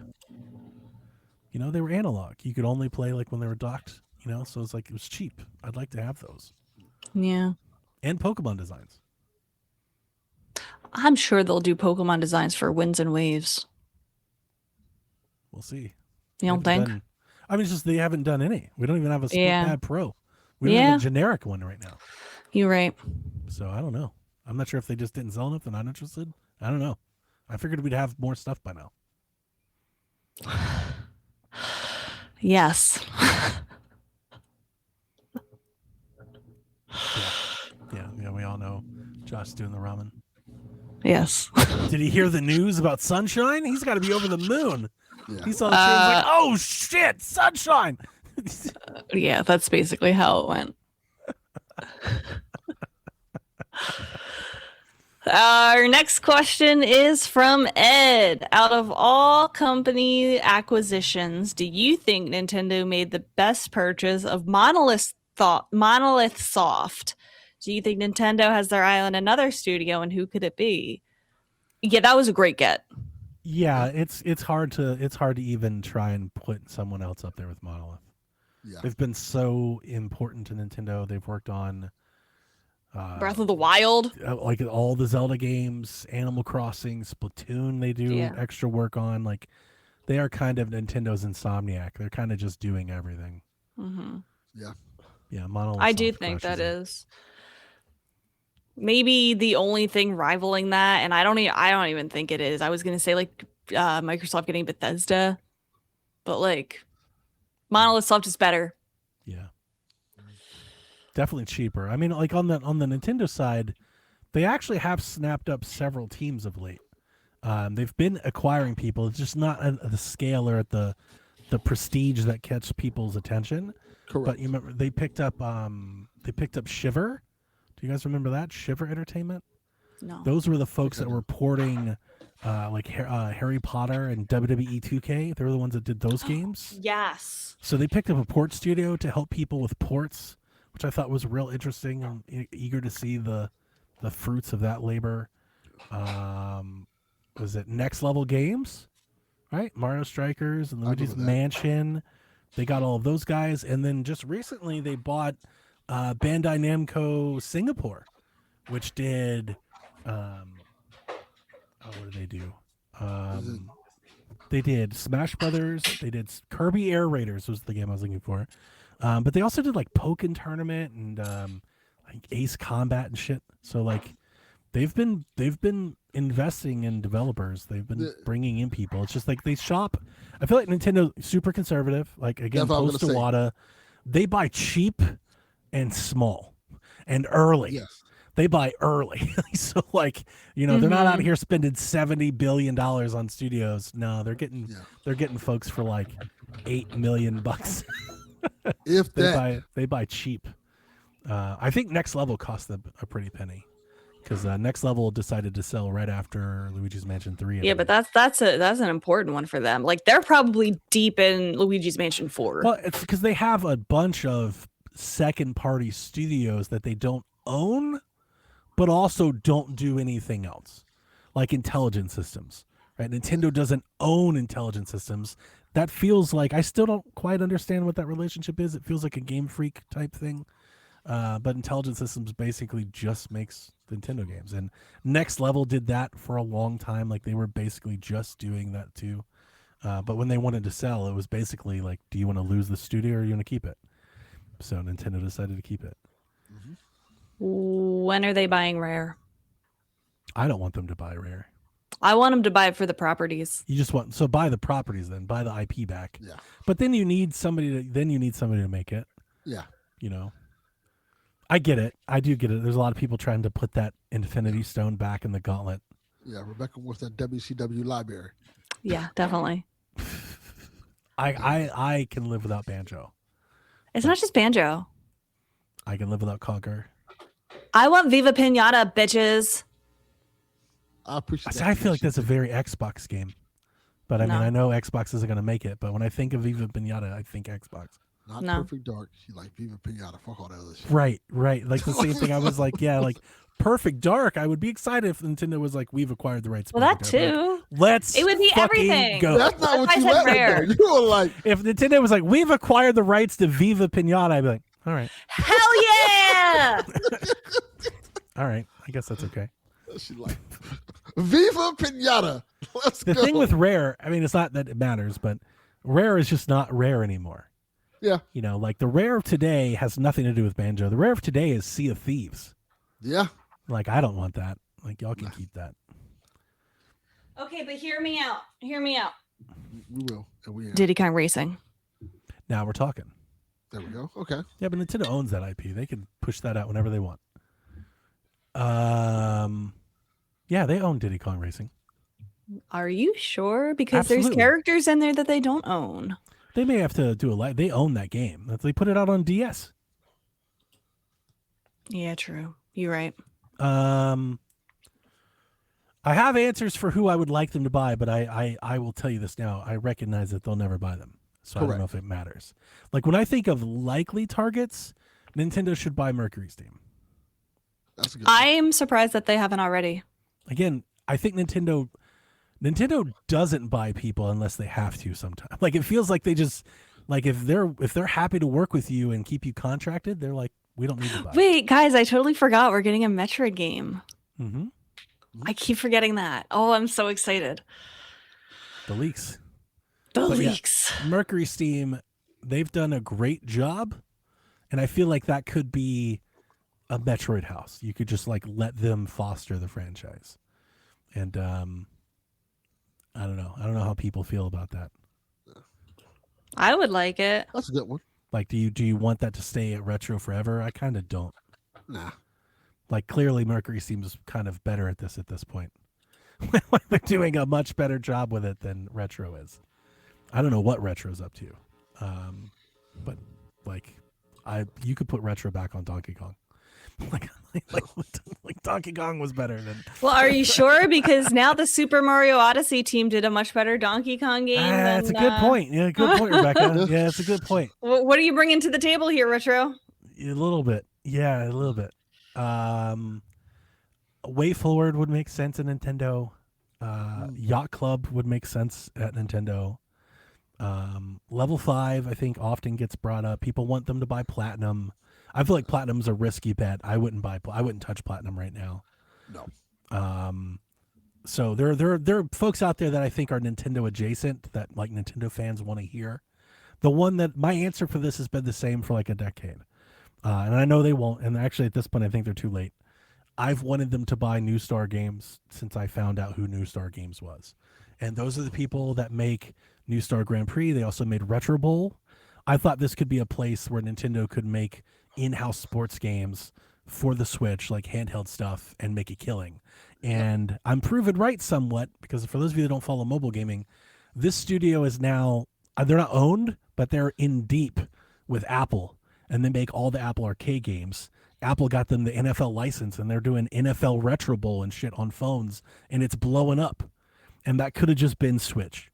They were analog. You could only play like when they were docked You know, so it's like it was cheap. I'd like to have those. Yeah. And Pokemon designs. I'm sure they'll do Pokemon designs for Winds and Waves. We'll see. You don't think? I mean, it's just they haven't done any. We don't even have a Split Pad Pro. We don't have a generic one right now. You're right. So I don't know. I'm not sure if they just didn't sell enough. They're not interested. I don't know. I figured we'd have more stuff by now. Yes. Yeah, we all know Josh's doing the ramen. Yes. Did he hear the news about Sunshine? He's got to be over the moon. Yeah. He saw the stream, like, oh shit, Sunshine. Yeah, that's basically how it went. Our next question is from Ed. Out of all company acquisitions, do you think Nintendo made the best purchase of Monolith Soft? Do you think Nintendo has their eye on another studio, and who could it be? Yeah, that was a great get. Yeah, it's hard to even try and put someone else up there with Monolith. Yeah. They've been so important to Nintendo. They've worked on Breath of the Wild, like all the Zelda games, Animal Crossing, Splatoon. They do extra work on. Like they are kind of Nintendo's Insomniac. They're kind of just doing everything. Mm-hmm. Yeah. Monolith. I do think that is maybe the only thing rivaling that, and I don't even think it is. I was gonna say like Microsoft getting Bethesda, but like Monolith Soft is better. Yeah. Definitely cheaper. I mean, like on the Nintendo side, they actually have snapped up several teams of late. They've been acquiring people. It's just not at the scale or at the prestige that catches people's attention. Correct. But you remember they picked up Shiver. Do you guys remember that? Shiver Entertainment? No. Those were the folks that were porting like Harry Potter and WWE 2K. They were the ones that did those games. Yes. So they picked up a port studio to help people with ports, which I thought was real interesting. I'm eager to see the fruits of that labor. Was it Next Level Games? Right? Mario Strikers and Luigi's Mansion. They got all of those guys. And then just recently they bought Bandai Namco Singapore, which did... what did they do? They did Smash Brothers. They did Kirby Air Raiders was the game I was looking for. But they also did like Pokken Tournament and like Ace Combat and shit. So like they've been investing in developers. They've been bringing in people. It's just like they shop. I feel like Nintendo super conservative. Like again, post Iwata, they buy cheap and small and early. Yes. They buy early. So like, you know, they're not out here spending $70 billion on studios. No, they're getting folks for like $8 million. If they buy cheap. I think Next Level cost them a pretty penny because Next Level decided to sell right after Luigi's Mansion 3. Yeah, but that's an important one for them. Like they're probably deep in Luigi's Mansion 4. Well, it's because they have a bunch of second-party studios that they don't own, but also don't do anything else, like Intelligent Systems. Right? Nintendo doesn't own Intelligent Systems. That feels like I still don't quite understand what that relationship is. It feels like a Game Freak type thing. But Intelligent Systems basically just makes Nintendo games. And Next Level did that for a long time. Like they were basically just doing that too. But when they wanted to sell, it was basically like, do you want to lose the studio or you want to keep it? So Nintendo decided to keep it. Mm-hmm. When are they buying Rare? I don't want them to buy Rare. I want them to buy it for the properties. You just want buy the properties then, buy the IP back. Yeah. But then you need somebody to make it. Yeah. You know. I get it. I do get it. There's a lot of people trying to put that Infinity Stone back in the gauntlet. Yeah, Rebecca wants that WCW library. Yeah, definitely. I can live without Banjo. It's not just Banjo. I can live without Conquer. I want Viva Pinata, bitches. I appreciate that. I feel like that's a very Xbox game. But I mean, I know Xbox isn't going to make it. But when I think of Viva Pinata, I think Xbox. Not Perfect Dark. She like Viva Pinata. Fuck all that other shit. Right. Like the same thing. I was like, yeah, like Perfect Dark, I would be excited if Nintendo was like, we've acquired the rights. to Well, that Perfect Dark. too. Let's It would be fucking everything. go. That's not what That's you why I said wanted, rare. though. You were like, If Nintendo was like, we've acquired the rights to Viva Pinata, I'd be like, all right, Hell yeah! all right. I guess that's okay. she like, Viva Pinata. Let's The go. thing with Rare, I mean, it's not that it matters, but Rare is just not Rare anymore. Yeah. You know, like the Rare of today has nothing to do with Banjo. The Rare of today is Sea of Thieves. Yeah. Like, I don't want that. Like, y'all can keep that. Okay, but hear me out. Hear me out. We will. And we have. Diddy Kong Racing. Now we're talking. There we go. Okay. Yeah, but Nintendo owns that IP. They can push that out whenever they want. Yeah, they own Diddy Kong Racing. Are you sure? Because there's Absolutely. characters in there that they don't own. They may have to do they own that game. They put it out on DS. Yeah, true. You're right. I have answers for who I would like them to buy, but I will tell you this now. I recognize that they'll never buy them. So I don't know if it matters. Like when I think of likely targets, Nintendo should buy Mercury Steam. That's a good. I'm surprised that they haven't already. Again, I think Nintendo doesn't buy people unless they have to sometimes. Like it feels like they just like if they're happy to work with you and keep you contracted, they're like, we don't need to buy. Wait, guys, I totally forgot we're getting a Metroid game. Mm-hmm. I keep forgetting that. Oh, I'm so excited. The leaks. The But yeah, leaks. Mercury Steam, they've done a great job, and I feel like that could be a Metroid house. You could just like let them foster the franchise. And I don't know. I don't know how people feel about that. I would like it. That's a good one. Like, do you want that to stay at retro forever? I kind of don't. Nah. Like, clearly Mercury seems kind of better at this point. They're doing a much better job with it than retro is. I don't know what retro's up to, but like, you could put retro back on Donkey Kong. like Donkey Kong was better than. Well, are you sure? Because now the Super Mario Odyssey team did a much better Donkey Kong game. That's a good point. Yeah, good point, Rebecca. Yeah, it's a good point. What are you bringing to the table here, Retro? A little bit. Yeah, a little bit. Way Forward would make sense at Nintendo. Yacht Club would make sense at Nintendo. Level 5, I think, often gets brought up. People want them to buy Platinum. I feel like Platinum's a risky bet. I wouldn't touch Platinum right now. No. So there are folks out there that I think are Nintendo adjacent that like Nintendo fans want to hear. The one that my answer for this has been the same for like a decade. And I know they won't. And actually at this point, I think they're too late. I've wanted them to buy New Star Games since I found out who New Star Games was. And those are the people that make New Star Grand Prix. They also made Retro Bowl. I thought this could be a place where Nintendo could make in-house sports games for the Switch, like handheld stuff, and make a killing. And I'm proven right somewhat, because for those of you that don't follow mobile gaming, this studio is now, they're not owned, but they're in deep with Apple, and they make all the Apple Arcade games. Apple got them the NFL license, and they're doing NFL Retro Bowl and shit on phones, and it's blowing up. And that could have just been Switch.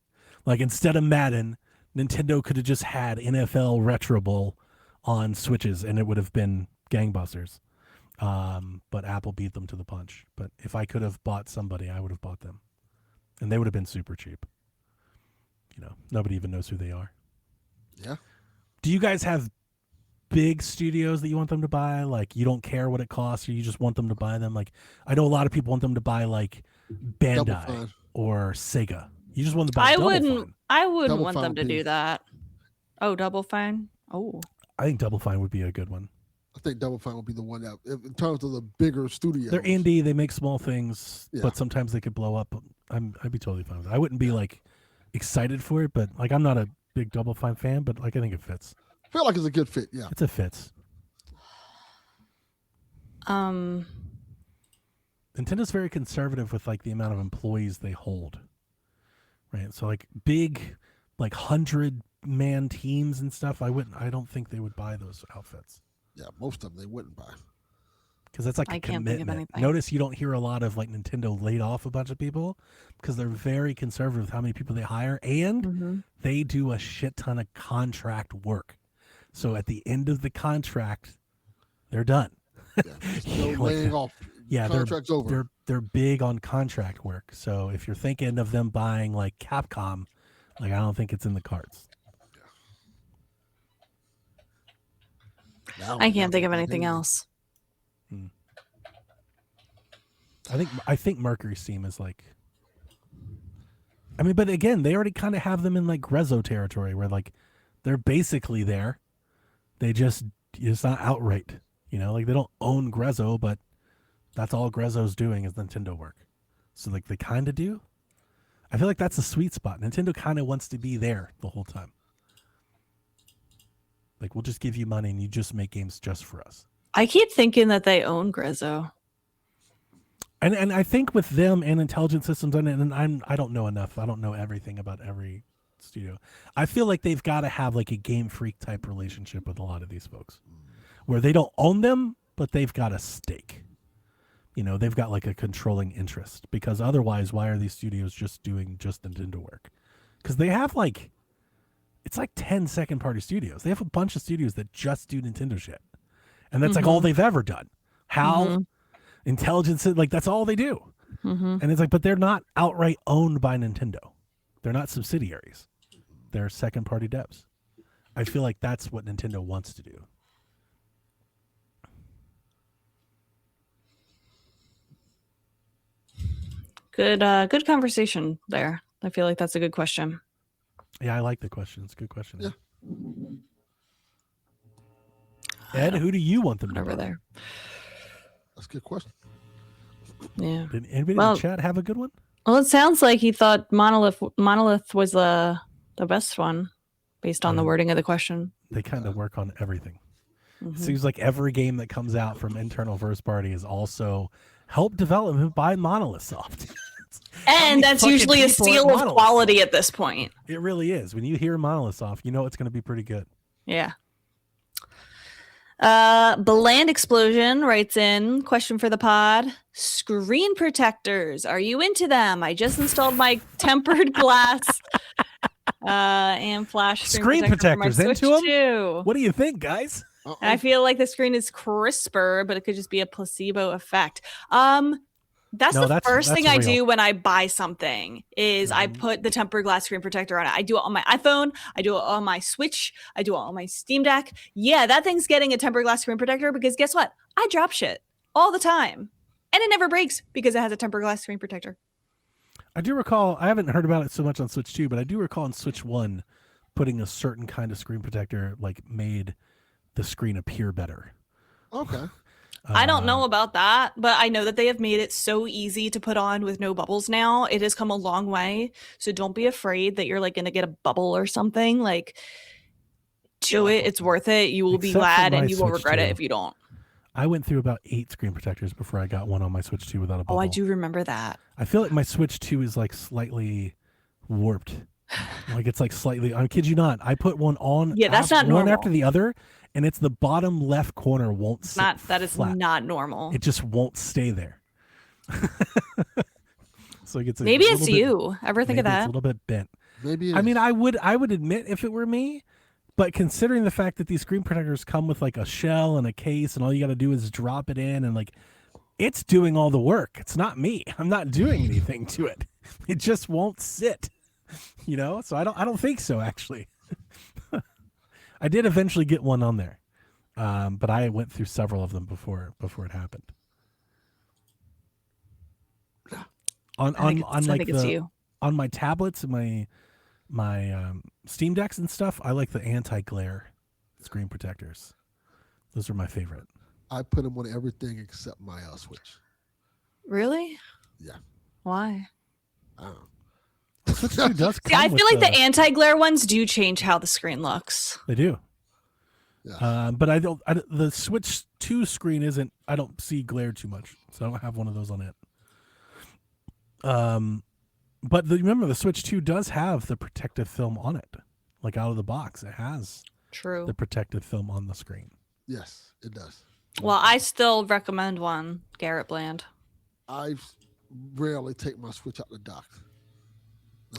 Like, instead of Madden, Nintendo could have just had NFL Retro Bowl on Switches, and it would have been gangbusters. But Apple beat them to the punch. But if I could have bought somebody, I would have bought them. And they would have been super cheap. You know, nobody even knows who they are. Yeah. Do you guys have big studios that you want them to buy? Like, you don't care what it costs, or you just want them to buy them? Like, I know a lot of people want them to buy, like, Double Bandai Fine. or Sega. You just want to buy Double Fine. I wouldn't Double want Fine, them to do please. that. Oh, Double Fine. Oh. I think Double Fine would be a good one. I think Double Fine would be the one that, in terms of the bigger studios. They're indie. They make small things, Yeah. but sometimes they could blow up. I'd be totally fine with it. I wouldn't be like excited for it, but like I'm not a big Double Fine fan, but like I think it fits. I feel like it's a good fit. Yeah. It's a fits. Nintendo's very conservative with like the amount of employees they hold. Right? So like big like 100-man teams and stuff, I don't think they would buy those outfits. Yeah. Most of them they wouldn't buy. Because that's like I a can't think of commitment. anything. Notice you don't hear a lot of like Nintendo laid off a bunch of people because they're very conservative with how many people they hire, and they do a shit ton of contract work. So at the end of the contract, they're done. Yeah. There's no Like laying off. Yeah, Contract's over. they're big on contract work. So if you're thinking of them buying like Capcom, like I don't think it's in the cards. Now I we can't got think of that anything game. else. I think Mercury Steam is like. I mean, but again, they already kind of have them in like Grezzo territory, where like they're basically there. They just it's not outright, like they don't own Grezzo, but that's all Grezzo's doing is Nintendo work. So like they kind of do. I feel like that's a sweet spot. Nintendo kind of wants to be there the whole time. Like we'll just give you money and you just make games just for us. I keep thinking that they own Grezzo. And I think with them and Intelligent Systems, and I don't know enough. I don't know everything about every studio. I feel like they've got to have like a Game Freak type relationship with a lot of these folks, where they don't own them, but they've got a stake. They've got like a controlling interest, because otherwise, why are these studios just doing just Nintendo work? Because they have like, it's like 10 second-party studios. They have a bunch of studios that just do Nintendo shit, and that's like all they've ever done. HAL, Intelligence, like that's all they do. And it's like, but they're not outright owned by Nintendo. They're not subsidiaries. They're second-party devs. I feel like that's what Nintendo wants to do. Good conversation there. I feel like that's a good question. Yeah, I like the question. It's a good question. Yeah. Ed, who do you want them to Over buy? there. That's a good question. Yeah. Did anybody in Well- the chat have a good one? Well, it sounds like he thought Monolith was the best one, based on the wording of the question. They kind of work on everything. Mhm. It seems like every game that comes out from internal first party is also helped development by Monolith Soft. And that's fucking usually a people at seal of Monolith quality at this point. It really is. When you hear Monolith Soft, you know it's going to be pretty good. Yeah. Beland Explosion writes in, question for the pod. Screen protectors. Are you into them? I just installed my tempered glass and flash Screen protector for my protectors into Switch 'em? too. What do you think, guys? And I feel like the screen is crisper, but it could just be a placebo effect. That's No, the first that's thing I real. do when I buy something is I put the tempered glass screen protector on it. I do it on my iPhone. I do it on my Switch. I do it on my Steam Deck. Yeah, that thing's getting a tempered glass screen protector because guess what? I drop shit all the time. And it never breaks because it has a tempered glass screen protector. I do recall, I haven't heard about it so much on Switch 2, but I do recall on Switch 1 putting a certain kind of screen protector like made the screen appear better. Okay. I don't know about that, but I know that they have made it so easy to put on with no bubbles now. It has come a long way. So don't be afraid that you're like going to get a bubble or something. Like, do it. It's worth it. You will be Except for glad my and you will Switch regret it 2. if you don't. I went through about 8 screen protectors before I got one on my Switch 2 without a bubble. Oh, I do remember that. I feel like my Switch 2 is like slightly warped. Like it's like slightly, I kid you not. I put one on Yeah, that's not one normal. after the other, and it's the bottom left corner won't sit That is flat. not normal. It just won't stay there. So it gets Maybe it's little bit- you. Ever think of maybe It's that? a little bit bent. Maybe. I mean, I would admit if it were me, but considering the fact that these screen protectors come with like a shell and a case, and all you got to do is drop it in, and like it's doing all the work. It's not me. I'm not doing anything to it. It just won't sit. So I don't think so actually. I did eventually get one on there, but I went through several of them before it happened. On like it's you. on my tablets and my Steam Decks and stuff, I like the anti-glare screen protectors. Those are my favorite. I put them on everything except my Switch. Really? Yeah. Why? I don't know. Switch 2 does See, I come feel with like the anti-glare ones do change how the screen looks. They do. Yeah. But the Switch 2 screen isn't, I don't see glare too much, so I don't have one of those on it. But remember, the Switch 2 does have the protective film on it. Like out of the box, it has True. the protective film on the screen. Yes, it does. Well, I still recommend one, Garrett Bland. I rarely take my Switch out the dock.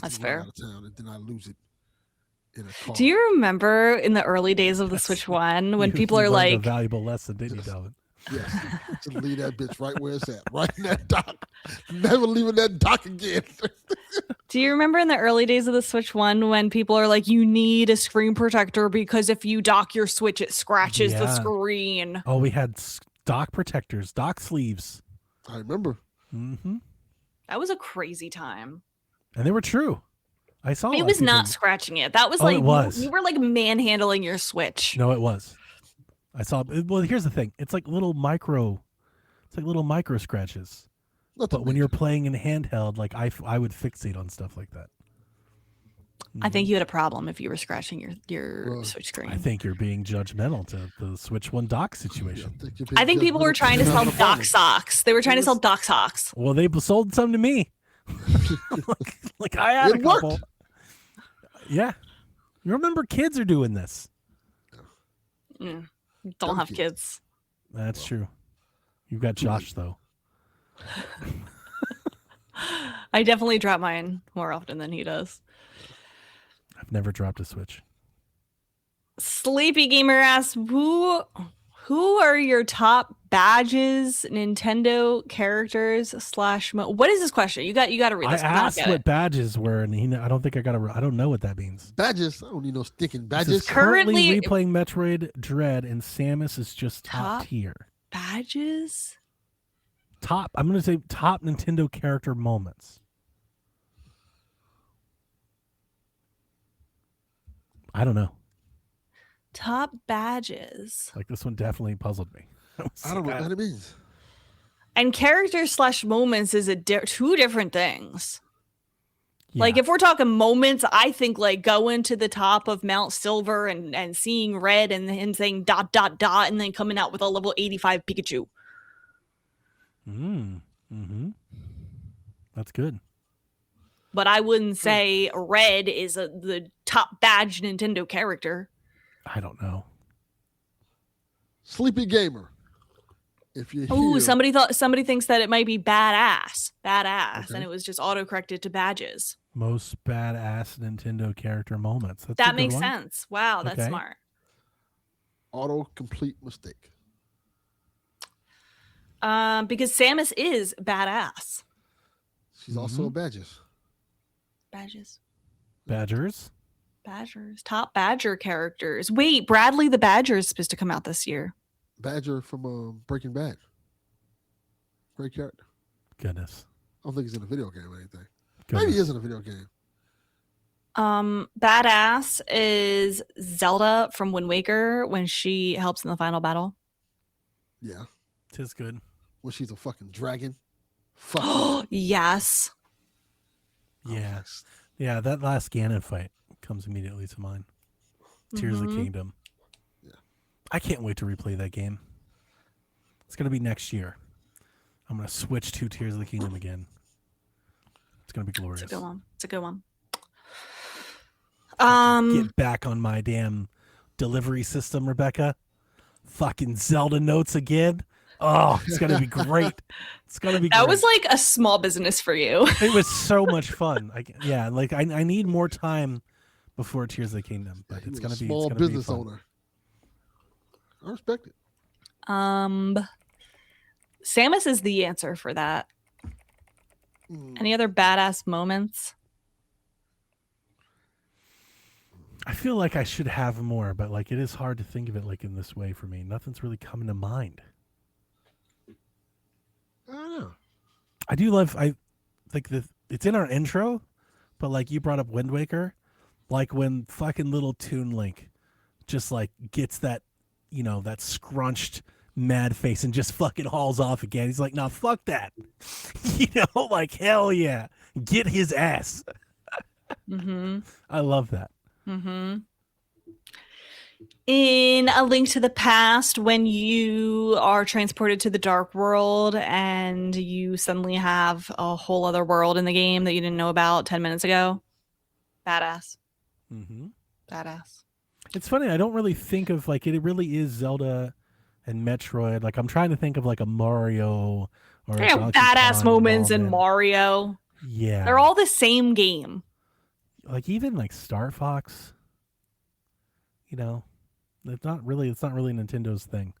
That's I'm going fair. Out of town, and then I lose it in a car. Do you remember in the early days of the Switch 1 when You people are learned a like, valuable lesson, didn't you, Delvin? Yes. Just leave that bitch right where it's at. Right in that dock. Never leaving that dock again. Do you remember in the early days of the Switch 1 when people are like, you need a screen protector because if you dock your Switch, it scratches the Yeah. screen? Oh, we had dock protectors, dock sleeves. I remember. Mm-hmm. That was a crazy time. And they were true. I saw It was not scratching it. That was like, it was. You were like manhandling your Switch. No, it was. I saw. Well, here's the thing. It's like little micro scratches. Nothing But when major. you're playing in handheld, like I would fixate on stuff like that. I think you had a problem if you were scratching your Switch screen. I think you're being judgmental to the Switch 1 dock situation. I think people were trying to sell dock socks. They were trying to sell dock socks. Well, they sold some to me. like I had It a couple. worked. Yeah. You remember kids are doing this. Don't Dumb have kids. kids. That's true. You've got Josh, though. I definitely drop mine more often than he does. I've never dropped a Switch. Sleepy Gamer asks, who are your top badges, Nintendo characters / what is this question? You got to read I this. asked what badges were, and I don't think I don't know what that means. Badges. I don't need no stinking This badges. is currently Currently- replaying Metroid Dread, and Samus is just top tier. badges? I'm going to say top Nintendo character moments. I don't know. Top badges. Like this one definitely puzzled me. I don't know what that means. And characters / moments is two different things. Yeah. Like if we're talking moments, I think like going to the top of Mount Silver and seeing red and him saying ... and then coming out with a level 85 Pikachu. Mm-hmm. That's good. But I wouldn't say red is the top badge Nintendo character. I don't know. Sleepy Gamer. If you Ooh, hear, somebody thinks that it might be badass, Okay. and it was just autocorrected to badges. Most badass Nintendo character moments. That's a That good makes one. sense. Wow, that's Okay. smart. auto-complete mistake. Because Samus is badass. She's also a badges. Badges. Badgers. Badgers. Top Badger characters. Wait, Bradley the Badger is supposed to come out this year. Badger from Breaking Bad. Great character. Goodness. I don't think he's in a video game or anything. Goodness. Maybe he is in a video game. Badass is Zelda from Wind Waker when she helps in the final battle. Yeah. Tis good. When she's a fucking dragon. Fuck. Yes. Yeah. Yeah, that last Ganon fight comes immediately to mind. Tears of the Kingdom. Yeah. I can't wait to replay that game. It's going to be next year. I'm going to switch to Tears of the Kingdom again. It's going to be glorious. It's a good one. Get back on my damn delivery system, Rebecca. Fucking Zelda notes again. Oh, it's going to be great. It's going to be That great. was like a small business for you. It was so much fun. I need more time before Tears of the Kingdom, but He it's was going a to be small it's gonna business be fun. owner. I respect it. Samus is the answer for that. Mm. Any other badass moments? I feel like I should have more, but like it is hard to think of it like in this way for me. Nothing's really coming to mind. I don't know. I do love it's in our intro, but like you brought up Wind Waker, like when fucking little Toon Link just like gets that, that scrunched mad face and just fucking hauls off again. He's like, nah, fuck that. Like hell yeah. Get his ass. Mm-hmm. I love that. Mm-hmm. In A Link to the Past, when you are transported to the dark world and you suddenly have a whole other world in the game that you didn't know about 10 minutes ago. Badass. Mm-hmm. Badass. It's funny. I don't really think of like it really is Zelda and Metroid. Like I'm trying to think of like a Mario or a They have Donkey badass Kong moments in moment. Mario. Yeah. They're all the same game. like even like Star Fox. It's not really Nintendo's thing.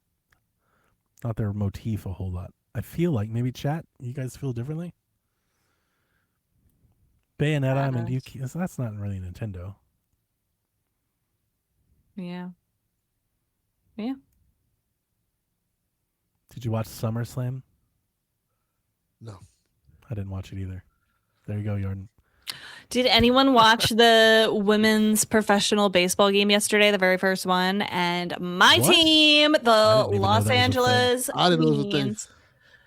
not their motif a whole lot. I feel like maybe chat. You guys feel differently. Bayonetta. I mean, that's not really Nintendo. Yeah. Did you watch SummerSlam? No. I didn't watch it either. There you go, Jordan. Did anyone watch the women's professional baseball game yesterday, the very first one? And my What? team, the I didn't even know Los that was a thing. Angeles I didn't know it was a thing. Queens.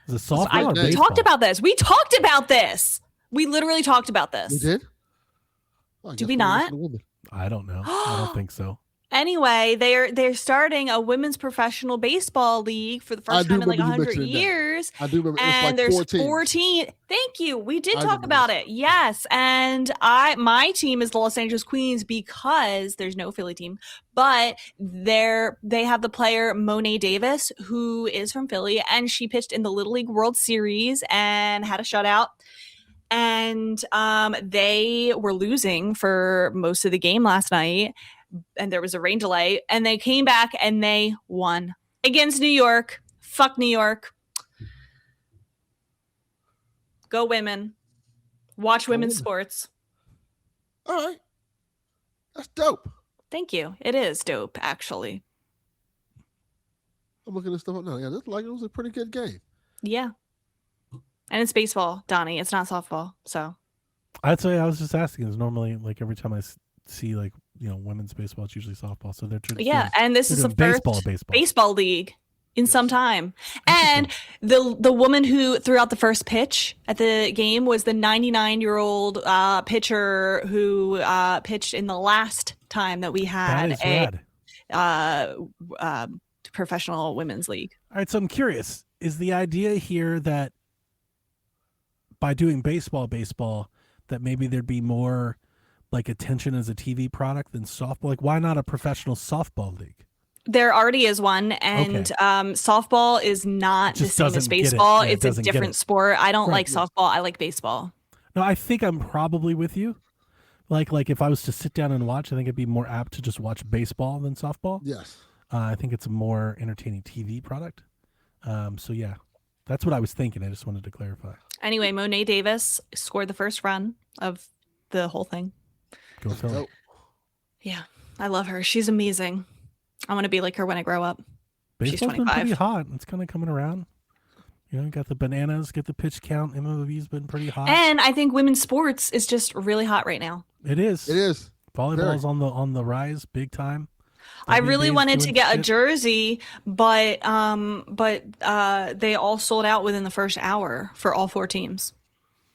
Is it softball or We baseball? talked about this. We talked about this. We literally talked about this. We did? Oh, I Did guess we we're not? missing a woman. I don't know. I don't think so. Anyway, they're starting a women's professional baseball league for the I first do time in like remember you 100 mentioning that. years. I do remember. And It's there's like 4 teams. 14. Thank you. We did I talk remember about this. it. Yes. And my team is the Los Angeles Queens because there's no Philly team, but they have the player Monet Davis, who is from Philly, and she pitched in the Little League World Series and had a shutout. And they were losing for most of the game last night, and there was a rain delay, and they came back and they won against New York. Fuck New York. Go women. Watch women's women. sports. All right. That's dope. Thank you. It is dope, actually. I'm looking at stuff up now. Yeah, this like it was a pretty good game. Yeah. And it's baseball, Donnie. It's not softball. So I'd say I was just asking. Is normally like every time I see like women's baseball, it's usually softball. So they're yeah, and this is the first baseball league in some time. And the woman who threw out the first pitch at the game was the 99-year-old pitcher who pitched in the last time that we had a professional women's league. All right, so I'm curious. Is the idea here that by doing baseball, that maybe there'd be more like attention as a TV product than softball? Like, why not a professional softball league? There already is one, and softball is not the same as baseball. It's a different sport. I don't like softball. I like baseball. No, I think I'm probably with you. Like if I was to sit down and watch, I think it'd be more apt to just watch baseball than softball. Yes. I think it's a more entertaining TV product. So yeah, that's what I was thinking. I just wanted to clarify. Anyway, Monet Davis scored the first run of the whole thing. Go Philly. Yeah, I love her. She's amazing. I want to be like her when I grow up. Baseball's She's 25. been pretty hot. It's kind of coming around. You got the bananas, get the pitch count. MLB's been pretty hot. And I think women's sports is just really hot right now. It is. It is. Volleyball's on the rise, big time. I really wanted to get shit. a jersey, but they all sold out within the first hour for all 4 teams.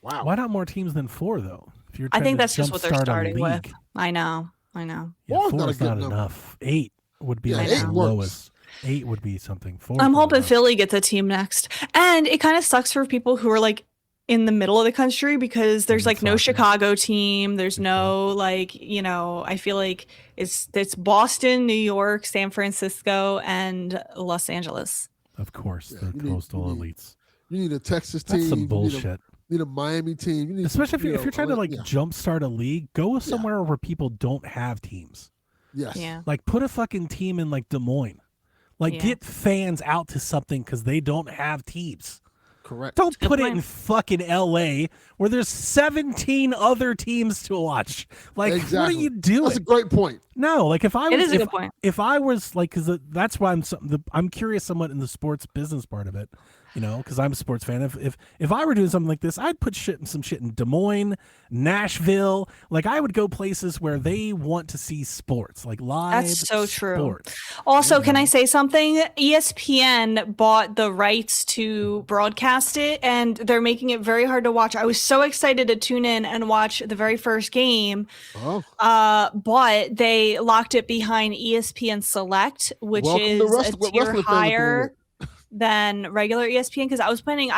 Wow. Why not more teams than 4 though? If you're I think trying to that's just what they're jumpstart a starting with. league. I know. Yeah, 4's 4 not a is good not number. enough. 8 would be Yeah, like 8 the works. lowest. 8 would be something. 4. I'm hoping Philly gets a team next. And it kind of sucks for people who are like in the middle of the country because there's like no Soccer. Chicago team. There's no like, I feel like it's Boston, New York, San Francisco, and Los Angeles. Of course, Yeah, the coastal elites. You need a Texas team. That's some You bullshit. need a Miami team. You need Especially if you're trying to like yeah. jumpstart a league, go somewhere where people don't have teams. Yes. Yeah. Like put a fucking team in like Des Moines. Like Yeah. get fans out to something because they don't have teams. Correct. Don't Good put it point. in fucking LA where there's 17 other teams to watch. Like what are Exactly. you doing? That's a great point. No, like if I was, It is a good point. If I was like, because that's why I'm curious somewhat in the sports business part of it, because I'm a sports fan. If I were doing something like this, I'd put some shit in Des Moines, Nashville. Like I would go places where they want to see sports, like live. That's so true. sports. Also, can I say something? ESPN bought the rights to broadcast it, and they're making it very hard to watch. I was so excited to tune in and watch the very first game, Oh. but they locked it behind ESPN Select, which Welcome is to a what tier wrestling fans are doing higher than regular ESPN. Because I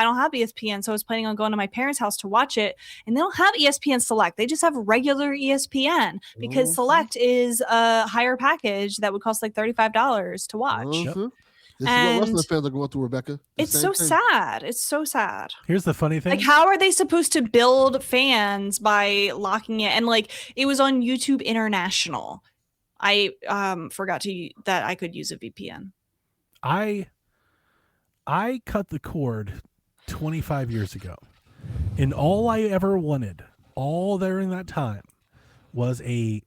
don't have ESPN, so I was planning on going to my parents' house to watch it, and they don't have ESPN Select. They just have regular ESPN because Mhm. Select is a higher package that would cost like $35 to watch. Mhm. This is And what wrestling fans are going through, Rebecca. The It's same so thing. sad. It's so sad. Here's the funny thing. Like, how are they supposed to build fans by locking it? And like, it was on YouTube International. I forgot that I could use a VPN. I I cut the cord 25 years ago, and all I ever wanted, all during that time, was a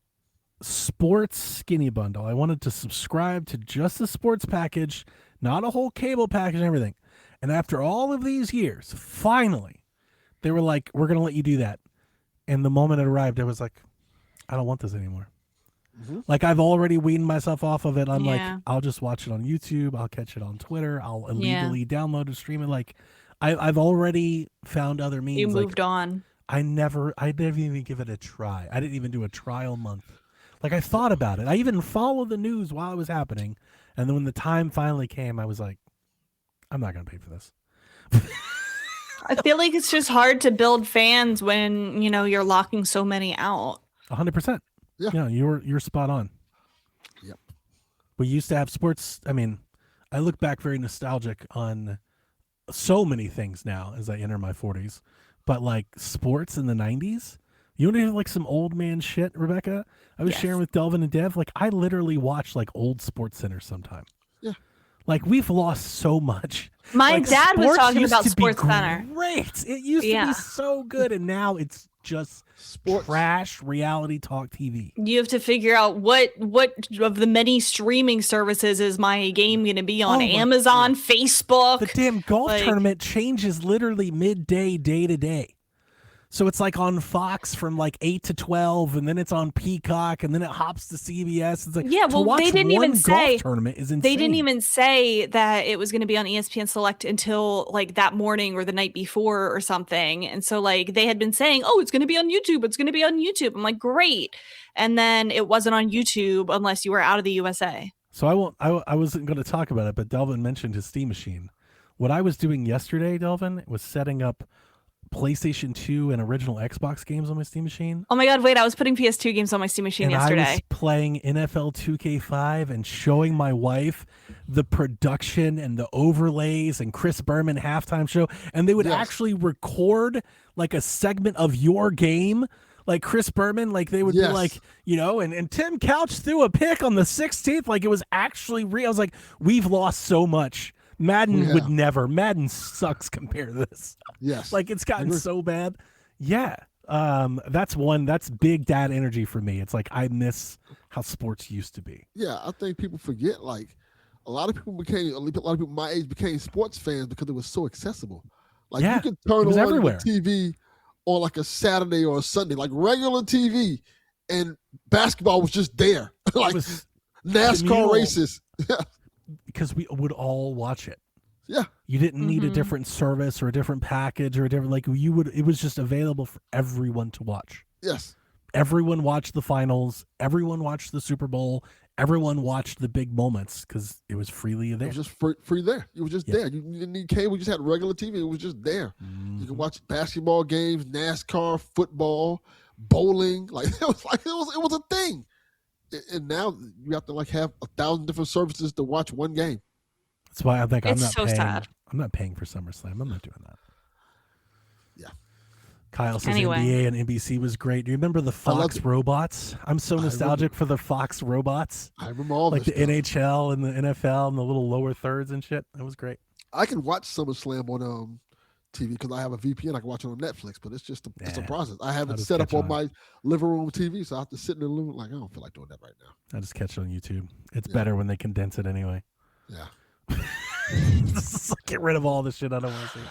sports skinny bundle. I wanted to subscribe to just the sports package, not a whole cable package and everything. And after all of these years, finally, they were like, we're going to let you do that. And the moment it arrived, I was like, I don't want this anymore. Mm-hmm. Like, I've already weaned myself off of it. I'm like, I'll just watch it on YouTube. I'll catch it on Twitter. I'll illegally download and stream it. Like, I've already found other means. You moved on. I didn't even give it a try. I didn't even do a trial month. Like, I thought about it. I even followed the news while it was happening. And then when the time finally came, I was like, I'm not going to pay for this. I feel like it's just hard to build fans when, you're locking so many out. 100%. Yeah, you're spot on. Yep. We used to have sports. I mean, I look back very nostalgic on so many things now as I enter my 40s. But, like, sports in the 90s, you want to hear, like, some old man shit, Rebecca? I was sharing with Delvin and Dev. Like, I literally watch, like, old Sports Center sometime. Yeah. Like, we've lost so much. My dad was talking about Sports Center. Great. It used to be so good, and now it's just trash reality talk TV. You have to figure out what of the many streaming services is my game going to be on. Amazon, Facebook. The damn golf tournament changes literally midday, day to day. So it's like on Fox from like 8 to 12, and then it's on Peacock, and then it hops to CBS. It's like, they didn't even say tournament is insane. They didn't even say that it was going to be on ESPN Select until like that morning or the night before or something. And so like they had been saying, oh, it's going to be on YouTube. It's going to be on YouTube. I'm like, great. And then it wasn't on YouTube unless you were out of the USA. So I wasn't going to talk about it, but Delvin mentioned his Steam machine. What I was doing yesterday, Delvin, was setting up PlayStation 2 and original Xbox games on my Steam machine. Oh my God, wait, I was putting PS2 games on my Steam machine yesterday. I was playing NFL 2K5 and showing my wife the production and the overlays and Chris Berman halftime show. And they would actually record like a segment of your game. Like Chris Berman, like they would be like, and Tim Couch threw a pick on the 16th. Like it was actually real. I was like, we've lost so much. Madden would never. Madden sucks compared to this. Yes. Like it's gotten so bad. Yeah. That's big dad energy for me. It's like I miss how sports used to be. Yeah, I think people forget like a lot of people my age became sports fans because it was so accessible. Like you could turn on the TV on like a Saturday or a Sunday, like regular TV, and basketball was just there. Like NASCAR races. Because we would all watch it. Yeah. You didn't need a different service or a different package or a different, it was just available for everyone to watch. Yes. Everyone watched the finals. Everyone watched the Super Bowl. Everyone watched the big moments because it was freely there. It was just free there. It was just there. You didn't need cable. You just had regular TV. It was just there. You could watch basketball games, NASCAR, football, bowling. Like it was a thing. And now you have to have 1,000 different services to watch one game. That's why I think I'm not paying. Sad. I'm not paying for SummerSlam. I'm not doing that. Yeah. Kyle says NBA and NBC was great. Do you remember the Fox robots? I'm so nostalgic for the Fox robots. I remember all like this the NHL and the NFL and the little lower thirds and shit. It was great. I can watch SummerSlam on TV because I have a VPN. I can watch it on Netflix, but it's just a process. I have it set up on my living room TV, so I have to sit in the room. Like I don't feel like doing that right now. I just catch it on YouTube. It's better when they condense it anyway. Yeah. Get rid of all the shit I don't want to see.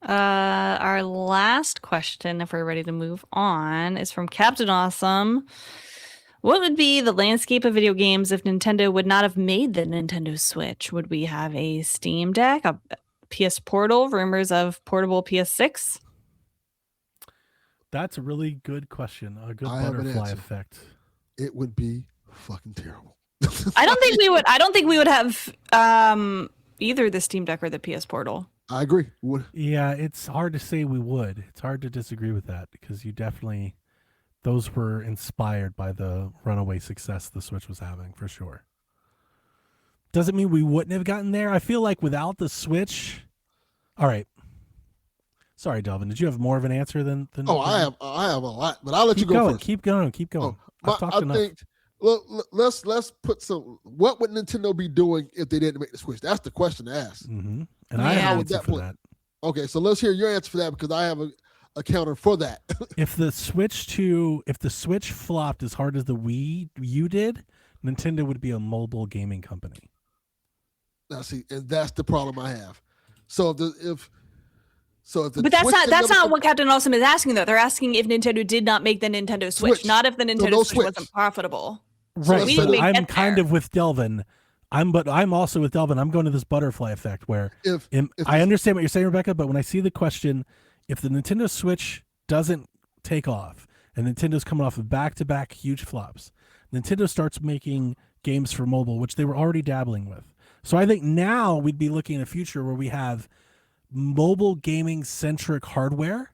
Our last question, if we're ready to move on, is from Captain Awesome. What would be the landscape of video games if Nintendo would not have made the Nintendo Switch? Would we have a Steam Deck, a PS Portal, rumors of portable PS6? That's a really good question. A good butterfly effect. It would be fucking terrible. I don't think we would have either the Steam Deck or the PS Portal. I agree. Yeah, it's hard to say we would. It's hard to disagree with that because those were inspired by the runaway success the Switch was having, for sure. Doesn't mean we wouldn't have gotten there. I feel like without the Switch... All right. Sorry, Delvin. Did you have more of an answer than I have a lot, but I'll let you go first. Keep going. I've talked enough. I think let's put some. What would Nintendo be doing if they didn't make the Switch? That's the question to ask. Mm-hmm. And I have an answer for that. Okay, so let's hear your answer for that because I have a counter for that. If the Switch flopped as hard as the Wii U did, Nintendo would be a mobile gaming company. Now see, and that's the problem I have. So if but that's not what Captain Awesome is asking though. They're asking if Nintendo did not make the Nintendo Switch. Not if the Nintendo Switch wasn't profitable. Right, so but I'm kind of with Delvin. I'm also with Delvin. I'm going to this butterfly effect where if I understand what you're saying, Rebecca, but when I see the question, if the Nintendo Switch doesn't take off and Nintendo's coming off of back-to-back huge flops, Nintendo starts making games for mobile, which they were already dabbling with. So I think now we'd be looking at a future where we have mobile gaming centric hardware.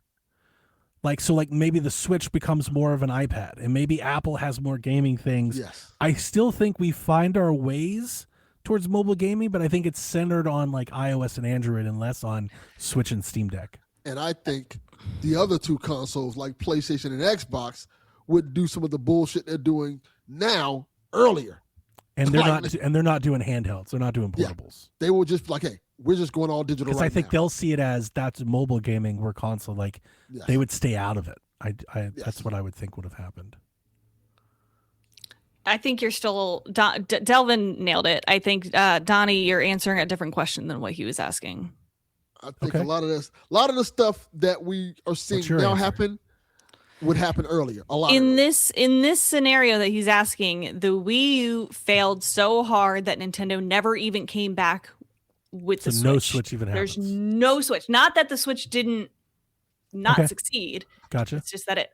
Like maybe the Switch becomes more of an iPad and maybe Apple has more gaming things. Yes. I still think we find our ways towards mobile gaming, but I think it's centered on like iOS and Android and less on Switch and Steam Deck. And I think the other two consoles like PlayStation and Xbox would do some of the bullshit they're doing now earlier. And they're not doing handhelds. They're not doing portables. They will just be like, hey, we're just going all digital because I think they'll see it as that's mobile gaming, where console, like they would stay out of it. That's what I would think would have happened. I think you're still Delvin nailed it. I think Donnie, you're answering a different question than what he was asking. I think a lot of the stuff that we are seeing now happen would happen earlier. This scenario that he's asking, the Wii U failed so hard that Nintendo never even came back with the Switch. No Switch even happens. There's no Switch. Not that the Switch didn't succeed. Gotcha. It's just that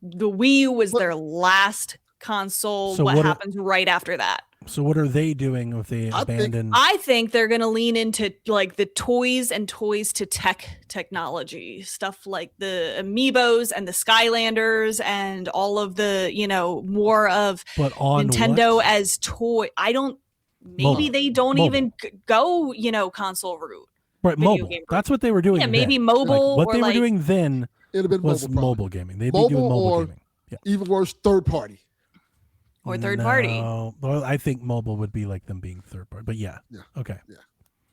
the Wii U was their last console. So what happens right after that? So what are they doing if they abandon? I think they're going to lean into like the toys and toys to technology stuff, like the Amiibos and the Skylanders and all of the more of Nintendo as toy. They don't even go console route. Right, mobile. That's what they were doing. Yeah, maybe mobile. Like, what they were doing then was mobile gaming. They'd be doing mobile gaming. Yeah. Even worse, third party. Or third party. Well, I think mobile would be like them being third party. But yeah. Okay. Yeah.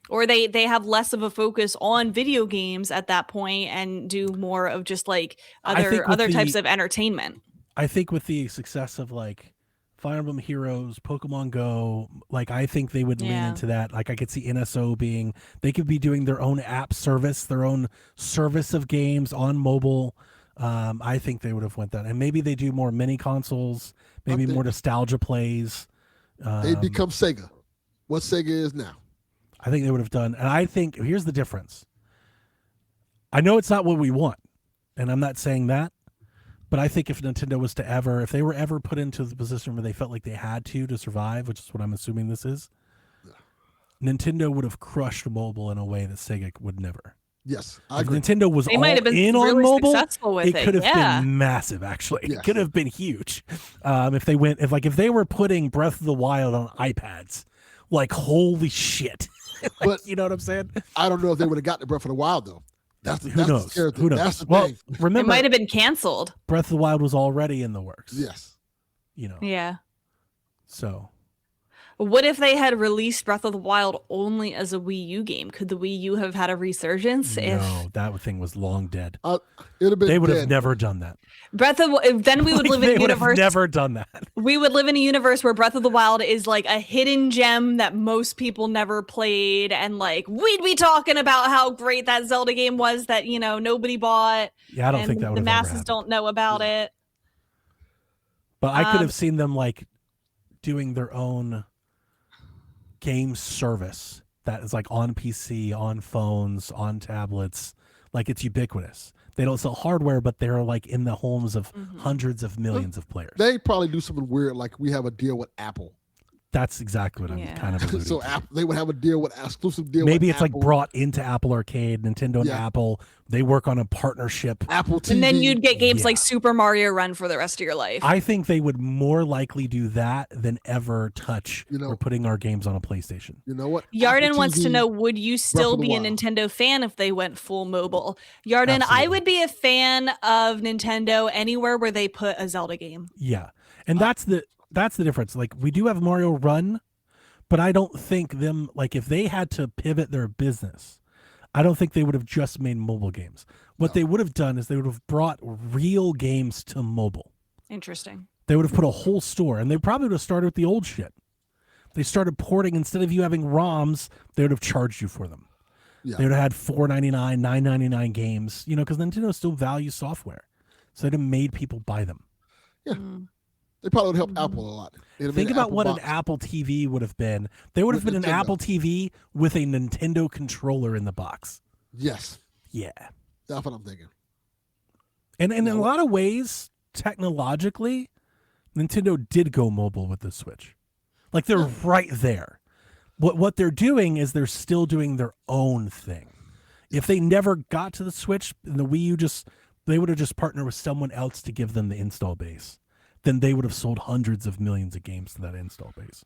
Or they have less of a focus on video games at that point and do more of just like other types of entertainment. I think with the success of like Fire Emblem Heroes, Pokemon Go, like I think they would lean into that. Like I could see NSO they could be doing their own app service, their own service of games on mobile. I think they would have went that, and maybe they do more mini consoles, maybe more nostalgia plays. They become Sega, what Sega is now. I think they would have done, and I think here's the difference. I know it's not what we want, and I'm not saying that, but I think if Nintendo was if they were ever put into the position where they felt like they had to survive, which is what I'm assuming this is, Nintendo would have crushed mobile in a way that Sega would never. Yes, I agree. If Nintendo was all in on mobile, it could have been massive. Actually, it could have been huge. If they were putting Breath of the Wild on iPads, like holy shit. But you know what I'm saying? I don't know if they would have got the Breath of the Wild though. Who knows? Who knows? That's the thing. Remember, it might have been canceled. Breath of the Wild was already in the works. Yes. Yeah. So. What if they had released Breath of the Wild only as a Wii U game? Could the Wii U have had a resurgence? No, that thing was long dead. They would have never done that. Then we would live in a universe. Never done that. We would live in a universe where Breath of the Wild is like a hidden gem that most people never played, and like we'd be talking about how great that Zelda game was that nobody bought. Yeah, I don't think that would. The masses don't know about it. But I could have seen them like doing their own game service that is like on PC, on phones, on tablets, like it's ubiquitous. They don't sell hardware, but they're like in the homes of hundreds of millions of players. They probably do something weird, like we have a deal with Apple. That's exactly what I'm kind of alluding so to. They would have a deal exclusive deal. Maybe with it's Apple. like brought into Apple Arcade, Nintendo and Apple. They work on a partnership. Apple TV. And then you'd get games like Super Mario Run for the rest of your life. I think they would more likely do that than ever touch or putting our games on a PlayStation. You know what? Yarden wants to know, would you still be a Nintendo fan if they went full mobile? Yarden, I would be a fan of Nintendo anywhere where they put a Zelda game. Yeah. And that's the that's the difference. Like we do have Mario Run, but I don't think them like if they had to pivot their business, I don't think they would have just made mobile games. What they would have done is they would have brought real games to mobile. Interesting. They would have put a whole store, and they probably would have started with the old shit. They started porting instead of you having ROMs, they would have charged you for them. Yeah. They would have had $4.99, $9.99 games, because Nintendo still values software, so they'd have made people buy them. Yeah. They probably would help Apple a lot. Think about what an Apple TV would have been. They would have been an Apple TV with a Nintendo controller in the box. Yes. Yeah. That's what I'm thinking. And in a lot of ways, technologically, Nintendo did go mobile with the Switch. Like they're right there. What they're doing is they're still doing their own thing. If they never got to the Switch and the Wii U they would have just partnered with someone else to give them the install base. Then they would have sold hundreds of millions of games to that install base.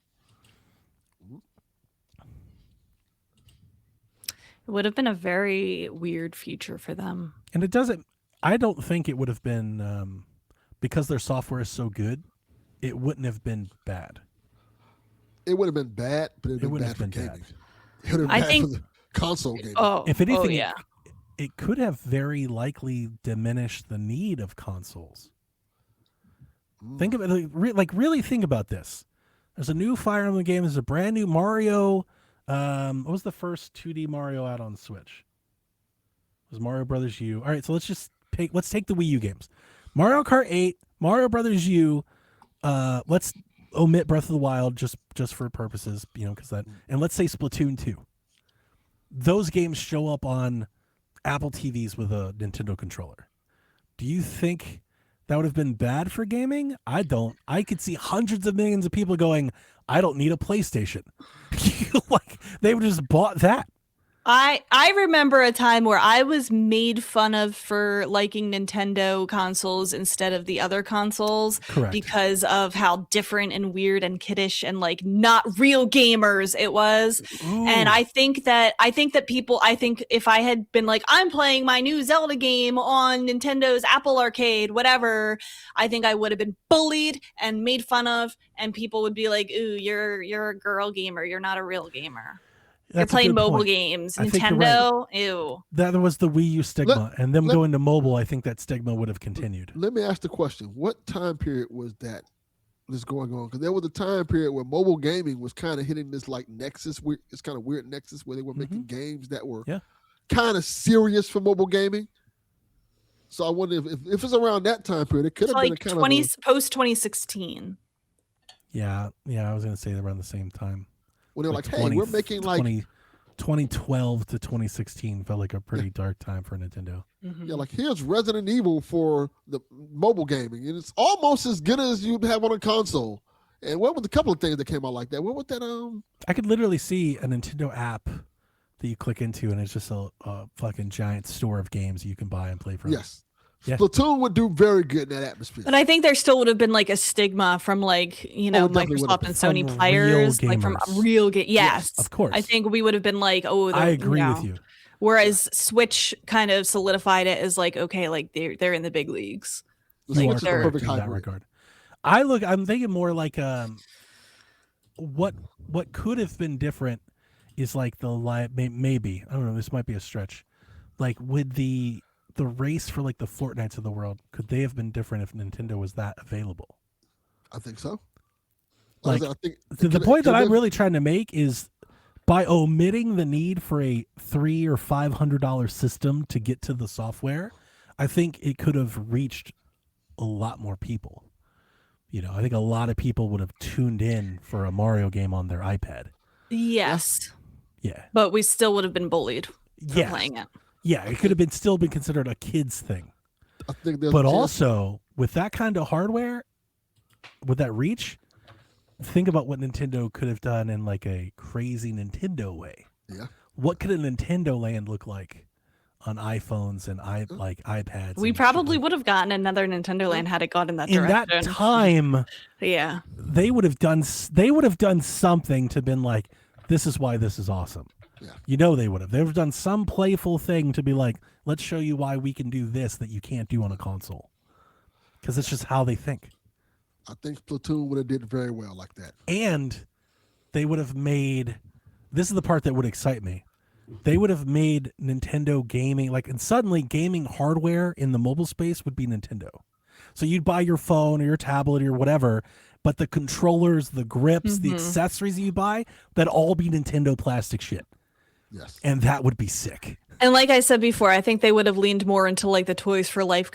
It would have been a very weird future for them. And I don't think it would have been, because their software is so good, it wouldn't have been bad. It would have been bad, but it would have been bad for gaming. It would have been bad for the console gaming. If anything, yeah. it could have very likely diminished the need of consoles. Think of it, really think about this. There's a new Fire Emblem game. There's a brand new Mario. What was the first 2D Mario out on Switch? It was Mario Brothers U. All right, so let's take the Wii U games. Mario Kart 8, Mario Brothers U. Let's omit Breath of the Wild just for purposes, because that. And let's say Splatoon 2. Those games show up on Apple TVs with a Nintendo controller. Do you think that would have been bad for gaming? I don't. I could see hundreds of millions of people going, I don't need a PlayStation. They would have just bought that. I remember a time where I was made fun of for liking Nintendo consoles instead of the other consoles. Correct. Because of how different and weird and kiddish and not real gamers it was. Ooh. And I think that if I had been like, I'm playing my new Zelda game on Nintendo's Apple Arcade, whatever, I think I would have been bullied and made fun of, and people would be like, ooh, you're a girl gamer, you're not a real gamer. You're playing mobile games. Nintendo, right. Ew. That was the Wii U stigma. And them going to mobile, I think that stigma would have continued. Let me ask the question. What time period was that going on? Because there was a time period where mobile gaming was kind of hitting this nexus. It's kind of weird nexus where they were making games that were kind of serious for mobile gaming. So I wonder if it's around that time period, it could have been a kind of post 2016. Yeah, I was going to say around the same time. When they're hey, we're making 2012 to 2016 felt like a pretty dark time for Nintendo. Mm-hmm. Yeah, here's Resident Evil for the mobile gaming, and it's almost as good as you'd have on a console. And what was a couple of things that came out like that? What was that? I could literally see a Nintendo app that you click into, and it's just a fucking giant store of games you can buy and play from. Yes. Yeah. Splatoon would do very good in that atmosphere. But I think there still would have been a stigma from Microsoft and Sony players, from real game. Yes, of course. I think we would have been I agree with you. Whereas Switch kind of solidified it as okay, they're in the big leagues. You are correct in that regard. I'm thinking more what could have been different is maybe, I don't know, this might be a stretch. With the race for the Fortnites of the world, could they have been different if Nintendo was that available? I think so. I think the point that I'm really trying to make is by omitting the need for a $300 or $500 system to get to the software, I think it could have reached a lot more people. I think a lot of people would have tuned in for a Mario game on their iPad. Yes. Yeah. But we still would have been bullied for playing it. Yeah, it could have still been considered a kid's thing. I think but also, with that kind of hardware, with that reach, think about what Nintendo could have done in a crazy Nintendo way. Yeah. What could a Nintendo Land look like on iPhones and iPads? We probably would have gotten another Nintendo Land had it gone in that direction. In that time, yeah, they would have done something to been this is why this is awesome. Yeah. They would have. They would have done some playful thing to be let's show you why we can do this that you can't do on a console. Because it's just how they think. I think Splatoon would have did very well like that. And they would have made, this is the part that would excite me. They would have made Nintendo gaming, and suddenly gaming hardware in the mobile space would be Nintendo. So you'd buy your phone or your tablet or whatever, but the controllers, the grips, the accessories you buy, that'd all be Nintendo plastic shit. Yes. And that would be sick. And like I said before, I think they would have leaned more into the toys for life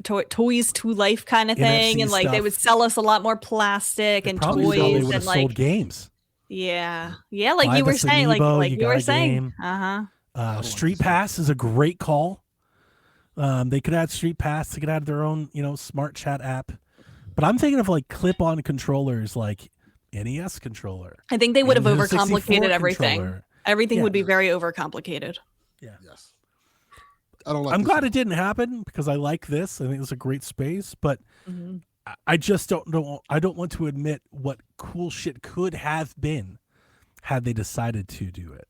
toys to life kind of thing, NFC and stuff. they would sell us a lot more plastic and Probably toys how they would and have sold games. yeah, Buy you were this saying, amiibo, you were got a saying, game. Street Pass is a great call. They could add Street Pass. They could add their own, smart chat app. But I'm thinking of clip-on controllers, like NES controller. I think they would have Nintendo 64 overcomplicated everything. controller. Everything would be very overcomplicated. Yeah. Yes. I don't like. I'm this glad one. it didn't happen because I like this. I think it's a great space, but I just don't know. I don't want to admit what cool shit could have been had they decided to do it.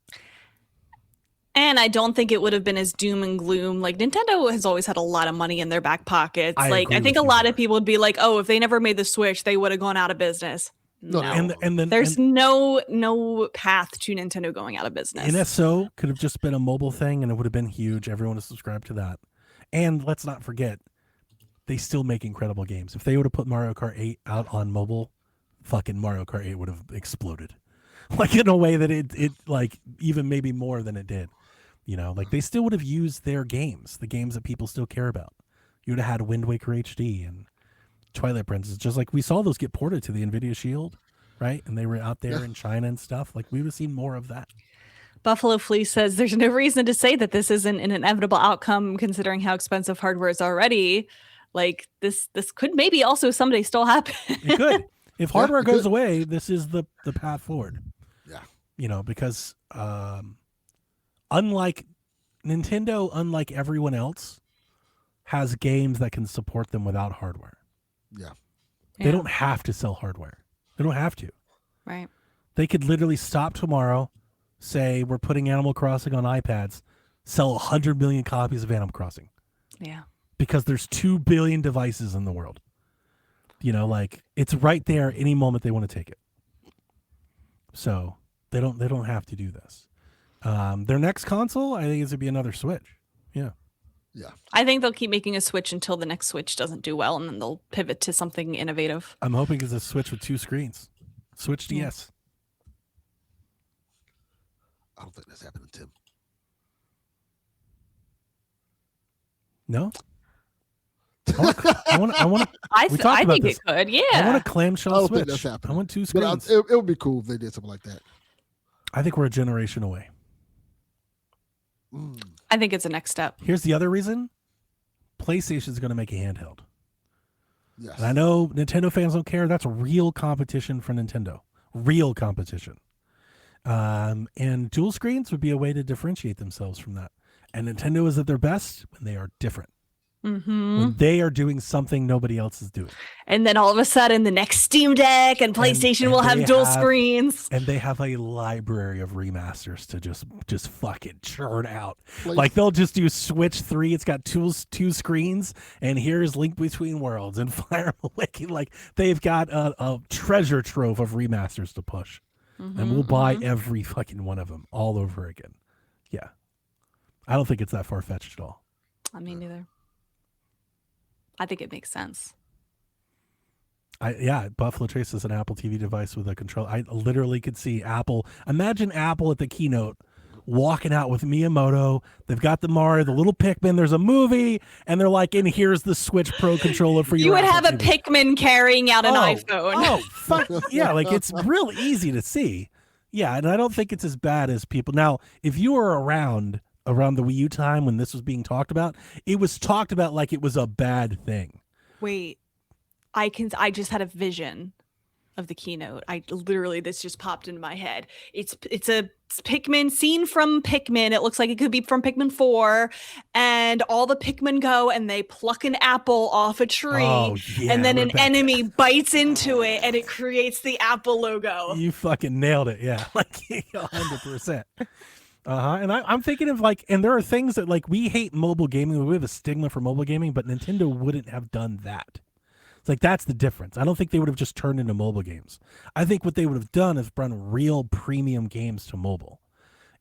And I don't think it would have been as doom and gloom. Nintendo has always had a lot of money in their back pockets. I agree I think with a you lot there. of people would be like, "Oh, if they never made the Switch, they would have gone out of business." No, And then there's no path to Nintendo going out of business. NSO could have just been a mobile thing, and it would have been huge. Everyone would subscribe to that. And let's not forget, they still make incredible games. If they would have put Mario Kart 8 out on mobile, fucking Mario Kart 8 would have exploded. In a way that it even maybe more than it did. They still would have used their games, the games that people still care about. You would have had Wind Waker HD and Twilight Princess, just like we saw those get ported to the NVIDIA Shield, right? And they were out there in China and stuff. We would have seen more of that. Buffalo Flea says there's no reason to say that this isn't an inevitable outcome considering how expensive hardware is already. This could maybe also someday still happen. It could. If hardware it goes could. away, this is the path forward. Yeah. Because unlike Nintendo, unlike everyone else, has games that can support them without hardware. Yeah. They don't have to sell hardware. They don't have to. Right. They could literally stop tomorrow, say we're putting Animal Crossing on iPads, sell 100 million copies of Animal Crossing. Yeah. Because there's 2 billion devices in the world. It's right there any moment they want to take it. So they don't have to do this. Their next console, I think, is going to be another Switch. Yeah. Yeah. I think they'll keep making a Switch until the next Switch doesn't do well, and then they'll pivot to something innovative. I'm hoping it's a Switch with 2 screens. Switch DS. I don't think that's happening, Tim. No? I want I We talked about think this. it could. Yeah. I want a I clamshell don't Switch. think that's happening. I want 2 But screens. it would be cool if they did something like that. I think we're a generation away. I think it's a next step. Here's the other reason. PlayStation's going to make a handheld. Yes. And I know Nintendo fans don't care. That's real competition for Nintendo. Real competition. And dual screens would be a way to differentiate themselves from that. And Nintendo is at their best when they are different. When they are doing something nobody else is doing. And then all of a sudden, the next Steam Deck and PlayStation will have dual screens. And they have a library of remasters to just fucking churn out. Play- They'll just do Switch 3. It's got two screens, and here's Link Between Worlds and Fire Emblem Awakening. They've got a treasure trove of remasters to push. And we'll buy every fucking one of them all over again. Yeah. I don't think it's that far-fetched at all. I mean, neither. I think it makes sense. Buffalo Trace is an Apple TV device with a control. I literally could see Apple. Imagine Apple at the keynote walking out with Miyamoto. They've got the Mario, the little Pikmin. There's a movie, and they're like, and here's the Switch Pro controller for your You would Apple have a TV. Pikmin carrying out an iPhone. Oh, fuck. Yeah, it's real easy to see. Yeah, and I don't think it's as bad as people. Now, if you were around the Wii U time when this was being talked about, it was talked about like it was a bad thing. Wait, I just had a vision of the keynote. This just popped into my head. It's a Pikmin scene from Pikmin. It looks like it could be from Pikmin 4, and all the Pikmin go and they pluck an apple off a tree, and then Rebecca. an enemy bites into it and it creates the Apple logo. You fucking nailed it. Yeah, 100%. And I'm thinking of and there are things that we hate mobile gaming. We have a stigma for mobile gaming, but Nintendo wouldn't have done that. It's like that's the difference. I don't think they would have just turned into mobile games. I think what they would have done is run real premium games to mobile.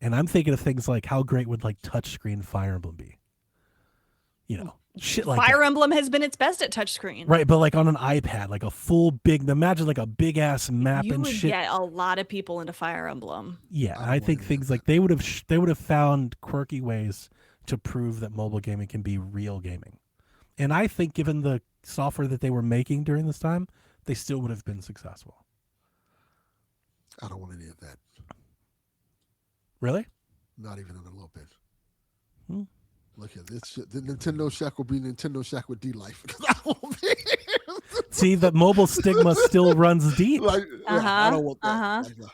And I'm thinking of things like how great would like touchscreen Fire Emblem be? You know, shit like Fire that. Emblem has been its best at touchscreen. Right, but like on an iPad, like a full big, imagine like a big ass map You and would shit. get a lot of people into Fire Emblem. Yeah, I I don't think wanna things like they would have found quirky ways to prove that mobile gaming can be real gaming. And I think given the software that they were making during this time, they still would have been successful. I don't want any of that. Really? Not even in a little bit. Hmm. Look at this shit. The Nintendo Shack will be Nintendo Shack with D Life. I won't be See, the mobile stigma still runs deep. like, I don't want that. Uh-huh. Like,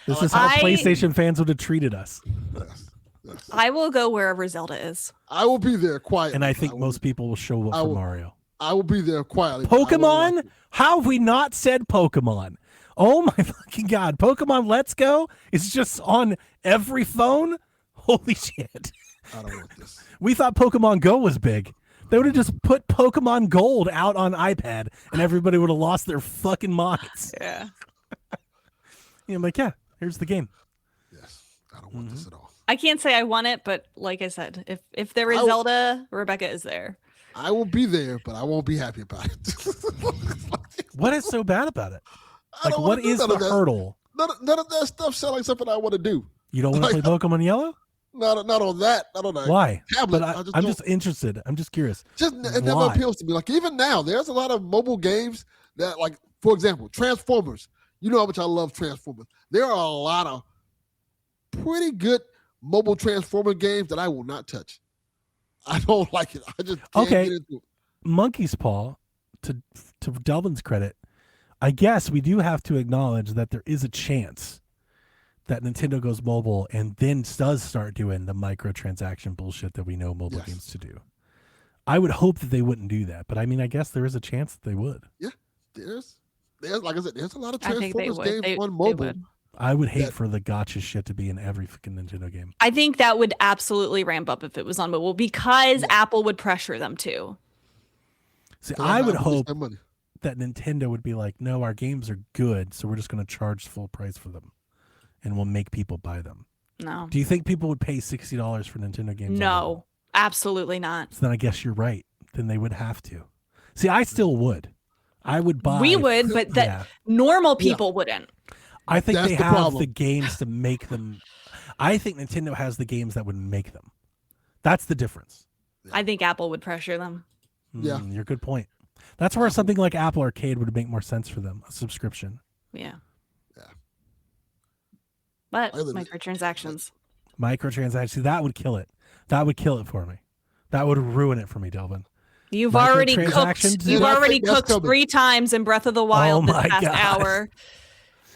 This is how I- PlayStation fans would have treated us. yes. I will go wherever Zelda is. I will be there quietly. And I think most people will show up I for will- Mario. I will be there quietly. but I won't Pokemon? like it. How have we not said Pokemon? Oh my fucking God. Pokemon Let's Go is just on every phone? Holy shit. I don't want this. We thought Pokemon Go was big. They would have just put Pokemon Gold out on iPad and everybody would have lost their fucking minds. Yeah. I'm like, yeah, here's the game. Yes. I don't want this at all. I can't say I want it, but like I said, if there is I w- Zelda, Rebecca is there. I will be there, but I won't be happy about it. What is so bad about it? I Like, don't what wanna do is none the of that. hurdle? None of that stuff sounds like something I want to do. You don't want to Like, play Pokemon Yellow? Not on that. Not on that. Why? Tablet. But I just I'm don't- just interested. I'm just curious. it never Why? appeals to me. Like even now, there's a lot of mobile games that, like, for example, Transformers. You know how much I love Transformers. There are a lot of pretty good mobile Transformer games that I will not touch. I don't like it. I just can't Okay. get into it. Monkey's Paw, to Delvin's credit, I guess we do have to acknowledge that there is a chance that Nintendo goes mobile and then does start doing the microtransaction bullshit that we know mobile Yes. games to do. I would hope that they wouldn't do that, but I mean, I guess there is a chance that they would. There's like I said, there's a lot of I think they Transformers would. games They on mobile. would. I would hate That- for the gotcha shit to be in every fucking Nintendo game. I think that would absolutely ramp up if it was on mobile because Yeah. Apple would pressure them to. See, So I would Apple gets hope their money. that Nintendo would be like, no, our games are good, so we're just going to charge full price for them, and we'll make people buy them. No. Do you think people would pay $60 for Nintendo games? on mobile? No. Absolutely not. So then I guess you're right. Then they would have to. See, I still would. I would buy. We would, but that Yeah. normal people wouldn't. I think That's they the have problem. the games to make them. I think Nintendo has the games that would make them. That's the difference. I think Apple would pressure them. Yeah. You're a good point. That's where something like Apple Arcade would make more sense for them. A subscription. Yeah. Yeah. But I live- microtransactions. Microtransactions. See, that would kill it. That would kill it for me. That would ruin it for me, Delvin. You've already cooked. Microtransactions? You've Yeah, I already think that's cooked coming. 3 times in Breath of the Wild this my past God. hour.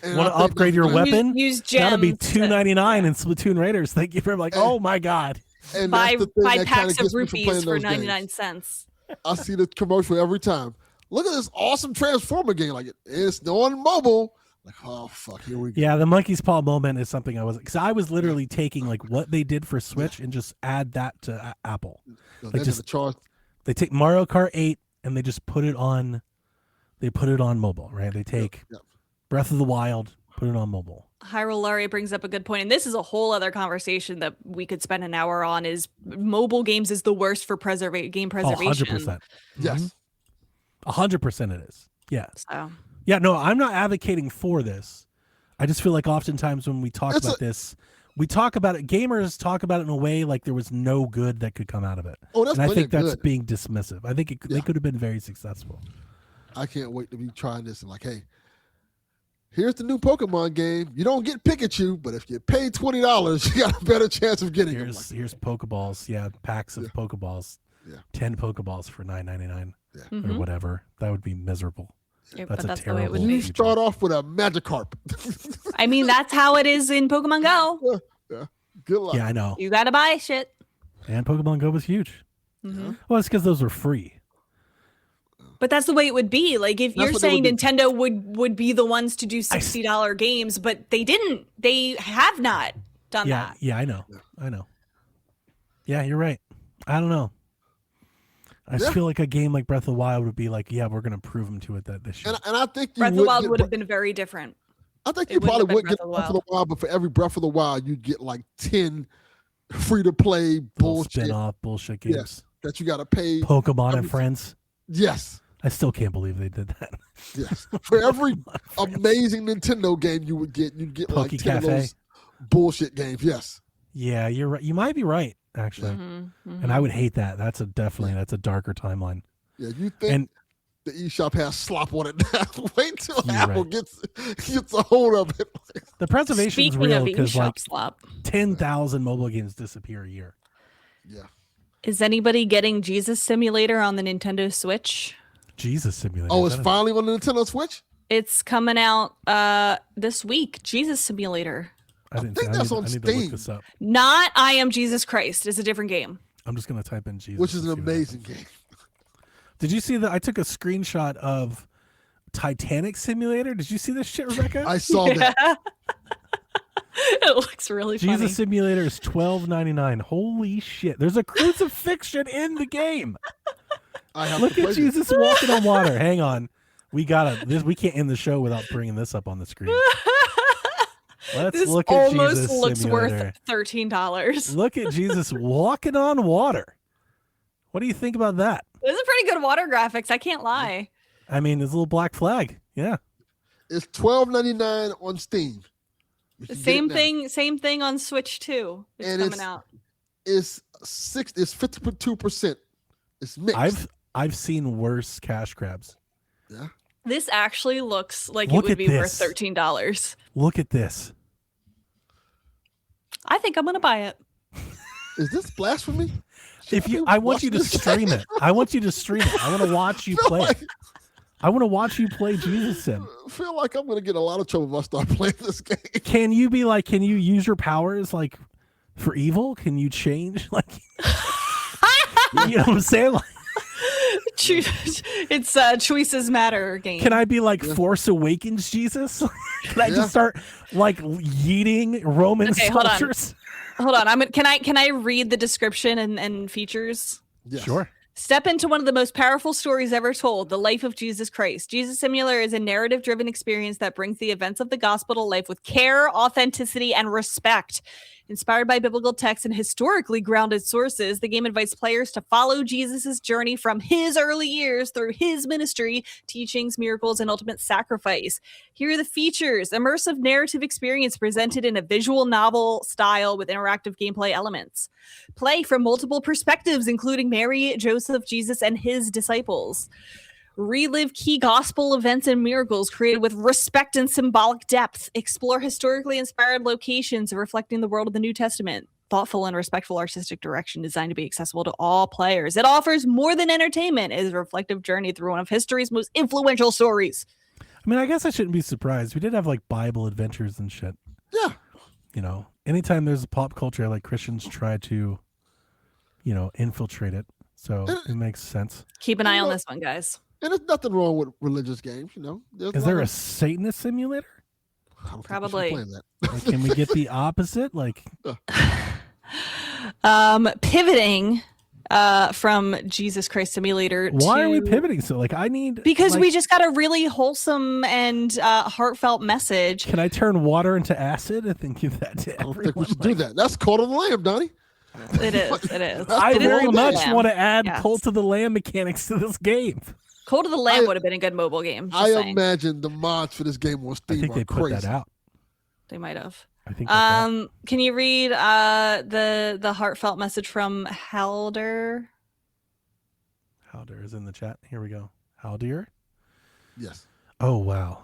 And Want I to think upgrade that's your gonna- weapon? Use That'll be gems. $2.99 in Splatoon Raiders. Thank you for like, Hey. oh my God. And Buy, that's the thing buy that kinda packs of gets me from rupees playing for those games. 99 cents. I see the commercial every time. Look at this awesome Transformer game. Like it's on mobile. Like, oh fuck, here we go. Yeah, the monkey's paw moment is something because I was literally taking like what they did for Switch and just add that to Apple. No, like they just- never charged. They take Mario Kart 8 and they just put it on. They put it on mobile, right? They take Yep. Breath of the Wild, put it on mobile. Hyrule Laurie brings up a good point, and this is a whole other conversation that we could spend an hour on. Is mobile games is the worst for game Oh, preservation. 100%. Yes. 100% it is. Yeah. So Yeah, no, I'm not advocating for this. I just feel like oftentimes when we talk It's about this, we talk about it, gamers talk about it in a way like there was no good that could come out of it. Oh, that's And I plenty think of that's good. being dismissive. I think they Yeah. could have been very successful. I can't wait to be trying this and like, hey, here's the new Pokemon game. You don't get Pikachu, but if you pay $20, you got a better chance of getting him. Like, Here's Pokeballs. Yeah, packs of Pokeballs. Yeah. 10 Pokeballs for $9.99 or mhm. whatever. That would be miserable. Yeah, That's but a that's the way it terrible would you be. future. start off with a Magikarp. I mean, that's how it is in Pokemon Go. Good luck. Yeah, I know. You gotta buy shit. And Pokemon Go was huge. Mhm. Well, it's because those were free. But that's the way it would be. Like if That's you're what they saying would do. Nintendo would be the ones to do $60 games, but they didn't. They have not done Yeah, that. yeah, I know. Yeah. I know. Yeah, you're right. I don't know. I just feel like a game like Breath of the Wild would be like, yeah, we're going to prove them to it that this year. And I think Breath of the Wild would have been very different. I think you probably would get Breath of the Wild, but for every Breath of the Wild, you get like 10 free-to-play bullshit. Spin-off bullshit games. Yes, that you got to pay. Pokemon and Friends. Yes. I still can't believe they did that. Yes. For every amazing Nintendo game you would get, you'd get like 10 of those bullshit games. Yes. Yeah, you're right. You might be right, actually. And I would hate that. That's a darker timeline. Yeah, you think the eShop has slop on it now. Wait till Apple gets a hold of it. The preservation is real because like slop. 10,000 mobile games disappear a year. Yeah. Is anybody getting Jesus Simulator on the Nintendo Switch? Jesus Simulator. Oh, it's finally on the Nintendo Switch? It's coming out this week. Jesus Simulator. I think that's on Steam. To look this up. Not I Am Jesus Christ. It's a different game. I'm just going to type in Jesus. Which is an amazing game. Did you see that? I took a screenshot of Titanic Simulator. Did you see this shit, Rebecca? I saw that. It looks really funny. Jesus Simulator is $12.99. Holy shit. There's a crucifixion in the game. Look at Jesus walking on water. Hang on. We can't end the show without bringing this up on the screen. Let's look at Jesus Simulator. Almost looks worth $13. Look at Jesus walking on water. What do you think about that? Those are pretty good water graphics. I can't lie. I mean, there's a little black flag. Yeah. It's $12.99 on Steam. Same thing on Switch too. It's coming out. It's 52%. It's mixed. I've seen worse cash grabs. Yeah. This actually looks like it would be worth $13. Look at this. I think I'm gonna buy it. Is this blasphemy? I want you to stream it. I want you to stream it. I want to watch you play. I want to watch you play Jesus Sim. I feel like I'm going to get a lot of trouble if I start playing this game. Can you use your powers like for evil? Can you change like you know what I'm saying? Like, it's Choices Matter game. Can I be like Force Awakens Jesus? Can I just start like yeeting Roman soldiers? Hold on. Can I read the description and features? Yes. Sure. Step into one of the most powerful stories ever told, the life of Jesus Christ. Jesus Simulator is a narrative-driven experience that brings the events of the gospel to life with care, authenticity, and respect. Inspired by biblical texts and historically grounded sources, the game invites players to follow Jesus' journey from his early years through his ministry, teachings, miracles, and ultimate sacrifice. Here are the features: immersive narrative experience presented in a visual novel style with interactive gameplay elements. Play from multiple perspectives, including Mary, Joseph, Jesus, and his disciples. Relive key gospel events and miracles created with respect and symbolic depth. Explore historically inspired locations reflecting the world of the New Testament. Thoughtful and respectful artistic direction designed to be accessible to all players. It offers more than entertainment. It is a reflective journey through one of history's most influential stories. I mean, I guess I shouldn't be surprised. We did have like Bible adventures and shit. Yeah. You know, anytime there's a pop culture, like Christians try to, you know, infiltrate it. So it makes sense. Keep an eye on this one, guys. And there's nothing wrong with religious games, you know. Is there a Satanist simulator? Probably. Like, can we get the opposite? Like, pivoting from Jesus Christ Simulator. Why are we pivoting? So, like, I need because we just got a really wholesome and heartfelt message. Can I turn water into acid and then give that to everyone? I don't think we should do that. That's Cult of the Lamb, Donnie. It is. I very much want to add Yes. Cult of the Lamb mechanics to this game. Cult of the Lamb would have been a good mobile game. I imagine the mods for this game on Steam I think they put that out. They might have. I think. Can you read the heartfelt message from Halder? Halder is in the chat. Here we go. Halder? Yes. Oh wow.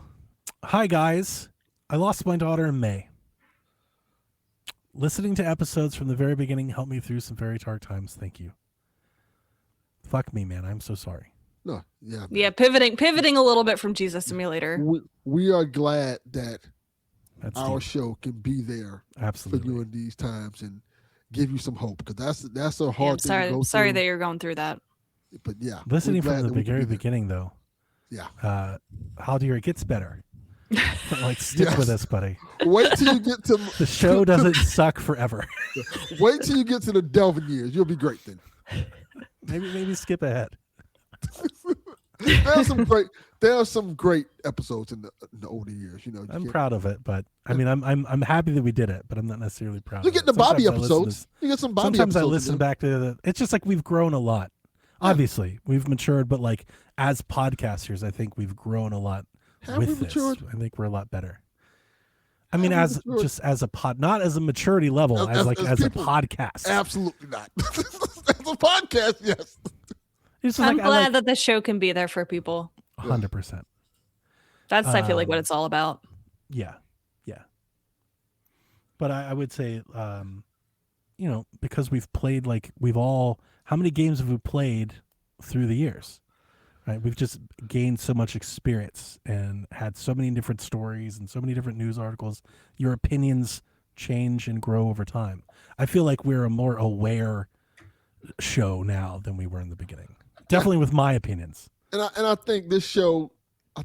Hi guys. I lost my daughter in May. Listening to episodes from the very beginning helped me through some very dark times. Thank you. Fuck me, man. I'm so sorry. No, yeah. Man. Yeah, pivoting a little bit from Jesus Simulator. We are glad that That's our deep. show can be there Absolutely for you in these times and give you some hope, because that's a hard thing to go sorry through. that you're going through that. But yeah, Listening from the very beginning. beginning, though. Yeah. Haldir, it gets better. Like, stick with us, buddy. Wait till you get to the show doesn't suck forever. Wait till you get to the Delvin years. You'll be great then. Maybe skip ahead. There are some great episodes in the older years. I'm proud of it, but I mean, I'm happy that we did it, but I'm not necessarily proud. You of get it. the Bobby Sometimes episodes. You get some Bobby sometimes episodes. I listen back to the. It's just like we've grown a lot. Obviously, we've matured, but like as podcasters, I think we've grown a lot with this. I think we're a lot better. I mean, as a pod, not as a maturity level, as a podcast. Absolutely not. As a podcast, yes. I'm glad that the show can be there for people. 100%. That's I feel like what it's all about. Yeah. But I would say, because we've played how many games have we played through the years? Right, we've just gained so much experience and had so many different stories and so many different news articles. Your opinions change and grow over time. I feel like we're a more aware show now than we were in the beginning. Definitely with my opinions. And I think this show,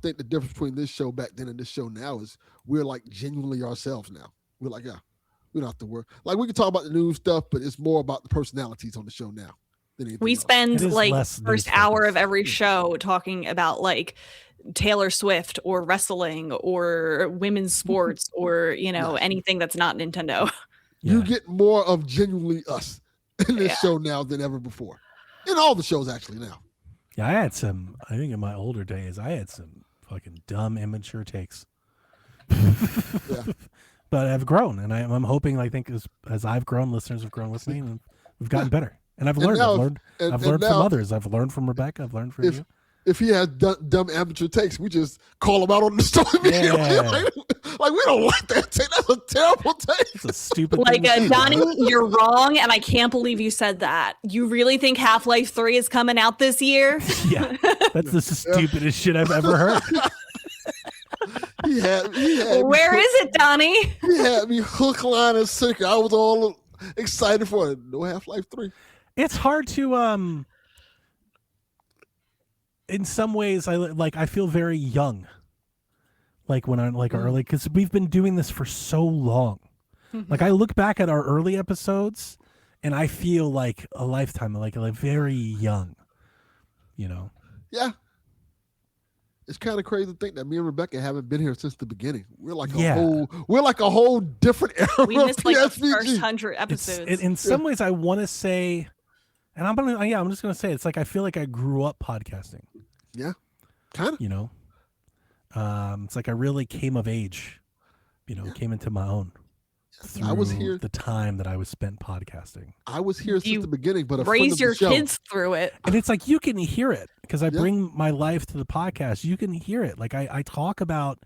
the difference between this show back then and this show now is we're like genuinely ourselves now. We're like, we don't have to work. Like we can talk about the news stuff, but it's more about the personalities on the show now. We spend like first hour of every show talking about like Taylor Swift or wrestling or women's sports or anything that's not Nintendo. You get more of genuinely us in this show now than ever before. In all the shows actually now. Yeah, I think in my older days, I had some fucking dumb, immature takes. But I've grown, and I'm hoping, I think, as I've grown, listeners have grown with me, and we've gotten better. And I've learned. I've learned from others. I've learned from Rebecca. I've learned from you. If he has dumb amateur takes, we just call him out on the story. Yeah. Like we don't like that take. That's a terrible take. It's a stupid like thing. Donnie, you're wrong, and I can't believe you said that. You really think Half-Life 3 is coming out this year? Yeah, that's the stupidest shit I've ever heard. He had Where is it, Donnie? He had me hook, line, and sinker. I was all excited for it. No Half-Life 3. It's hard to in some ways I feel very young. Like when I'm early, because we've been doing this for so long. Like I look back at our early episodes and I feel like a lifetime, like very young, Yeah. It's kind of crazy to think that me and Rebecca haven't been here since the beginning. We're like a whole different era. We missed like PSVG. the first 100 episodes. In some ways I want to say, and I'm just gonna say, it's like I feel like I grew up podcasting. Yeah, kind of. It's like I really came of age. Came into my own. I was here the time that I was spent podcasting. I was here since the beginning, but raise your kids through it, and it's like you can hear it because I bring my life to the podcast. You can hear it. Like I talk about,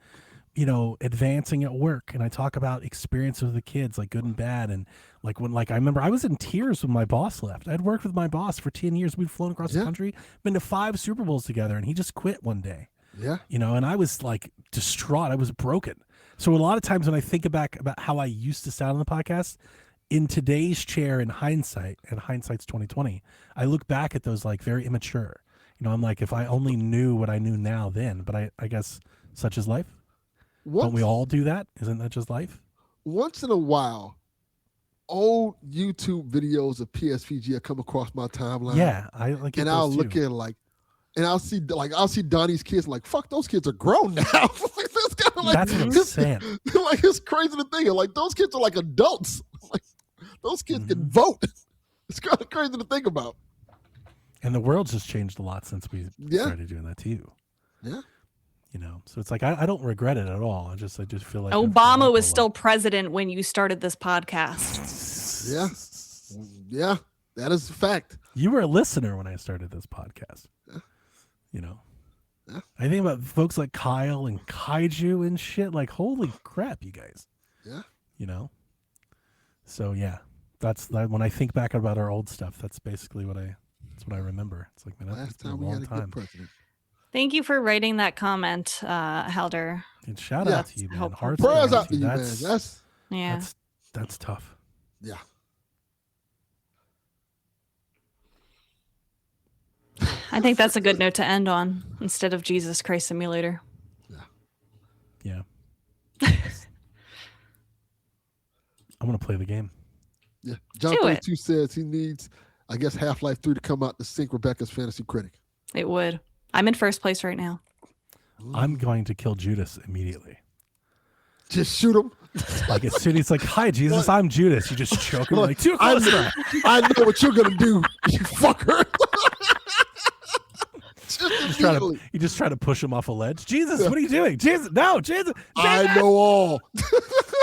advancing at work, and I talk about experiences with the kids, like good and bad, and like when I remember I was in tears when my boss left. I'd worked with my boss for 10 years. We'd flown across the country, been to 5 Super Bowls together, and he just quit one day. Yeah, and I was like distraught. I was broken. So a lot of times when I think back about how I used to sound on the podcast, in today's chair, in hindsight, and hindsight's 2020, I look back at those like very immature. I'm like, if I only knew what I knew now then, but I guess such is life. Don't we all do that? Isn't that just life? Once in a while, old YouTube videos of PSVG have come across my timeline. Yeah, I like it. And I'll look at and I'll see Donnie's kids like, fuck, those kids are grown now. That's what I'm saying. Like it's crazy to think of. Like those kids are like adults. Like those kids can vote. It's kind of crazy to think about. And the world's just changed a lot since we started doing that too. Yeah. So it's like I don't regret it at all. I just feel like Obama was still president when you started this podcast. Yeah, that is a fact. You were a listener when I started this podcast. Yeah. I think about folks like Kyle and Kaiju and shit. Like, holy crap, you guys. Yeah. So yeah, that's when I think back about our old stuff. That's basically what I remember. It's like, man, that's been a long time. Thank you for writing that comment, Helder. And shout out to you, man. Hearts prayers out to you, man. That's tough. Yeah. I think that's a good note to end on instead of Jesus Christ Simulator. Yeah. I'm gonna play the game. Yeah. John 32 says he needs I guess Half-Life 3 to come out to sink Rebecca's fantasy critic. It would. I'm in first place right now. I'm going to kill Judas immediately. Just shoot him. Like as soon as he's like, "Hi, Jesus, I'm Judas," you just choke him like, "Too close." I know what you're gonna do, you fucker. You just try to push him off a ledge. Jesus, what are you doing? Jesus, no, Jesus. I know all.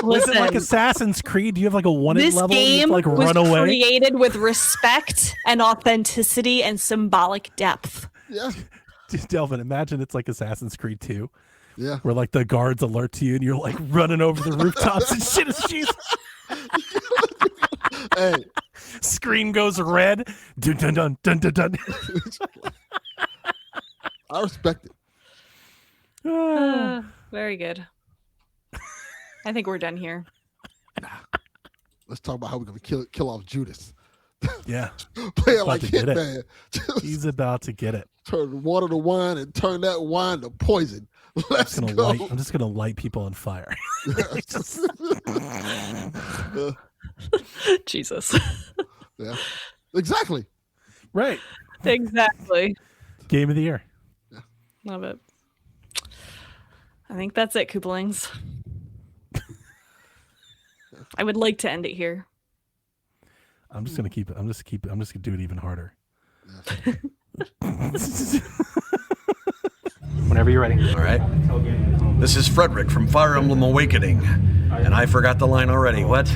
Was it like Assassin's Creed? Do you have like a wanted This level? game like was run away. created with respect and authenticity and symbolic depth. Yeah. Delvin, imagine it's like Assassin's Creed 2. Yeah. Where like the guards alert to you and you're like running over the rooftops and shit is Jesus. Hey. Screen goes red. Dun dun dun dun dun dun. I respect it. Very good. I think we're done here. Let's talk about how we're gonna kill off Judas. Yeah. Play it like Hitman. He's about to get it. Turn water to wine and turn that wine to poison. Let's go. I'm just gonna light people on fire. Jesus. Yeah. Exactly. Right. Exactly. Game of the year. Yeah. Love it. I think that's it, Koopalings. I would like to end it here. I'm just gonna keep it. I'm just gonna do it even harder. Yeah. Whenever you're ready. All right. This is Frederick from Fire Emblem Awakening. And I forgot the line already. What?